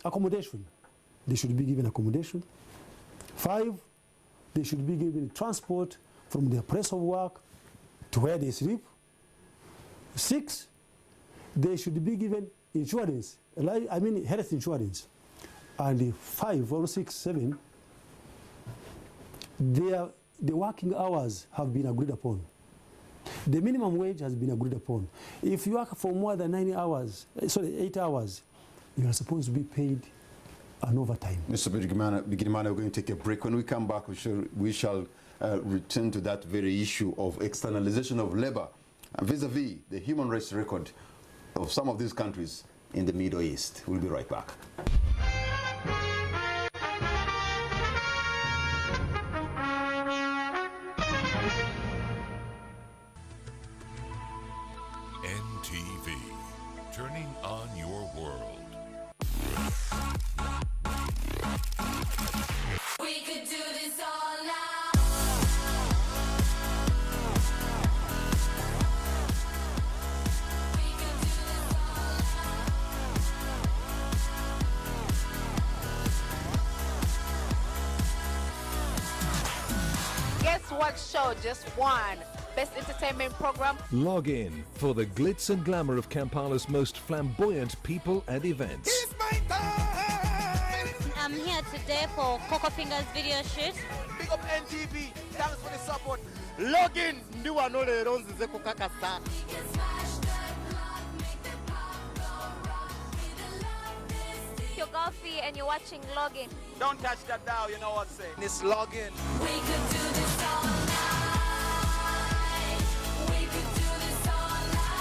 accommodation. They should be given accommodation. 5, they should be given transport from their place of work to where they sleep. 6, they should be given insurance, I mean health insurance. And 5 or 6, 7, the working hours have been agreed upon. The minimum wage has been agreed upon. If you work for more than 8 hours, you are supposed to be paid an overtime. Mr. Bigirimana, we're going to take a break. When we come back, we shall return to that very issue of externalization of labor vis-a-vis the human rights record of some of these countries in the Middle East. We'll be right back. NTV, turning on your world. We could do this all night. Guess what show just won Best Entertainment Program? Log in for the glitz and glamour of Kampala's most flamboyant people and events. I'm here today for Coco Fingers video shoot. Big up NTV, thanks for the support. Log in, ndiwa nole ronzi zeko kaka sa. You're Golfy and you're watching Login. Don't touch that dial, you know what I'm saying. It's log in. We could do this all night. We could do this all night.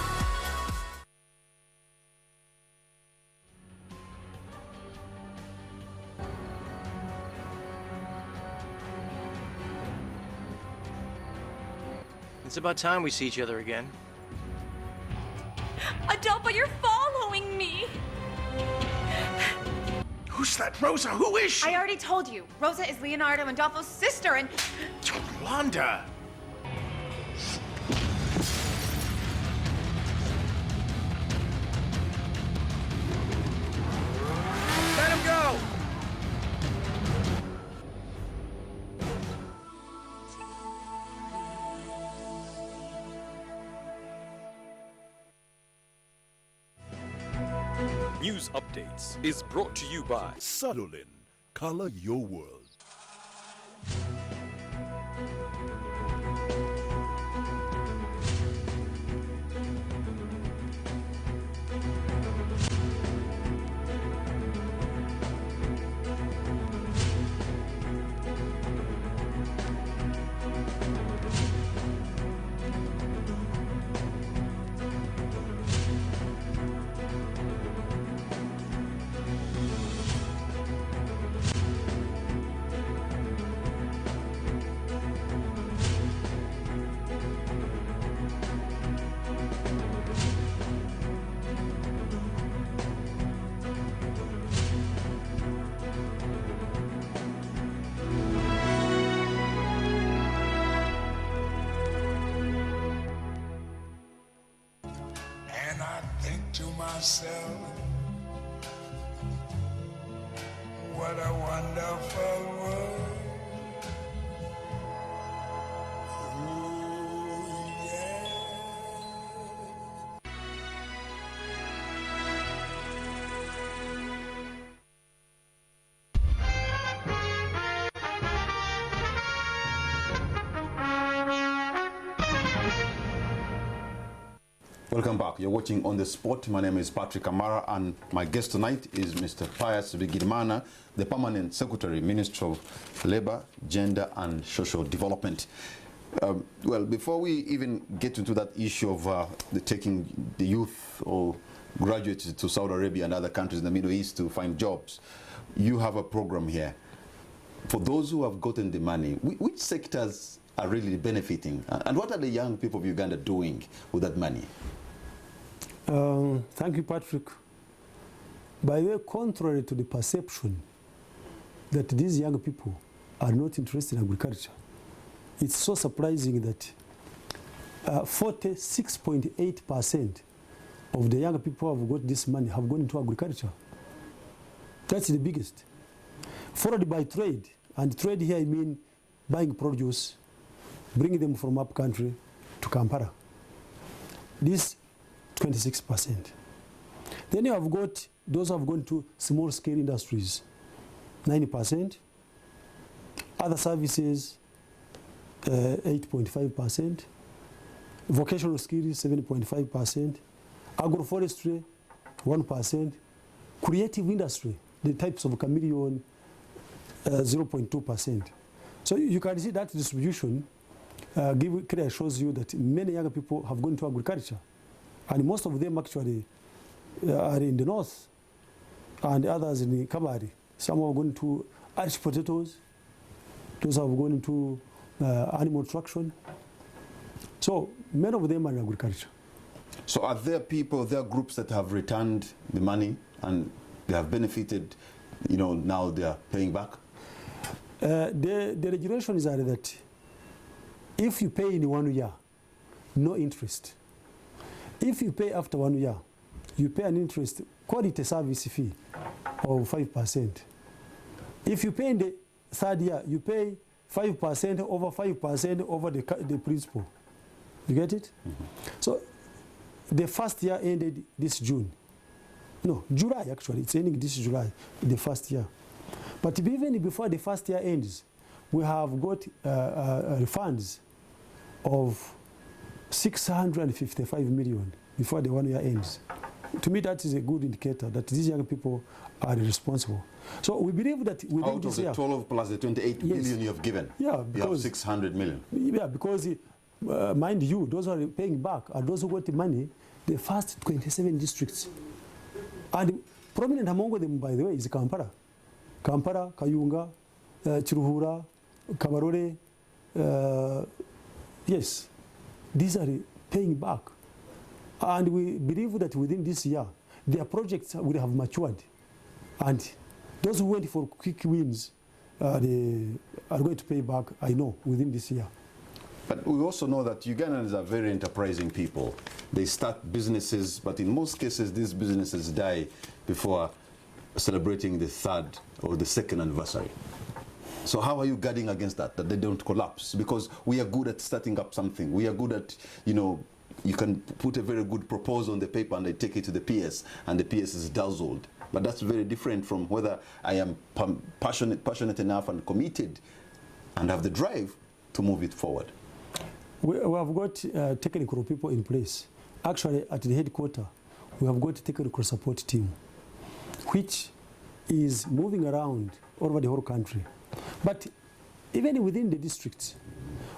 It's about time we see each other again. Adolfo, you're following me. Who Who's that? Rosa, who is she? I already told you. Rosa is Leonardo and Dolfo's sister, and... Yolanda! Let him go! News Updates is brought to you by Salolin. Color your world. And I think to myself, what a wonderful world. Ooh, yeah. Welcome back. You're watching On the Spot. My name is Patrick Amara, and my guest tonight is Mr. Pius Bigirimana, the Permanent Secretary, Minister of Labour, Gender and Social Development. Well, before we even get into that issue of taking the youth or graduates to Saudi Arabia and other countries in the Middle East to find jobs, you have a program here. For those who have gotten the money, which sectors are really benefiting? And what are the young people of Uganda doing with that money? Thank you, Patrick. By the way, contrary to the perception that these young people are not interested in agriculture, it's so surprising that 46.8% of the young people who have got this money have gone into agriculture. That's the biggest. Followed by trade, and trade here I mean buying produce, bringing them from up country to Kampala. This 26%. Then you have got those who have gone to small scale industries, 90%. Other services, 8.5%. Vocational skills, 7.5%. Agroforestry, 1%. Creative industry, the types of chameleon, 0.2%. So you can see that distribution clearly shows you that many young people have gone to agriculture. And most of them actually are in the north, and others in the Kabari. Some are going to Irish potatoes, those have gone into animal traction. So many of them are in agriculture. So are there people, there are groups that have returned the money and they have benefited, you know, now they are paying back? The regulations are that if you pay in 1 year, no interest. If you pay after 1 year, you pay an interest, quality service fee of 5%. If you pay in the third year, you pay 5% over the principal. You get it? Mm-hmm. So the first year ended this June. No, July actually. It's ending this July, the first year. But even before the first year ends, we have got refunds of 655 million before the 1 year ends. To me, that is a good indicator that these young people are responsible. So we believe that within this year... Out of the 12 plus the 28 billion you have given, yeah, because, you have 600 million. Yeah, because mind you, those who are paying back are those who got the money, the first 27 districts. And prominent among them, by the way, is Kampala. Kampala, Kayunga, Chiruhura, Kabarore. Yes, these are paying back. And we believe that within this year, their projects will have matured. And Those who went for quick wins, they are going to pay back, I know, within this year. But we also know that Ugandans are very enterprising people. They start businesses, but in most cases, these businesses die before celebrating the 3rd or the 2nd anniversary. So how are you guarding against that they don't collapse? Because we are good at starting up something. We are good at, you can put a very good proposal on the paper and they take it to the PS, and the PS is dazzled. But that's very different from whether I am passionate enough and committed and have the drive to move it forward. We have got technical people in place. Actually, at the headquarters, we have got a technical support team, which is moving around all over the whole country. But even within the districts,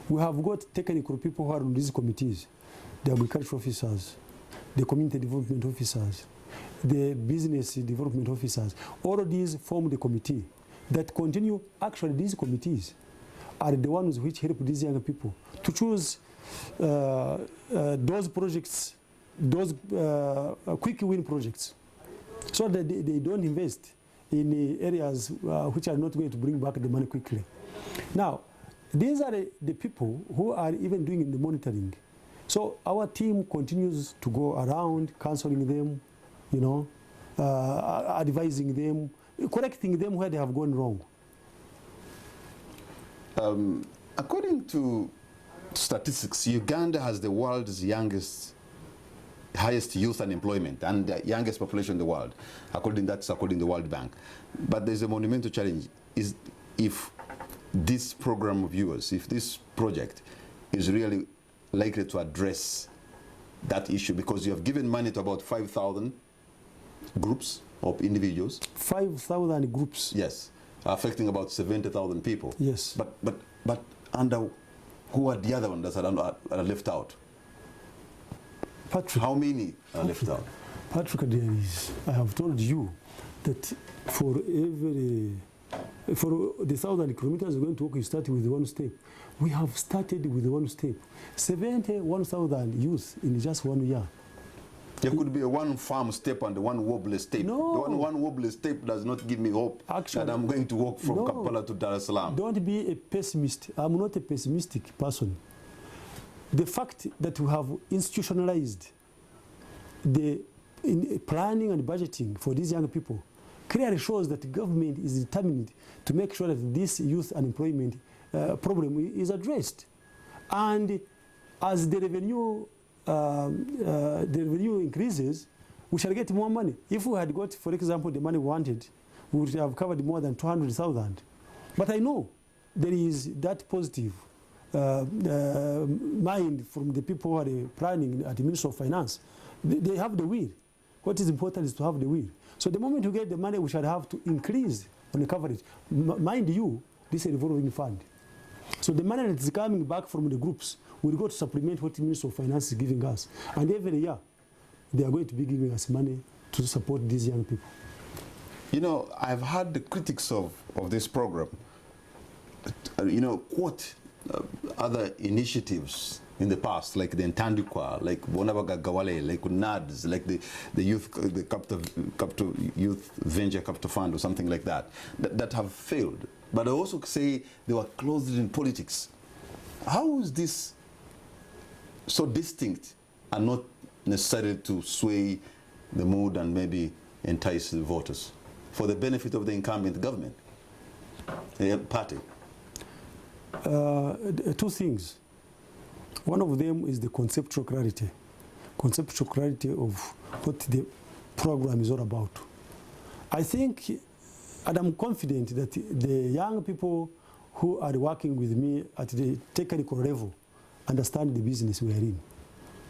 we have got technical people who are on these committees, the agricultural officers, the community development officers, the business development officers. All of these form the committee that continue. Actually, these committees are the ones which help these young people to choose those projects, those quick win projects, so that they don't invest in areas which are not going to bring back the money quickly. Now, these are the people who are even doing the monitoring. So our team continues to go around, counseling them, advising them, correcting them where they have gone wrong. According to statistics, Uganda has the world's highest youth unemployment and the youngest population in the world, according to the World Bank. But there's a monumental challenge: is if this program of yours, if this project is really likely to address that issue, because you have given money to about 5,000 groups of individuals. 5,000 groups. Yes, affecting about 70,000 people. Yes. But under who are the other ones that are left out? Patrick, how many are left out? Patrick, I have told you that for the 1,000 kilometers we're going to walk, you start with one step. We have started with one step. 71,000 youth in just 1 year. There could be a one farm step and one wobbly step. No. The one wobbly step does not give me hope that I'm going to walk from Kampala to Dar es Salaam. Don't be a pessimist. I'm not a pessimistic person. The fact that we have institutionalized the planning and budgeting for these young people clearly shows that the government is determined to make sure that this youth unemployment problem is addressed. And as the revenue increases, we shall get more money. If we had got, for example, the money we wanted, we would have covered more than 200,000. But I know there is that positive mind from the people who are planning at the Ministry of Finance. They have the will. What is important is to have the will. So the moment we get the money, we shall have to increase on the coverage. Mind you, this is a revolving fund. So the money that is coming back from the groups will go to supplement what the Ministry of Finance is giving us. And every year, they are going to be giving us money to support these young people. I've heard the critics of this program, quote other initiatives in the past, like the Ntandikwa, like Bonabaga Gawale, like NADS, like the Capital Youth Venture Capital Fund or something like that have failed. But I also say they were closed in politics. How is this so distinct and not necessarily to sway the mood and maybe entice the voters for the benefit of the incumbent government, the party? Two things. One of them is the conceptual clarity of what the program is all about. I think, and I'm confident that the young people who are working with me at the technical level understand the business we are in.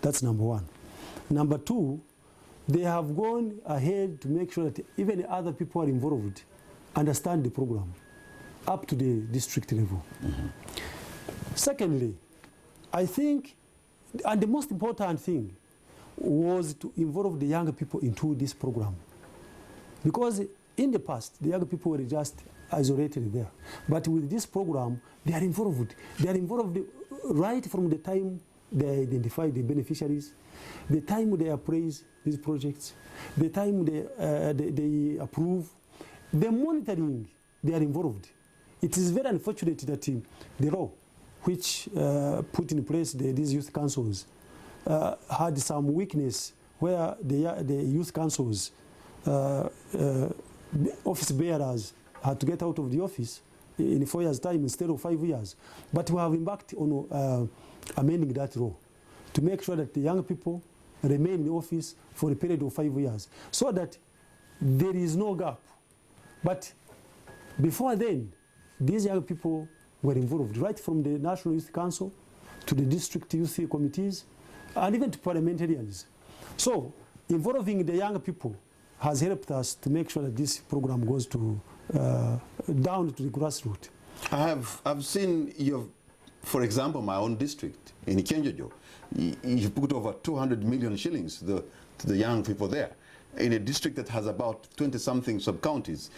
That's number one. Number two, they have gone ahead to make sure that even other people are involved understand the program up to the district level. Mm-hmm. Secondly, I think, and the most important thing was to involve the young people into this program. Because in the past, the young people were just isolated there. But with this program, they are involved. They are involved right from the time they identify the beneficiaries, the time they appraise these projects, the time they approve, The monitoring, they are involved. It is very unfortunate that the law which put in place these youth councils had some weakness where the youth councils, office bearers had to get out of the office in 4 years' time instead of 5 years. But we have embarked on amending that law to make sure that the young people remain in the office for a period of 5 years so that there is no gap. But before then, these young people were involved, right from the National Youth Council to the district youth committees and even to parliamentarians. So involving the young people has helped us to make sure that this program goes to down to the grassroots. I've seen for example, my own district in Kenjojo, you put over 200 million shillings to the young people there. In a district that has about 20-something sub-counties,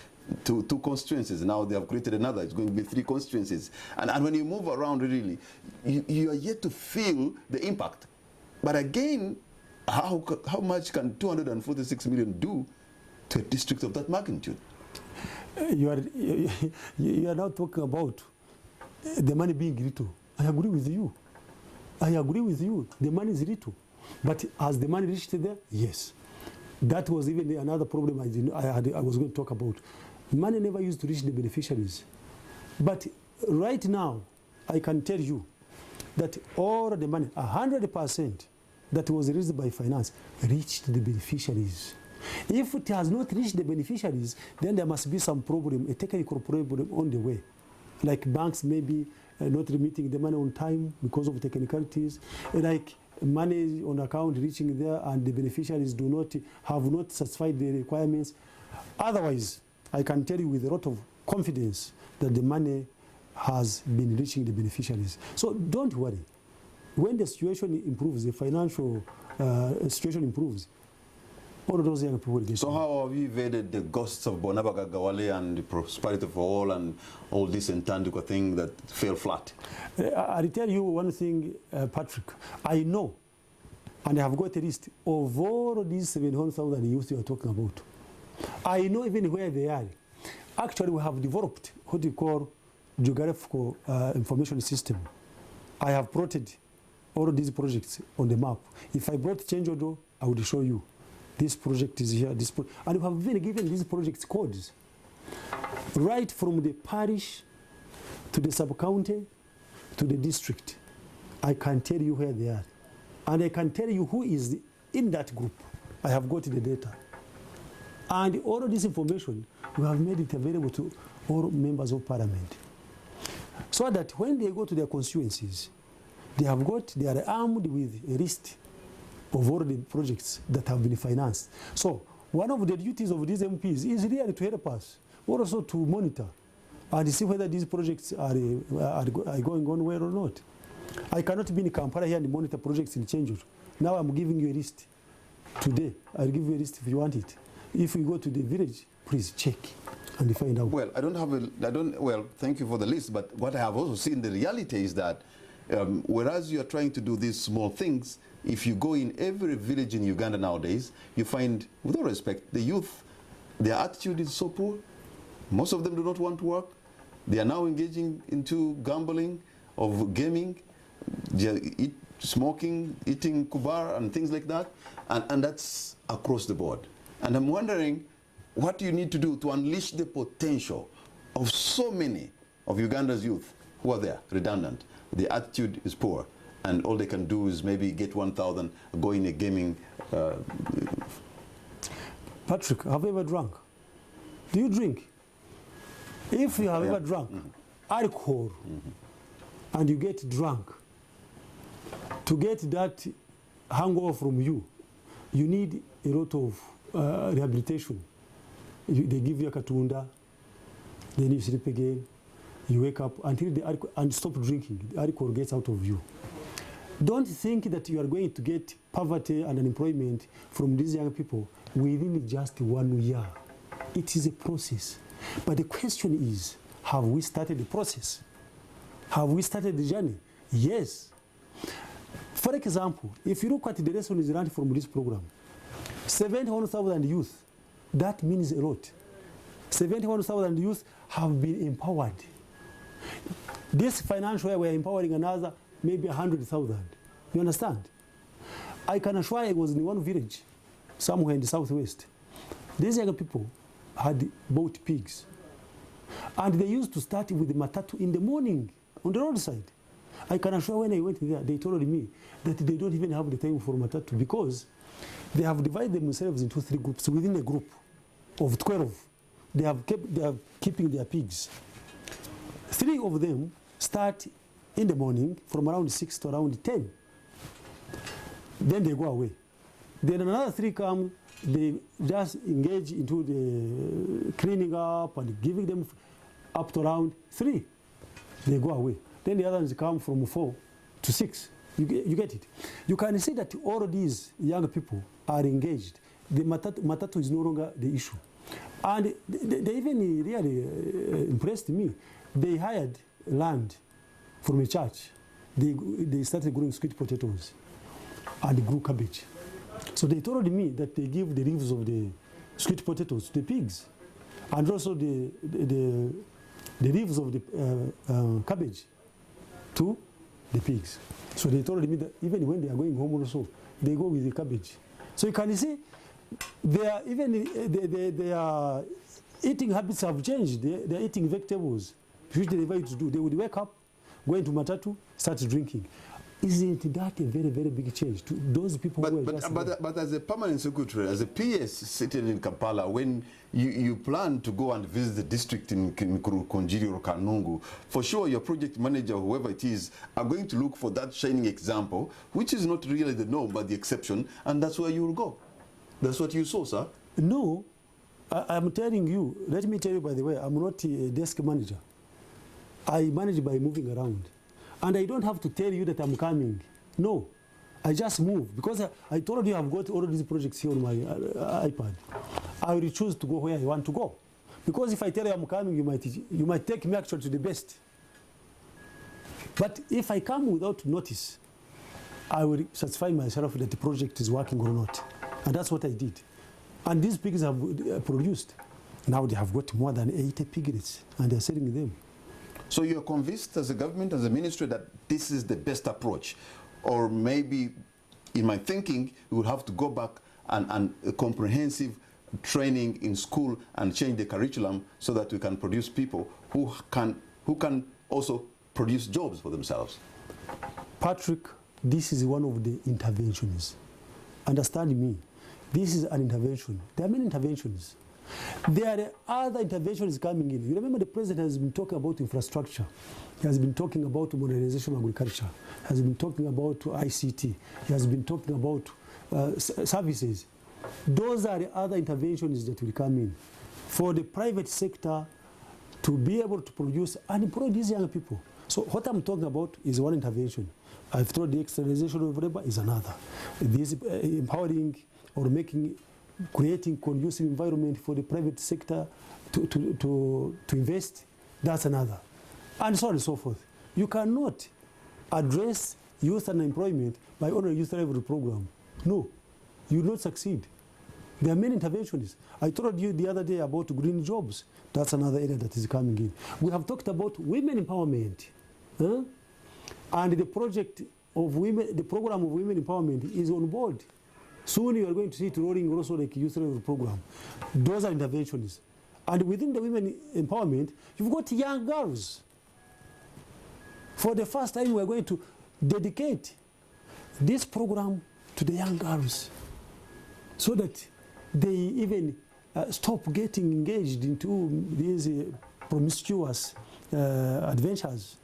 two constituencies. Now they have created another. It's going to be 3 constituencies. And when you move around, really, you are yet to feel the impact. But again, how much can 246 million do to a district of that magnitude? You are now talking about the money being little. I agree with you. I agree with you. The money is little. But has the money reached there? Yes. That was even another problem I was going to talk about. Money never used to reach the beneficiaries. But right now, I can tell you that all the money, 100% that was raised by finance, reached the beneficiaries. If it has not reached the beneficiaries, then there must be some problem, a technical problem on the way. Like banks maybe not remitting the money on time because of technicalities, like money on account reaching there and the beneficiaries have not satisfied the requirements. Otherwise, I can tell you with a lot of confidence that the money has been reaching the beneficiaries. So don't worry. When the situation improves, the financial situation improves, all of those young people will get. So how have you evaded the ghosts of Bonabaga Gawale and the prosperity for all and all this intangible thing that fell flat? I'll tell you one thing, Patrick. I know, and I have got a list of all these 700,000 youth you are talking about. I know even where they are. Actually, we have developed what we call geographical information system. I have plotted all these projects on the map. If I brought Change Order, I would show you. This project is here, and we have even given these projects codes. Right from the parish to the sub-county to the district. I can tell you where they are. And I can tell you who is in that group. I have got the data. And all of this information, we have made it available to all members of parliament. So that when they go to their constituencies, they are armed with a list of all the projects that have been financed. So one of the duties of these MPs is really to help us, also to monitor and see whether these projects are going on well or not. I cannot be in Kampala here and monitor projects in Change. Now I'm giving you a list. Today, I'll give you a list if you want it. If you go to the village, please check and find out. Well, well, thank you for the list, but what I have also seen, the reality is that whereas you are trying to do these small things, if you go in every village in Uganda nowadays, you find, with all respect, the youth, their attitude is so poor. Most of them do not want to work. They are now engaging into gambling, of gaming, smoking, eating kubar and things like that. And that's across the board. And I'm wondering, what do you need to do to unleash the potential of so many of Uganda's youth who are there, redundant? The attitude is poor, and all they can do is maybe get 1,000, go in a gaming. Patrick, have you ever drunk? Do you drink? If you have ever drunk alcohol and you get drunk, to get that hangover from you, you need a lot of rehabilitation. They give you a katunda, then you sleep again. You wake up until the alcohol, and stop drinking. The alcohol gets out of you. Don't think that you are going to get poverty and unemployment from these young people within just 1 year. It is a process. But the question is, have we started the process? Have we started the journey? Yes. For example, if you look at the lessons learned from this program, 700,000 youth, that means a lot. 71,000 youth have been empowered. This financial year, we are empowering another maybe 100,000. You understand? I can assure you, I was in one village, somewhere in the southwest. These young people had bought pigs. And they used to start with the matatu in the morning on the roadside. I can assure when I went there, they told me that they don't even have the time for matatu because they have divided themselves into 3 groups. Within a group of 12, they are keeping their pigs. 3 of them start in the morning from around 6 to around 10. Then they go away. Then another 3 come, they just engage into the cleaning up and giving them up to around 3. They go away. Then the others come from 4 to 6. You get it? You can see that all of these young people are engaged. The matatu is no longer the issue. And they even really impressed me. They hired land from a church. They started growing sweet potatoes and grew cabbage. So they told me that they give the leaves of the sweet potatoes to the pigs, and also the leaves of the cabbage to the pigs. So they told me that even when they are going home also, they go with the cabbage. So you can see, their eating habits have changed. They are eating vegetables, which they never used to do. They would wake up, go into matatu, start drinking. Isn't that a very, very big change to those people who are just... But as a permanent secretary, as a PS sitting in Kampala, when you plan to go and visit the district in Konjiri or Kanungu, for sure your project manager, whoever it is, are going to look for that shining example, which is not really the norm, but the exception, and that's where you will go. That's what you saw, sir? No, I'm telling you, let me tell you, by the way, I'm not a desk manager. I manage by moving around. And I don't have to tell you that I'm coming. No, I just move. Because I told you I've got all of these projects here on my iPad. I will choose to go where I want to go. Because if I tell you I'm coming, you might take me actually to the best. But if I come without notice, I will satisfy myself that the project is working or not. And that's what I did. And these pigs have produced. Now they have got more than 80 piglets, and they're selling them. So you're convinced as a government, as a ministry, that this is the best approach? Or maybe, in my thinking, we would have to go back and a comprehensive training in school and change the curriculum so that we can produce people who can also produce jobs for themselves. Patrick, this is one of the interventions. Understand me. This is an intervention. There are many interventions. There are other interventions coming in. You remember the president has been talking about infrastructure. He has been talking about modernization of agriculture. He has been talking about ICT. He has been talking about services. Those are the other interventions that will come in for the private sector to be able to produce and employ these young people. So what I'm talking about is one intervention. I've told the externalization of labor is another. This empowering or creating conducive environment for the private sector to invest, that's another. And so on and so forth. You cannot address youth unemployment by only a youth level program. No, you will not succeed. There are many interventions. I told you the other day about green jobs. That's another area that is coming in. We have talked about women empowerment. And the project of women, the program of women empowerment is on board. Soon you are going to see it rolling also like youth level program. Those are interventions. And within the women empowerment, you've got young girls. For the first time, we are going to dedicate this program to the young girls so that they even stop getting engaged into these promiscuous adventures.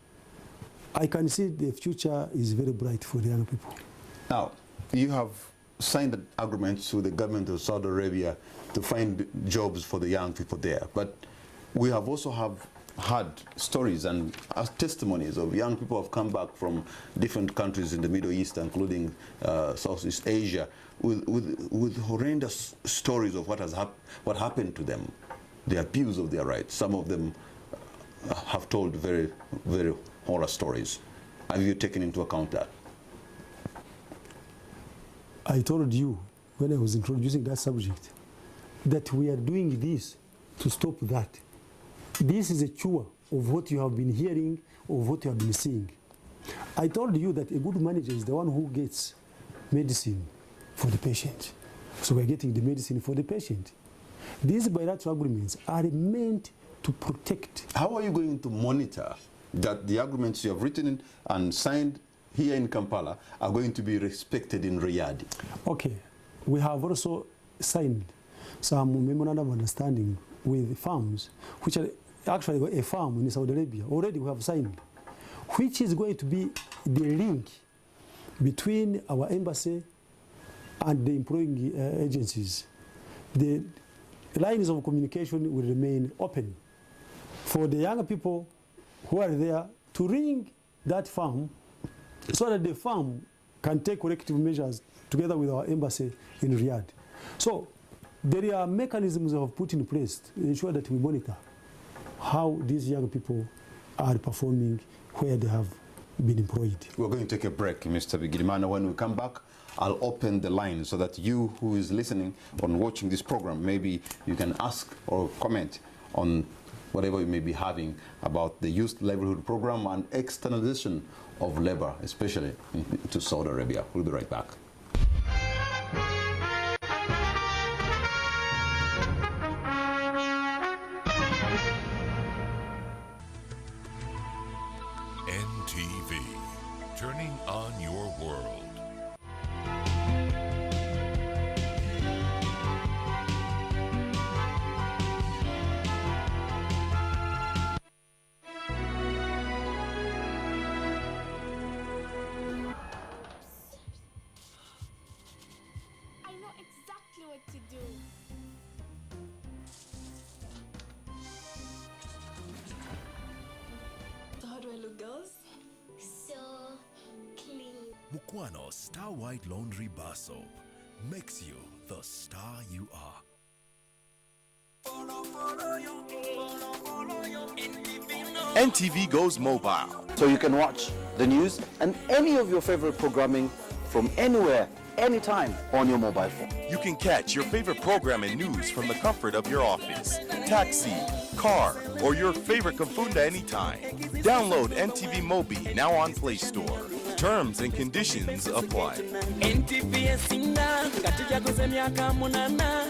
I can see the future is very bright for the young people. Now, you have signed agreements with the government of Saudi Arabia to find jobs for the young people there. But we have also had stories and testimonies of young people who have come back from different countries in the Middle East, including Southeast Asia, with horrendous stories of what happened to them, the abuse of their rights. Some of them have told very, very horror stories. Have you taken into account that? I told you when I was introducing that subject that we are doing this to stop that. This is a cure of what you have been hearing, of what you have been seeing. I told you that a good manager is the one who gets medicine for the patient. So we're getting the medicine for the patient. These bilateral agreements are meant to protect. How are you going to monitor that the agreements you have written and signed here in Kampala are going to be respected in Riyadh? Okay, we have also signed some memorandum of understanding with farms, which are actually a farm in Saudi Arabia. Already we have signed, which is going to be the link between our embassy and the employing agencies. The lines of communication will remain open for the younger people who are there to ring that farm so that the farm can take corrective measures together with our embassy in Riyadh. So there are mechanisms we have put in place to ensure that we monitor how these young people are performing where they have been employed. We're going to take a break, Mr. Bigirimana. When we come back, I'll open the line so that you who is listening or watching this program, maybe you can ask or comment on whatever you may be having about the Youth Livelihood Program and externalization of labor, especially to Saudi Arabia. We'll be right back. NTV, turning on your world. Mukwano Star White Laundry Bar Soap makes you the star you are. NTV goes mobile, so you can watch the news and any of your favorite programming from anywhere, anytime on your mobile phone. You can catch your favorite program and news from the comfort of your office, taxi, car, or your favorite kafunda anytime. Download NTV Mobi now on Play Store. Terms and conditions apply. NTV esinga katija kuzemyaka munana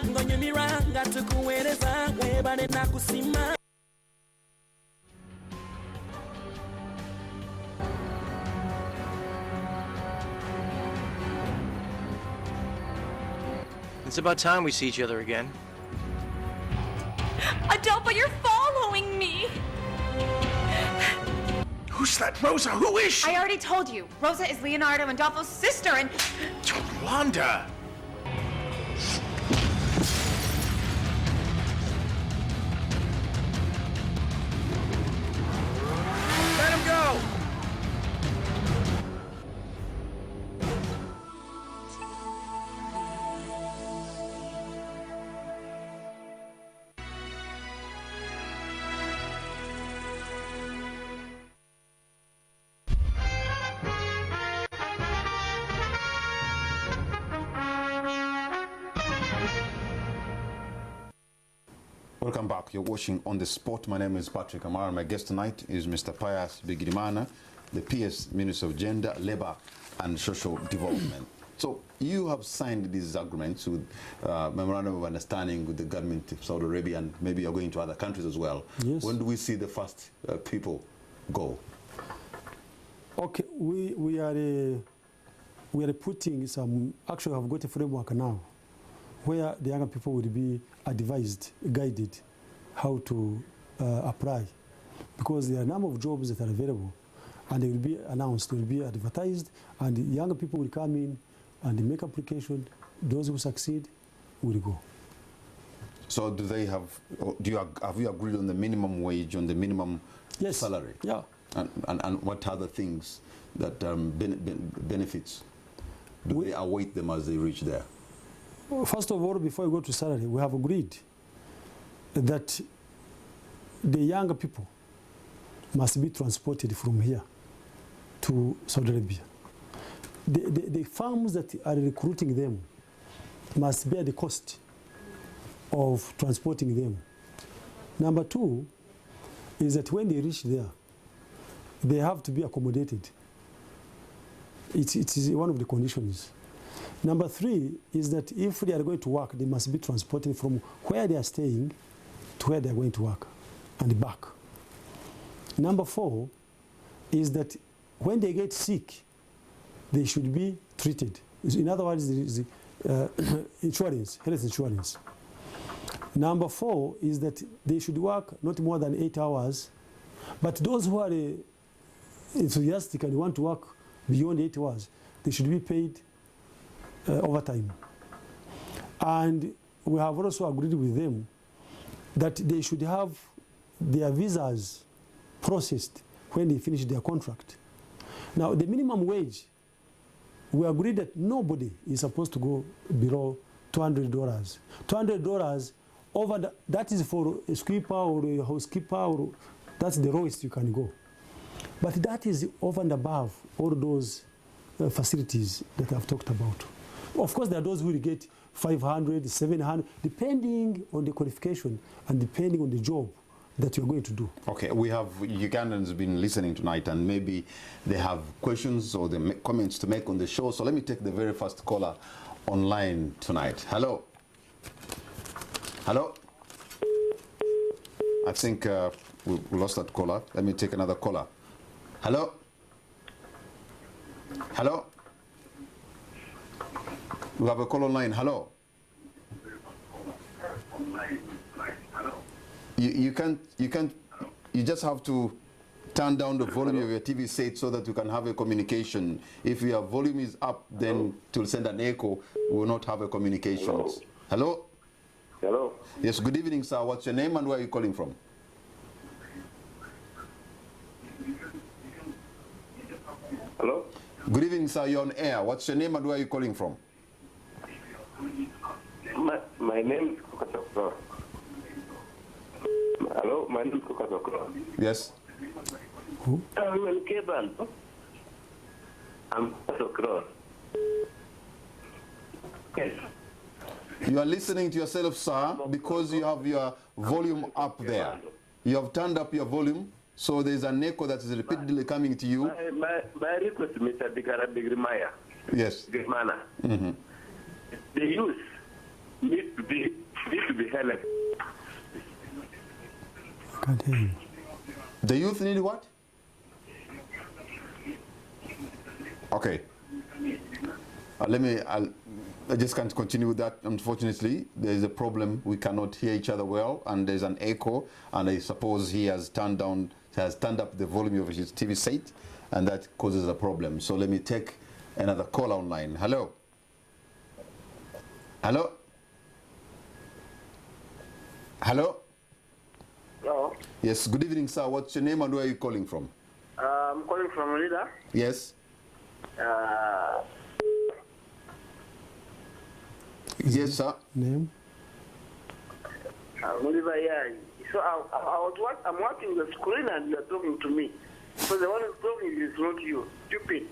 ngonyumira ngatukuwereza webale nakusima. It's about time we see each other again. Adolfo, you're following me! Who's that Rosa? Who is she? I already told you. Rosa is Leonardo and Adolfo's sister and... Yolanda! Let him go! Welcome back. You're watching On the Spot. My name is Patrick Amara. My guest tonight is Mr. Pius Bigirimana, the PS Minister of Gender, Labour and Social Development. So you have signed these agreements with Memorandum of Understanding with the government of Saudi Arabia, and maybe you're going to other countries as well. Yes. When do we see the first people go? Okay, we are putting some, actually I've got a framework now where the younger people will be advised, guided how to apply, because there are a number of jobs that are available and they will be announced, they will be advertised, and the younger people will come in and they make application. Those who succeed will go. So do they have, have you agreed on the minimum wage, on the minimum salary? Yeah. And what other things that benefits do they await them as they reach there? First of all, before we go to salary, we have agreed that the younger people must be transported from here to Saudi Arabia. The firms that are recruiting them must bear the cost of transporting them Number two is that when they reach there, they have to be accommodated. It is one of the conditions. Number three is that if they are going to work, they must be transported from where they are staying to where they are going to work and back. Number four is that when they get sick, they should be treated. In other words, there is insurance, health insurance. Number four is that they should work not more than 8 hours, but those who are enthusiastic and want to work beyond 8 hours, they should be paid overtime. And we have also agreed with them that they should have their visas processed when they finish their contract. Now, the minimum wage, we agreed that nobody is supposed to go below $200. $200 over that is for a sweeper or a housekeeper, or that's the lowest you can go. But that is over and above all those facilities that I've talked about. Of course, there are those who will get 500, 700, depending on the qualification and depending on the job that you're going to do. Okay, we have Ugandans been listening tonight, and maybe they have questions or the comments to make on the show. So let me take the very first caller online tonight. Hello. Hello. I think we lost that caller. Let me take another caller. Hello. Hello. We have a call online. Hello. You just have to turn down the volume of your TV set so that you can have a communication. If your volume is up, then it will send an echo. We will not have a communication. Hello? Hello. Yes, good evening, sir. What's your name and where are you calling from? Hello? Good evening, sir. You're on air. What's your name and where are you calling from? My name is Kukasokro. Hello, my name is Kukasokro. Yes. Who? I'm in Keban. I'm Kukasokro. Yes. You are listening to yourself, sir, because you have your volume up there. You have turned up your volume, so there's an echo that is repeatedly coming to you. My request, Mr. Bigrimaya. Yes. Bigrimana. Mm-hmm. The youth need to be helped. Can't hear you. The youth need what? Okay. I just can't continue with that, unfortunately. There's a problem. We cannot hear each other well, and there's an echo, and I suppose he has turned up the volume of his TV set, and that causes a problem. So let me take another call online. Hello? Hello? Hello? Hello? Yes, good evening, sir. What's your name and where are you calling from? I'm calling from Rida. Yes? Yes, sir. Name? Oliver, yeah. So I'm watching the screen and you're talking to me. So the one who's talking is not you. Stupid.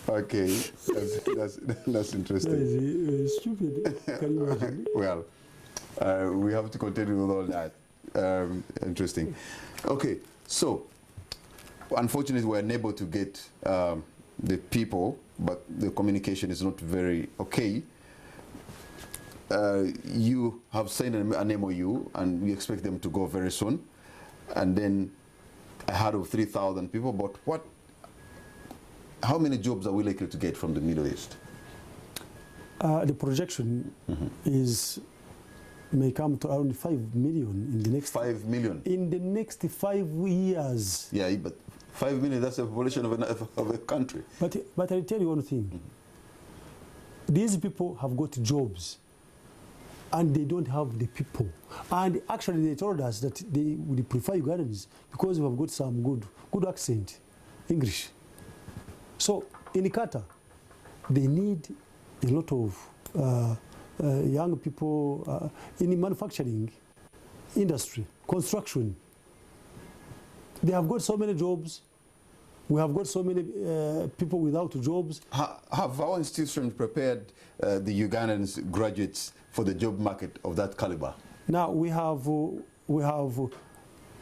Okay, that's interesting. That is stupid. Can you imagine? Well, we have to continue with all that. Interesting. Okay, so unfortunately we're unable to get the people, but the communication is not very okay. You have signed an MOU, and we expect them to go very soon, and then ahead of 3,000 people. But how many jobs are we likely to get from the Middle East? The projection may come to around 5 million in the next 5 million in the next 5 years. Yeah, but 5 million, that's the population of a country. But I'll tell you one thing. These people have got jobs, and they don't have the people. And actually, they told us that they would prefer Ugandans because we have got some good accent, English. So in Qatar, they need a lot of young people in the manufacturing industry, construction. They have got so many jobs We have got so many people without jobs. Have our institutions prepared the Ugandans graduates for the job market of that caliber? Now we have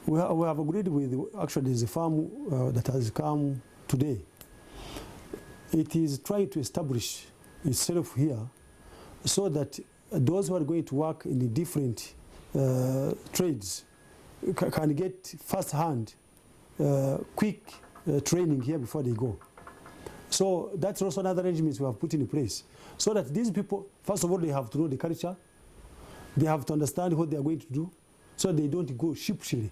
agreed with, actually there's a firm that has come today. It is trying to establish itself here so that those who are going to work in the different trades can get first-hand, quick training here before they go. So that's also another arrangement we have put in place. So that these people, first of all, they have to know the culture, they have to understand what they are going to do, so they don't go sheepishly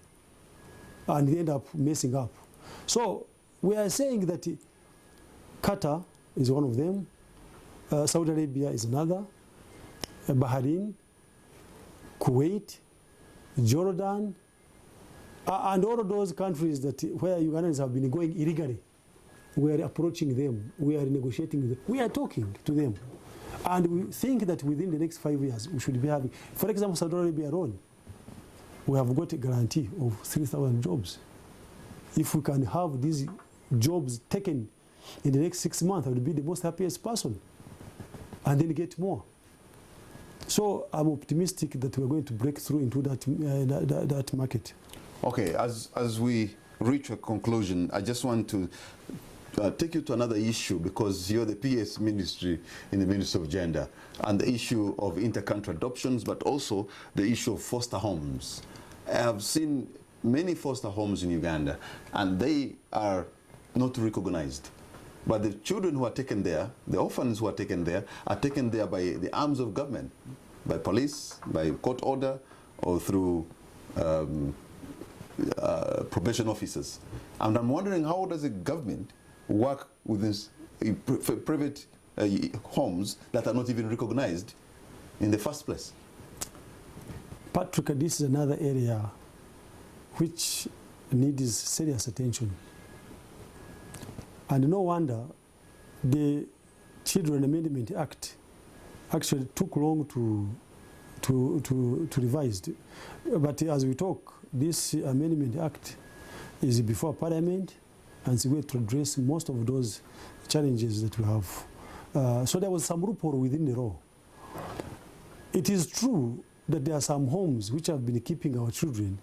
and they end up messing up. So we are saying that Qatar is one of them, Saudi Arabia is another, Bahrain, Kuwait, Jordan, and all of those countries that where Ugandans have been going illegally. We are approaching them, we are negotiating with them, we are talking to them. And we think that within the next 5 years we should be having, for example, Saudi Arabia alone, we have got a guarantee of 3,000 jobs. If we can have these jobs taken in the next 6 months, I will be the most happiest person, and then get more. So I'm optimistic that we're going to break through into that market. Okay, as we reach a conclusion, I just want to take you to another issue, because you're the PS ministry in the Ministry of Gender, and the issue of inter-country adoptions, but also the issue of foster homes. I have seen many foster homes in Uganda, and they are not recognized. But the children who are taken there, the orphans who are taken there by the arms of government, by police, by court order, or through probation officers. And I'm wondering, how does the government work with these private homes that are not even recognized in the first place? Patrick, this is another area which needs serious attention. And no wonder the Children Amendment Act actually took long to revise. But as we talk, this Amendment Act is before Parliament, and it's going to address most of those challenges that we have. So there was some loophole within the law. It is true that there are some homes which have been keeping our children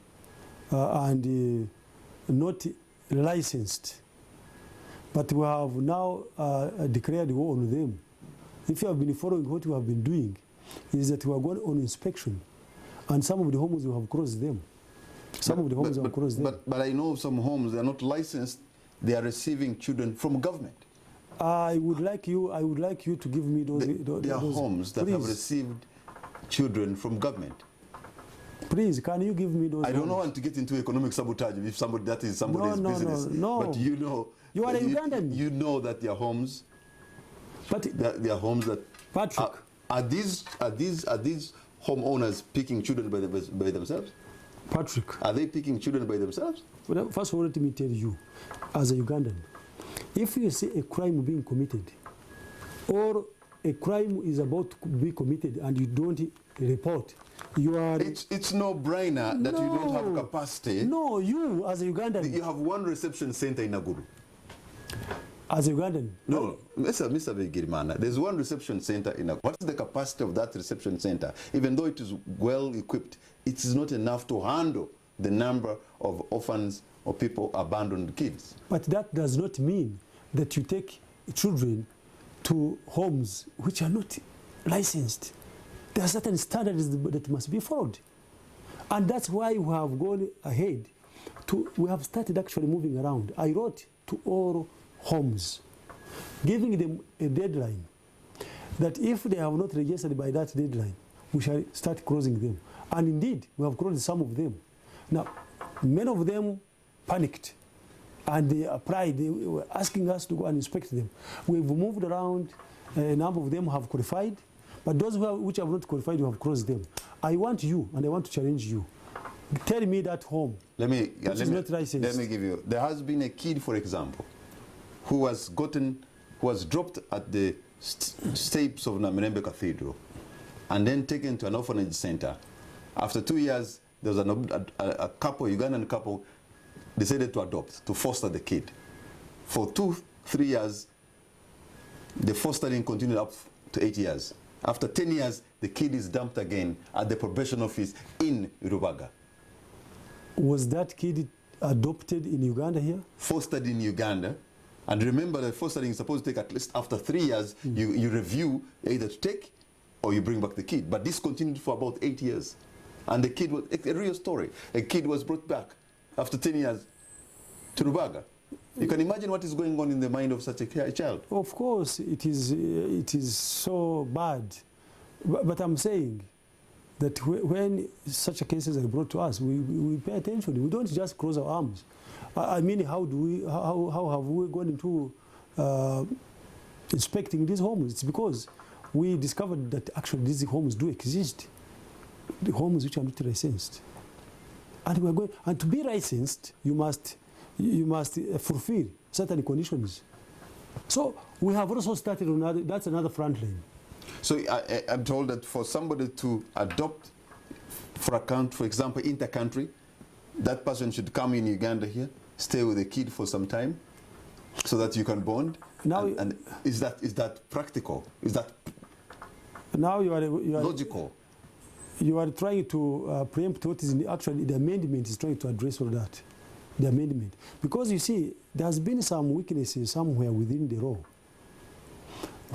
and not licensed. But we have now declared war on them. If you have been following what we have been doing, is that we are going on inspection, and some of the homes we have closed them. But I know some homes, they are not licensed, they are receiving children from government. I would like you to give me those. There are homes that have received children from government. Please, can you give me those? I don't want to get into economic sabotage if that is somebody's business. No. But you know, you are a Ugandan. You know that there are homes. But there are homes that. Patrick, are these homeowners picking children by themselves? Patrick, are they picking children by themselves? Well, first of all, let me tell you, as a Ugandan, if you see a crime being committed, or a crime is about to be committed and you don't report, you are... It's no-brainer that you don't have capacity. No, you as a Ugandan... You have one reception center in Naguru. As a Ugandan? No, Mr. Vigirimana, there's one reception center in Naguru. What is the capacity of that reception center? Even though it is well equipped, it is not enough to handle the number of orphans or people abandoned kids. But that does not mean that you take children to homes which are not licensed. There are certain standards that must be followed. And that's why we have gone ahead. We have started actually moving around. I wrote to all homes, giving them a deadline, that if they have not registered by that deadline, we shall start closing them. And indeed, we have closed some of them. Now, many of them panicked, and they applied. They were asking us to go and inspect them. We've moved around. A number of them have qualified, but those which have not qualified, we have closed them. I want you, and I want to challenge you. Tell me that home let me give you. There has been a kid, for example, who was dropped at the steps of Namirembe Cathedral and then taken to an orphanage center. After 2 years, there was a couple, Ugandan couple, decided to adopt, to foster the kid. For 2-3 years, the fostering continued up to 8 years. After 10 years, the kid is dumped again at the probation office in Rubaga. Was that kid adopted in Uganda here? Fostered in Uganda. And remember that fostering is supposed to take at least after 3 years, you review either to take or you bring back the kid. But this continued for about 8 years. And the kid was, a real story, a kid was brought back after 10 years to Rubaga. You can imagine what is going on in the mind of such a child. Of course, it is so bad. But I'm saying that when such cases are brought to us, we pay attention. We don't just close our arms. I mean, how have we gone into inspecting these homes? It's because we discovered that actually these homes do exist. The homes which are not licensed. And we are going, and to be licensed, you must fulfill certain conditions. So we have also started on that's another front line. So I'm told that for somebody to adopt for example, inter-country, that person should come in Uganda here, stay with the kid for some time, so that you can bond. Now, and is that practical? Is that now you are logical? You are trying to preempt what is actually the amendment is trying to address all that. The amendment. Because you see, there has been some weaknesses somewhere within the law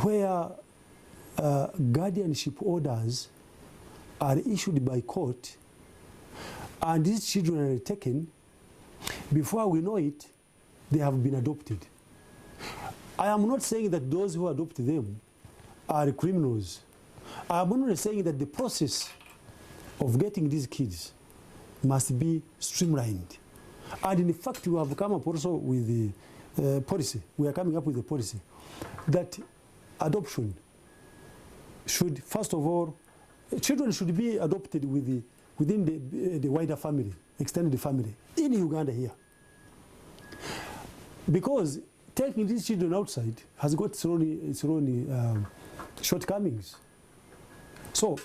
where guardianship orders are issued by court and these children are taken. Before we know it, they have been adopted. I am not saying that those who adopt them are criminals. I am only saying that the process of getting these kids must be streamlined. And in fact, we have come up also with the policy. We are coming up with a policy that adoption should, first of all, children should be adopted within the wider family, extended family, in Uganda here. Because taking these children outside has got its own shortcomings. So,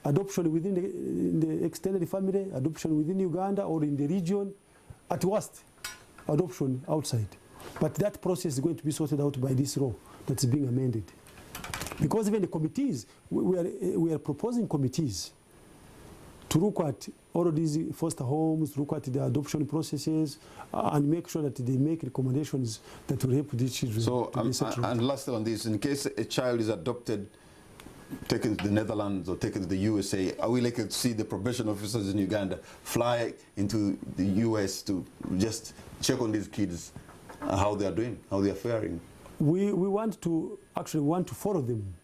adoption within the extended family, adoption within Uganda or in the region, at worst, adoption outside. But that process is going to be sorted out by this law that's being amended. Because even the committees, we are proposing committees to look at all of these foster homes, look at the adoption processes, and make sure that they make recommendations that will help these children. So, and lastly on this, in case a child is adopted, taken to the Netherlands or taken to the USA, are we likely to see the probation officers in Uganda fly into the US to just check on these kids, how they are doing, how they are faring? We want to follow them.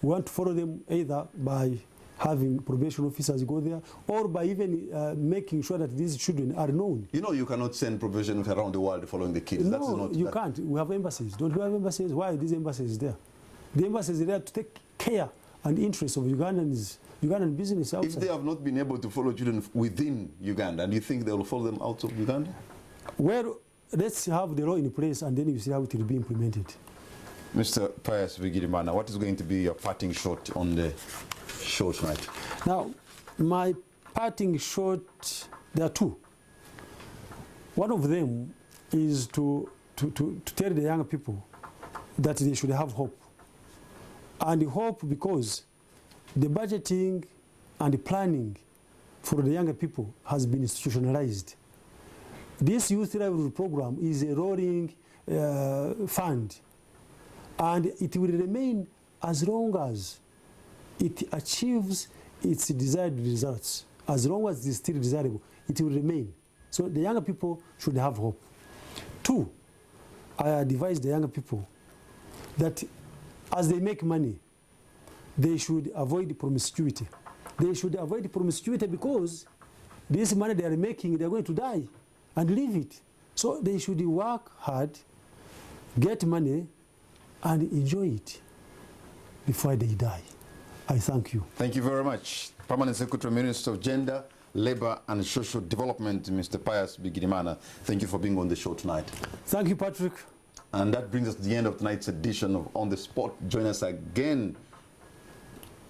We want to follow them either by having probation officers go there or by even making sure that these children are known. You know you cannot send probation officers around the world following the kids. No, you can't. We have embassies. Don't we have embassies? Why are these embassies there? The embassies are there to take care and interest of Ugandan business outside. If they have not been able to follow children within Uganda, do you think they will follow them out of Uganda? Well, let's have the law in place and then you see how it will be implemented. Mr. Pius Bigirimana, what is going to be your parting shot on the show tonight? Now, my parting shot, there are two. One of them is to tell the young people that they should have hope. And hope because the budgeting and the planning for the younger people has been institutionalized. This youth livelihood program is a rolling fund, and it will remain as long as it achieves its desired results. As long as it is still desirable, it will remain. So the younger people should have hope. Two, I advise the younger people that as they make money, they should avoid promiscuity. They should avoid promiscuity because this money they are making, they are going to die and leave it. So they should work hard, get money, and enjoy it before they die. I thank you. Thank you very much. Permanent Secretary, Minister of Gender, Labour and Social Development, Mr. Pius Bigirimana. Thank you for being on the show tonight. Thank you, Patrick. And that brings us to the end of tonight's edition of On the Spot. Join us again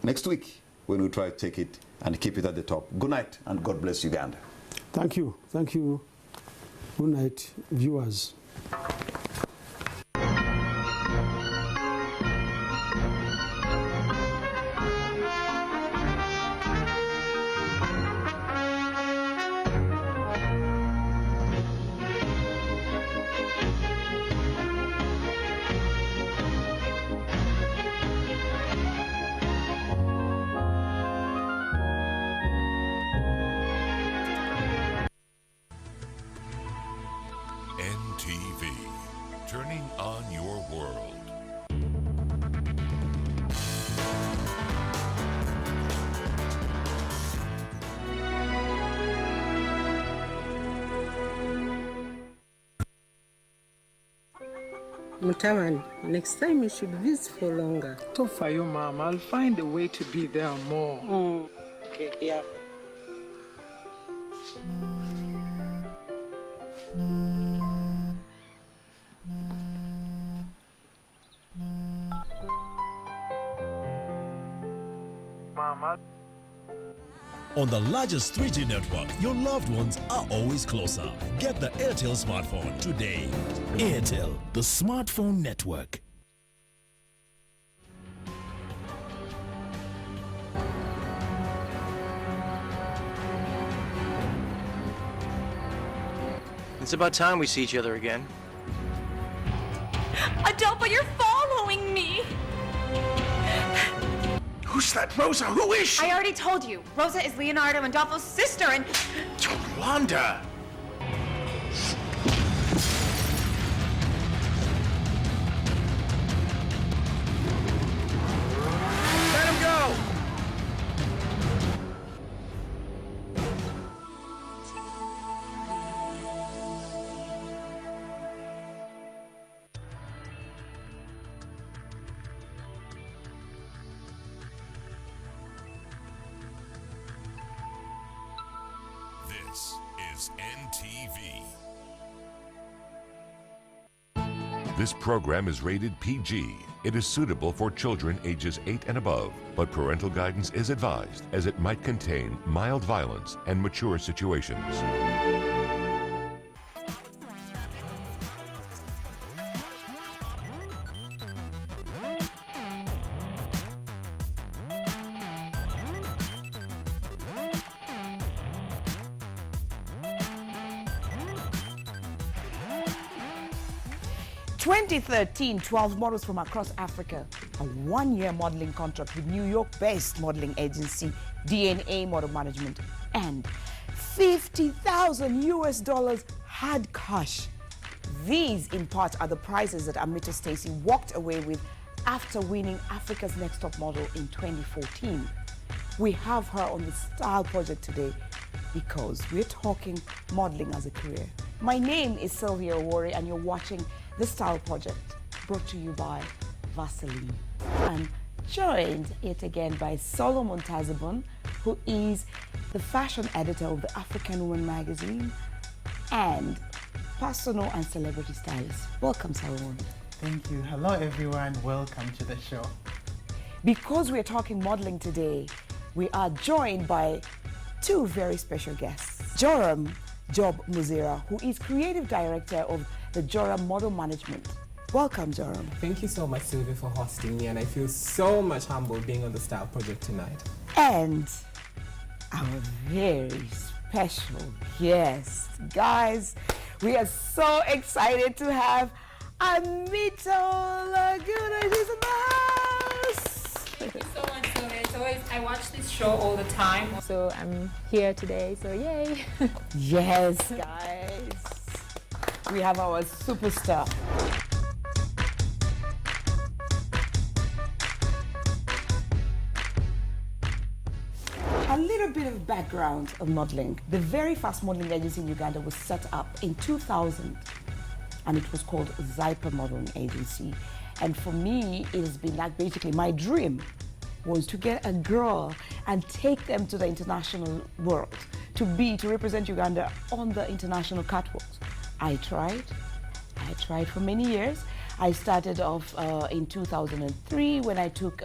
next week when we try to take it and keep it at the top. Good night and God bless Uganda. Thank you. Thank you. Good night, viewers. NTV, turning on your world. Mutaman, next time you should visit for longer. Tough for you, Mom. I'll find a way to be there more. Okay, yeah. Mama. On the largest 3G network, your loved ones are always closer. Get the Airtel smartphone today. Airtel, the smartphone network. It's about time we see each other again. Adele, but you're following me! Who's that Rosa? Who is she? I already told you. Rosa is Leonardo and Dolfo's sister and... Yolanda! Let him go! This is NTV. This program is rated PG. It is suitable for children ages 8 and above, but parental guidance is advised as it might contain mild violence and mature situations. In 2013, 12 models from across Africa, a one-year modeling contract with New York-based modeling agency DNA Model Management, and $50,000 US hard cash. These, in part, are the prizes that Amrita Stacy walked away with after winning Africa's Next Top Model in 2014. We have her on the Style Project today because we're talking modeling as a career. My name is Sylvia Owori, and you're watching The Style Project, brought to you by Vaseline. I'm joined yet again by Solomon Tazabon, who is the fashion editor of the African Woman magazine and personal and celebrity stylist. Welcome, Solomon. Thank you. Hello, everyone. Welcome to the show. Because we're talking modeling today, we are joined by two very special guests. Joram Job Muzera, who is creative director of the Joram Model Management. Welcome, Joram. Thank you so much, Sylvia, for hosting me, and I feel so much humbled being on the Style Project tonight. And our very special guest. Guys, we are so excited to have Amito Laguna. She's in the house. Thank you so much, Sylvia. It's always, I watch this show all the time, so I'm here today, so yay. Yes, guys. We have our superstar. A little bit of background of modeling. The very first modeling agency in Uganda was set up in 2000, and it was called Zyper Modeling Agency. And for me, it has been like basically my dream was to get a girl and take them to the international world, to represent Uganda on the international catwalks. I tried for many years. I started off in 2003 when I took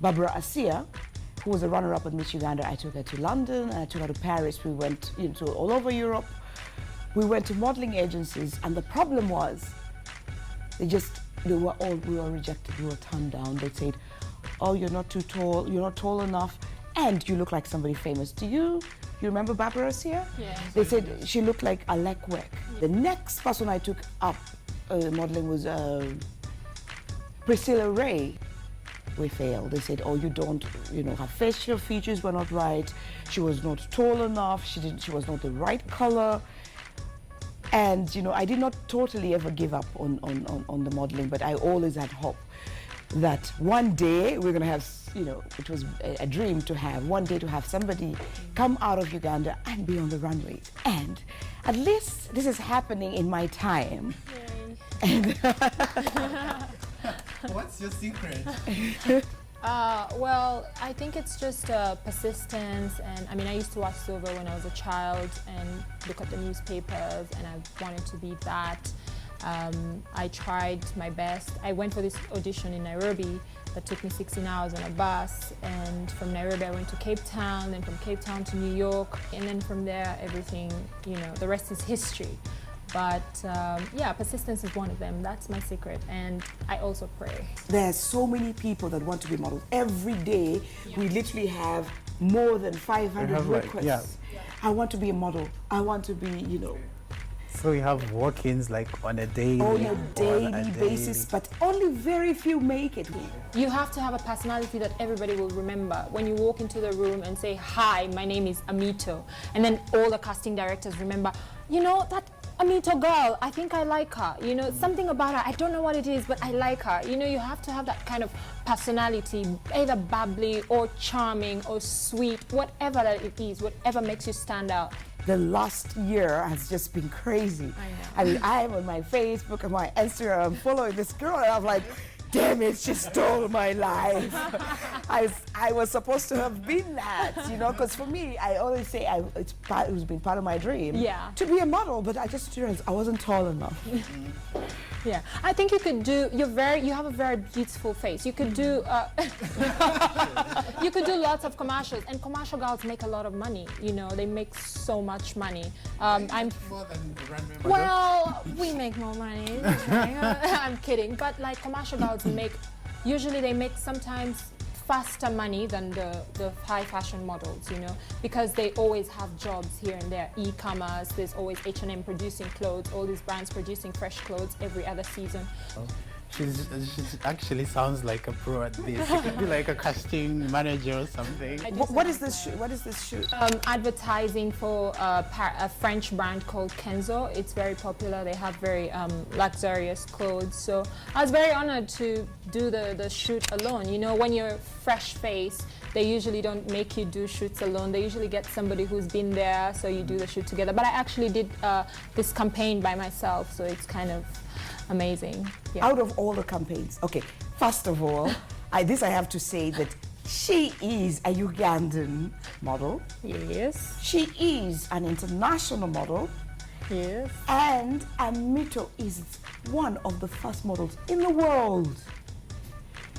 Barbara Asia, who was a runner-up at Miss Uganda. I took her to London, and I took her to Paris. We went all over Europe. We went to modeling agencies, and the problem was, we were rejected, we were turned down. They said, oh, you're not too tall, you're not tall enough, and you look like somebody famous. You remember Barbara Asia? Yeah. They said she looked like Alec Weck. The next person I took up modeling was Priscilla Ray. We failed. They said, oh, you don't, her facial features were not right. She was not tall enough. She was not the right color. And you know, I did not totally ever give up on the modeling, but I always had hope that one day we're going to have, you know, it was a dream to have, one day to have somebody come out of Uganda and be on the runways. And at least this is happening in my time. And what's your secret? Well, I think it's just persistence, and I mean, I used to watch Silver when I was a child and look at the newspapers, and I wanted to be that. I tried my best. I went for this audition in Nairobi that took me 16 hours on a bus, and from Nairobi I went to Cape Town, then from Cape Town to New York, and then from there everything, you know, the rest is history. But yeah, persistence is one of them. That's my secret, and I also pray. There's so many people that want to be models. Every day, we literally have more than 500 requests. I want to be a model. I want to be, you know. So you have walk-ins like on a daily basis, but only very few make it. You have to have a personality that everybody will remember. When you walk into the room and say, "Hi, my name is Amito," and then all the casting directors remember, you know, that Amito girl, I think I like her. You know, something about her, I don't know what it is, but I like her. You know, you have to have that kind of personality, either bubbly or charming or sweet, whatever that it is, whatever makes you stand out. The last year has just been crazy. I mean, I'm on my Facebook and my Instagram, I'm following this girl, and I'm like, damn it, she stole my life. I was supposed to have been that, you know, because for me, I always say it has been part of my dream to be a model, but I just realized I wasn't tall enough. Yeah, I think you could do. You have a very beautiful face. You could do. You could do lots of commercials, and commercial girls make a lot of money. You know, they make so much money. I'm more than the runway model. Well, we make more money. I'm kidding, but like commercial girls usually they make sometimes faster money than the high fashion models, you know, because they always have jobs here and there. E-commerce, there's always H&M producing clothes, all these brands producing fresh clothes every other season. She actually sounds like a pro at this. She could be like a casting manager or something. What is this shoot? What is this shoot? Advertising for a French brand called Kenzo. It's very popular. They have very luxurious clothes. So I was very honored to do the shoot alone. You know, when you're fresh face, they usually don't make you do shoots alone. They usually get somebody who's been there, so you do the shoot together. But I actually did this campaign by myself, so it's kind of amazing. Yeah. Out of all the campaigns, okay, first of all, I have to say that she is a Ugandan model. Yes. She is an international model. Yes. And Amito is one of the first models in the world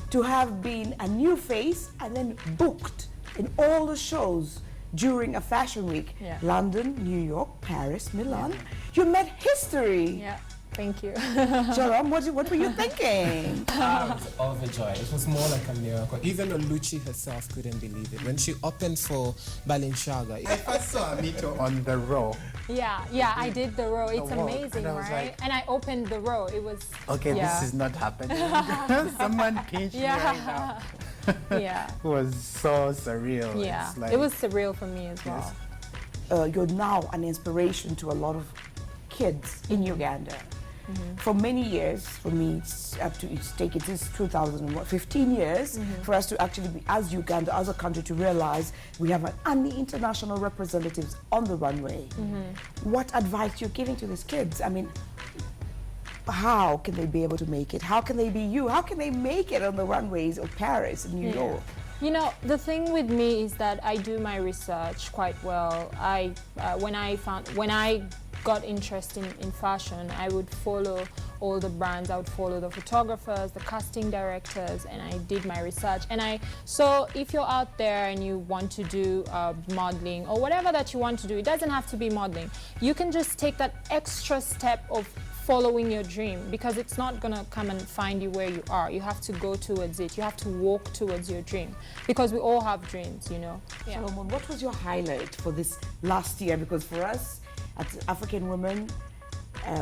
to have been a new face and then booked in all the shows during a fashion week. Yeah. London, New York, Paris, Milan. You met history. Yeah. Thank you. Jerome, what were you thinking? I was overjoyed. It was more like a miracle. Even Oluchi herself couldn't believe it. When she opened for Balenciaga. I first saw Amito on the row. Yeah, I did the row. It's amazing, right? And I opened the row. It was... Okay, this is not happening. Someone pinched me right now. Yeah. It was so surreal. Yeah, it was surreal for me as well. Yes. You're now an inspiration to a lot of kids in Uganda. For many years, for me, it's 2001, 15 years for us to actually be, as Uganda, as a country, to realize we have an international representatives on the runway. What advice you're giving to these kids? I mean, how can they be able to make it? How can they be you? How can they make it on the runways of Paris and New York? You know, the thing with me is that I do my research quite well. When I got interested in fashion, I would follow all the brands, I would follow the photographers, the casting directors, and I did my research. So if you're out there and you want to do modeling or whatever that you want to do, it doesn't have to be modeling. You can just take that extra step of following your dream, because it's not gonna come and find you where you are. You have to go towards it. You have to walk towards your dream, because we all have dreams, you know. Yeah. Solomon, what was your highlight for this last year? Because for us, as African women,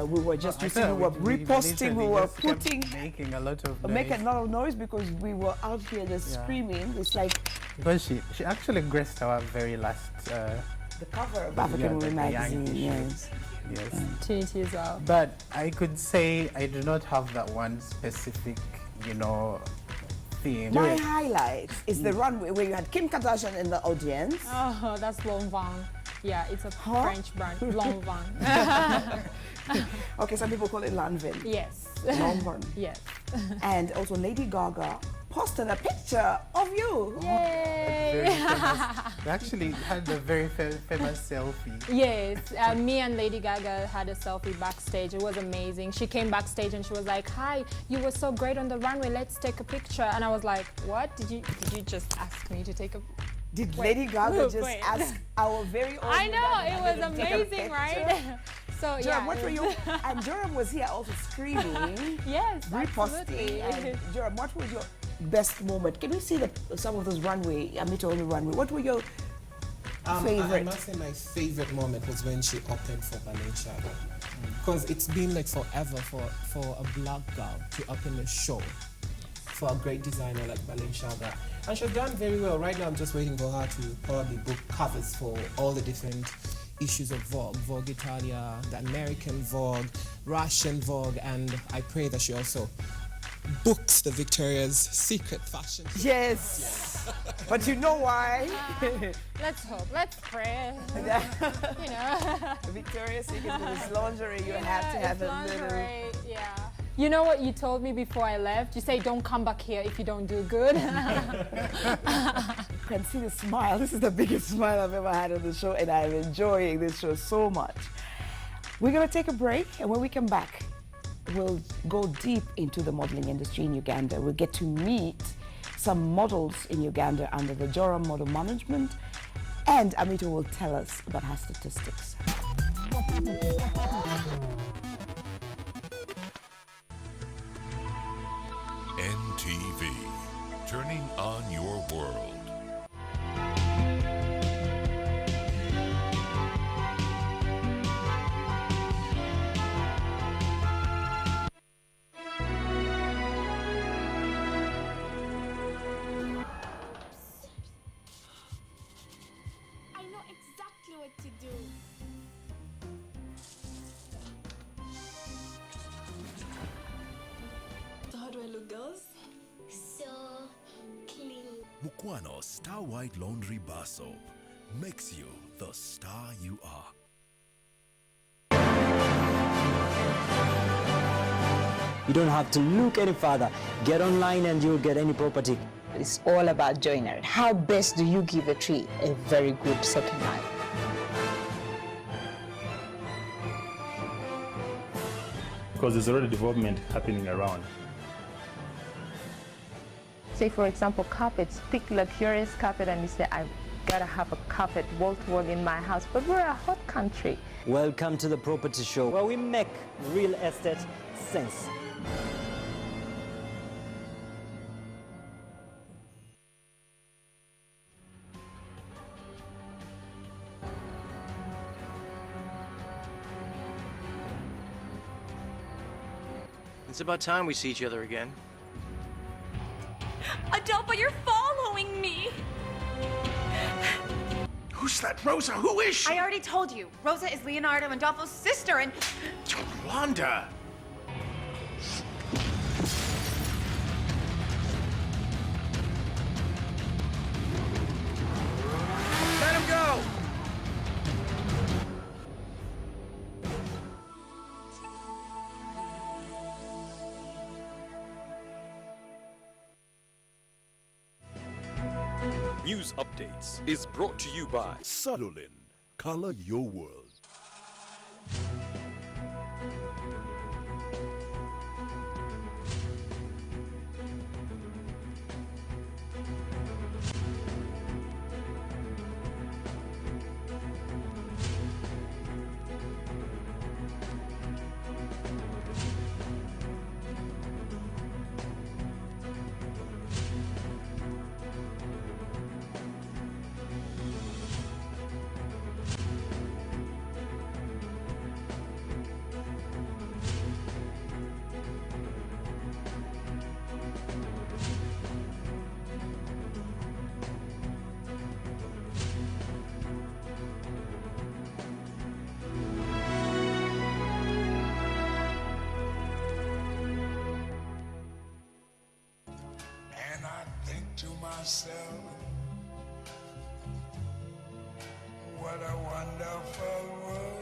we were just we were reposting, we were putting, making a lot of noise. Making a lot of noise because we were out here just screaming. It's like, because she actually graced our very last The cover of African Women magazine, yes. Yes. Trinity as well. But I could say I do not have that one specific, theme. My highlight is the runway where you had Kim Kardashian in the audience. Oh, that's Lanvin. Yeah, it's a French brand. Lanvin. Okay, some people call it Lanvin. Yes. Lanvin. Yes. And also Lady Gaga posted a picture of you. Yay! We actually had a very famous selfie. Yes, me and Lady Gaga had a selfie backstage. It was amazing. She came backstage and she was like, "Hi, you were so great on the runway. Let's take a picture." And I was like, "What? Did you just ask me to take a?" Did Lady Gaga just ask our very own? I know, it was amazing, right? So Joram, yeah, what were you? And Joram was here also screaming. Yes, reposting. And Joram, what was your best moment? Can we see some of those runway? Amito on the runway. What were your favorite? I must say my favorite moment was when she opened for Balenciaga, because it's been like forever for a black girl to open a show for a great designer like Balenciaga, and she's done very well. Right now, I'm just waiting for her to probably book covers for all the different issues of Vogue, Vogue Italia, the American Vogue, Russian Vogue, and I pray that she also books the Victoria's Secret fashion. Yes. But you know why? Let's hope. Let's pray. Victoria's Secret with this lingerie, you have to have a little. Yeah. You know what you told me before I left? You say, "Don't come back here if you don't do good." You can see the smile. This is the biggest smile I've ever had on the show, and I'm enjoying this show so much. We're going to take a break, and when we come back, we'll go deep into the modeling industry in Uganda. We'll get to meet some models in Uganda under the Joram Model Management, and Amito will tell us about her statistics. NTV, turning on your world. I know exactly what to do. So how do I look, girls? So clean. Mukwano Star White Laundry Bar Soap makes you the star you are. You don't have to look any further. Get online and you'll get any property. It's all about joinery. How best do you give a tree a very good second life? Because there's already development happening around. Say, for example, carpets. Pick luxurious carpet and you say, I've got to have a carpet wall to wall in my house. But we're a hot country. Welcome to the property show where we make real estate sense. It's about time we see each other again. Adolfo, you're following me! Who's that Rosa? Who is she? I already told you. Rosa is Leonardo and Adolfo's sister, and... Yolanda! Let him go! News Updates is brought to you by Salolin, color your world. myself, what a wonderful world.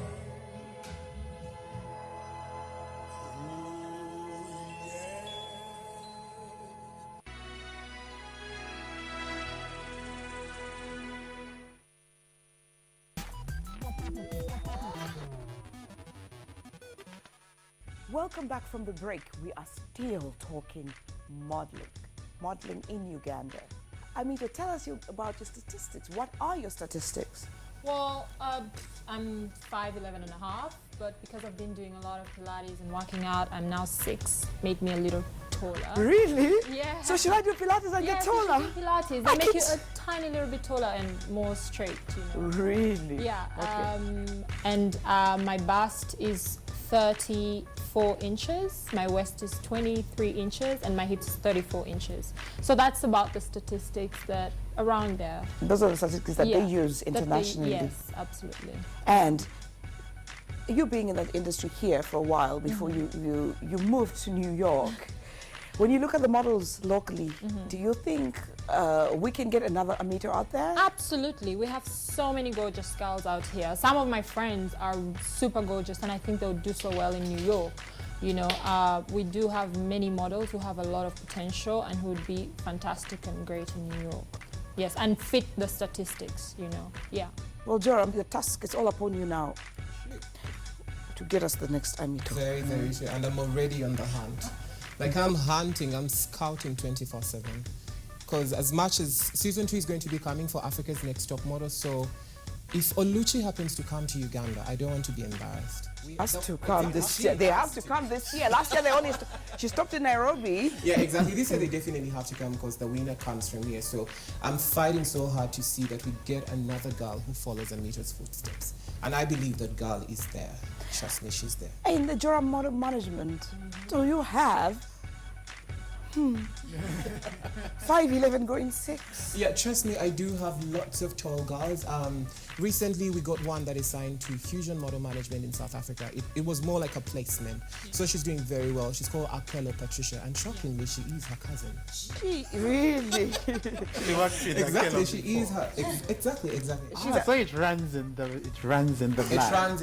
Welcome back from the break. We are still talking modeling in Uganda. Amita, tell us about your statistics. What are your statistics? Well, I'm 5'11" and a half, but because I've been doing a lot of Pilates and working out, I'm now 6. Made me a little taller. Really? Yeah. So should I do Pilates and get taller? Yeah, Pilates. They make you a tiny little bit taller and more straight, you know. Really? Yeah. Okay. And my bust is 34 inches, my waist is 23 inches, and my hips 34 inches. So that's about the statistics that around there. Those are the statistics that they use internationally. Yes, absolutely. And you being in that industry here for a while before you moved to New York, when you look at the models locally, do you think we can get another Amita out there? Absolutely. We have so many gorgeous girls out here. Some of my friends are super gorgeous, and I think they'll do so well in New York. You know, we do have many models who have a lot of potential and who would be fantastic and great in New York. Yes, and fit the statistics, you know. Yeah. Well, Joram, the task is all upon you now to get us the next Amita. Very, very true. And I'm already on the hunt. Like, I'm hunting, I'm scouting 24/7. Because as much as season 2 is going to be coming for Africa's Next Top Model, so if Oluchi happens to come to Uganda, I don't want to be embarrassed. Has to come this year. They have to come this year. Last year they only she stopped in Nairobi. Yeah, exactly. This year they definitely have to come because the winner comes from here. So I'm fighting so hard to see that we get another girl who follows Amita's footsteps. And I believe that girl is there. Trust me, she's there. In the Joram Model Management, so you have 5'11" going 6. Yeah, trust me, I do have lots of tall girls. Recently, we got one that is signed to Fusion Model Management in South Africa. It was more like a placement. So she's doing very well. She's called Akelo Patricia, and shockingly, she is her cousin. Really? She works with exactly, Akelo she before. is her. Exactly. So it runs in the blood. It runs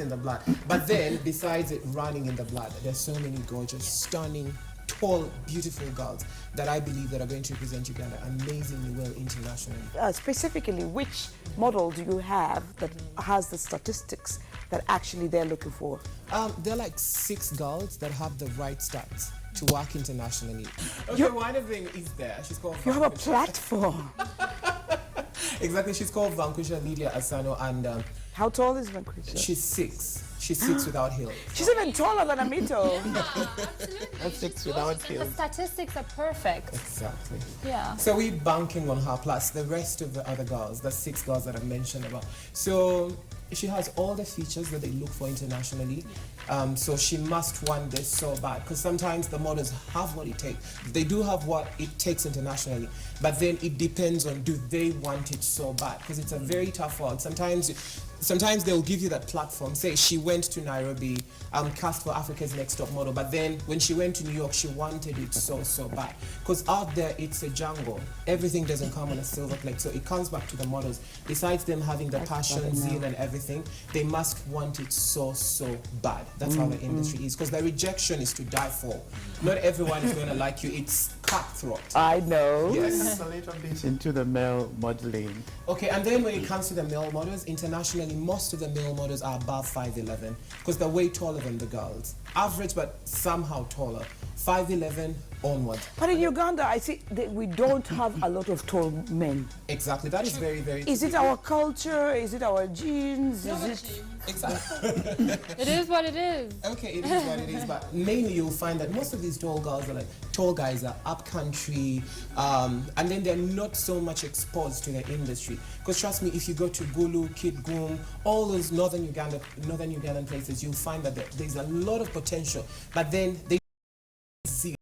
in the blood. But then, besides it running in the blood, there's so many gorgeous, stunning, tall, beautiful girls that I believe that are going to represent Uganda amazingly well internationally. Specifically, which model do you have that has the statistics that actually they're looking for? There are like 6 girls that have the right stats to work internationally. Okay, one of them is there. She's called You have a platform. Exactly, she's called Vankusha Lydia Asano, and how tall is Vankusha? She's 6. She's 6 without heels. She's even taller than Amito. That's 6 without The heels. statistics are perfect. Exactly. Yeah. So we're banking on her plus the rest of the other girls, the 6 girls that I mentioned about. So she has all the features that they look for internationally. So she must want this so bad, because sometimes the models have what it takes. They do have what it takes internationally, but then it depends on do they want it so bad, because it's a very tough world. Sometimes they'll give you that platform. Say she went to Nairobi, cast for Africa's Next Top Model, but then when she went to New York, she wanted it so bad. Because out there, it's a jungle. Everything doesn't come on a silver plate. So it comes back to the models. Besides them having the passion, zeal, and everything, they must want it so bad. That's how the industry is. Because the rejection is to die for. Not everyone is going to like you. It's cutthroat. I know. Yes. A little bit into the male modeling. Okay, and then when it comes to the male models, internationally, most of the male models are above 5'11", because they're way taller than the girls. Average, but somehow taller. 5'11" onward. But in Uganda, I see that we don't have a lot of tall men. Exactly, that is very Is it our culture? Is it our genes? Is it... Exactly. It is what it is. Okay, it is what it is, but mainly you'll find that most of these tall guys are upcountry, and then they're not so much exposed to the industry. Because trust me, if you go to Gulu, Kitgum, all those northern Ugandan places, you'll find that there's a lot of potential, but then they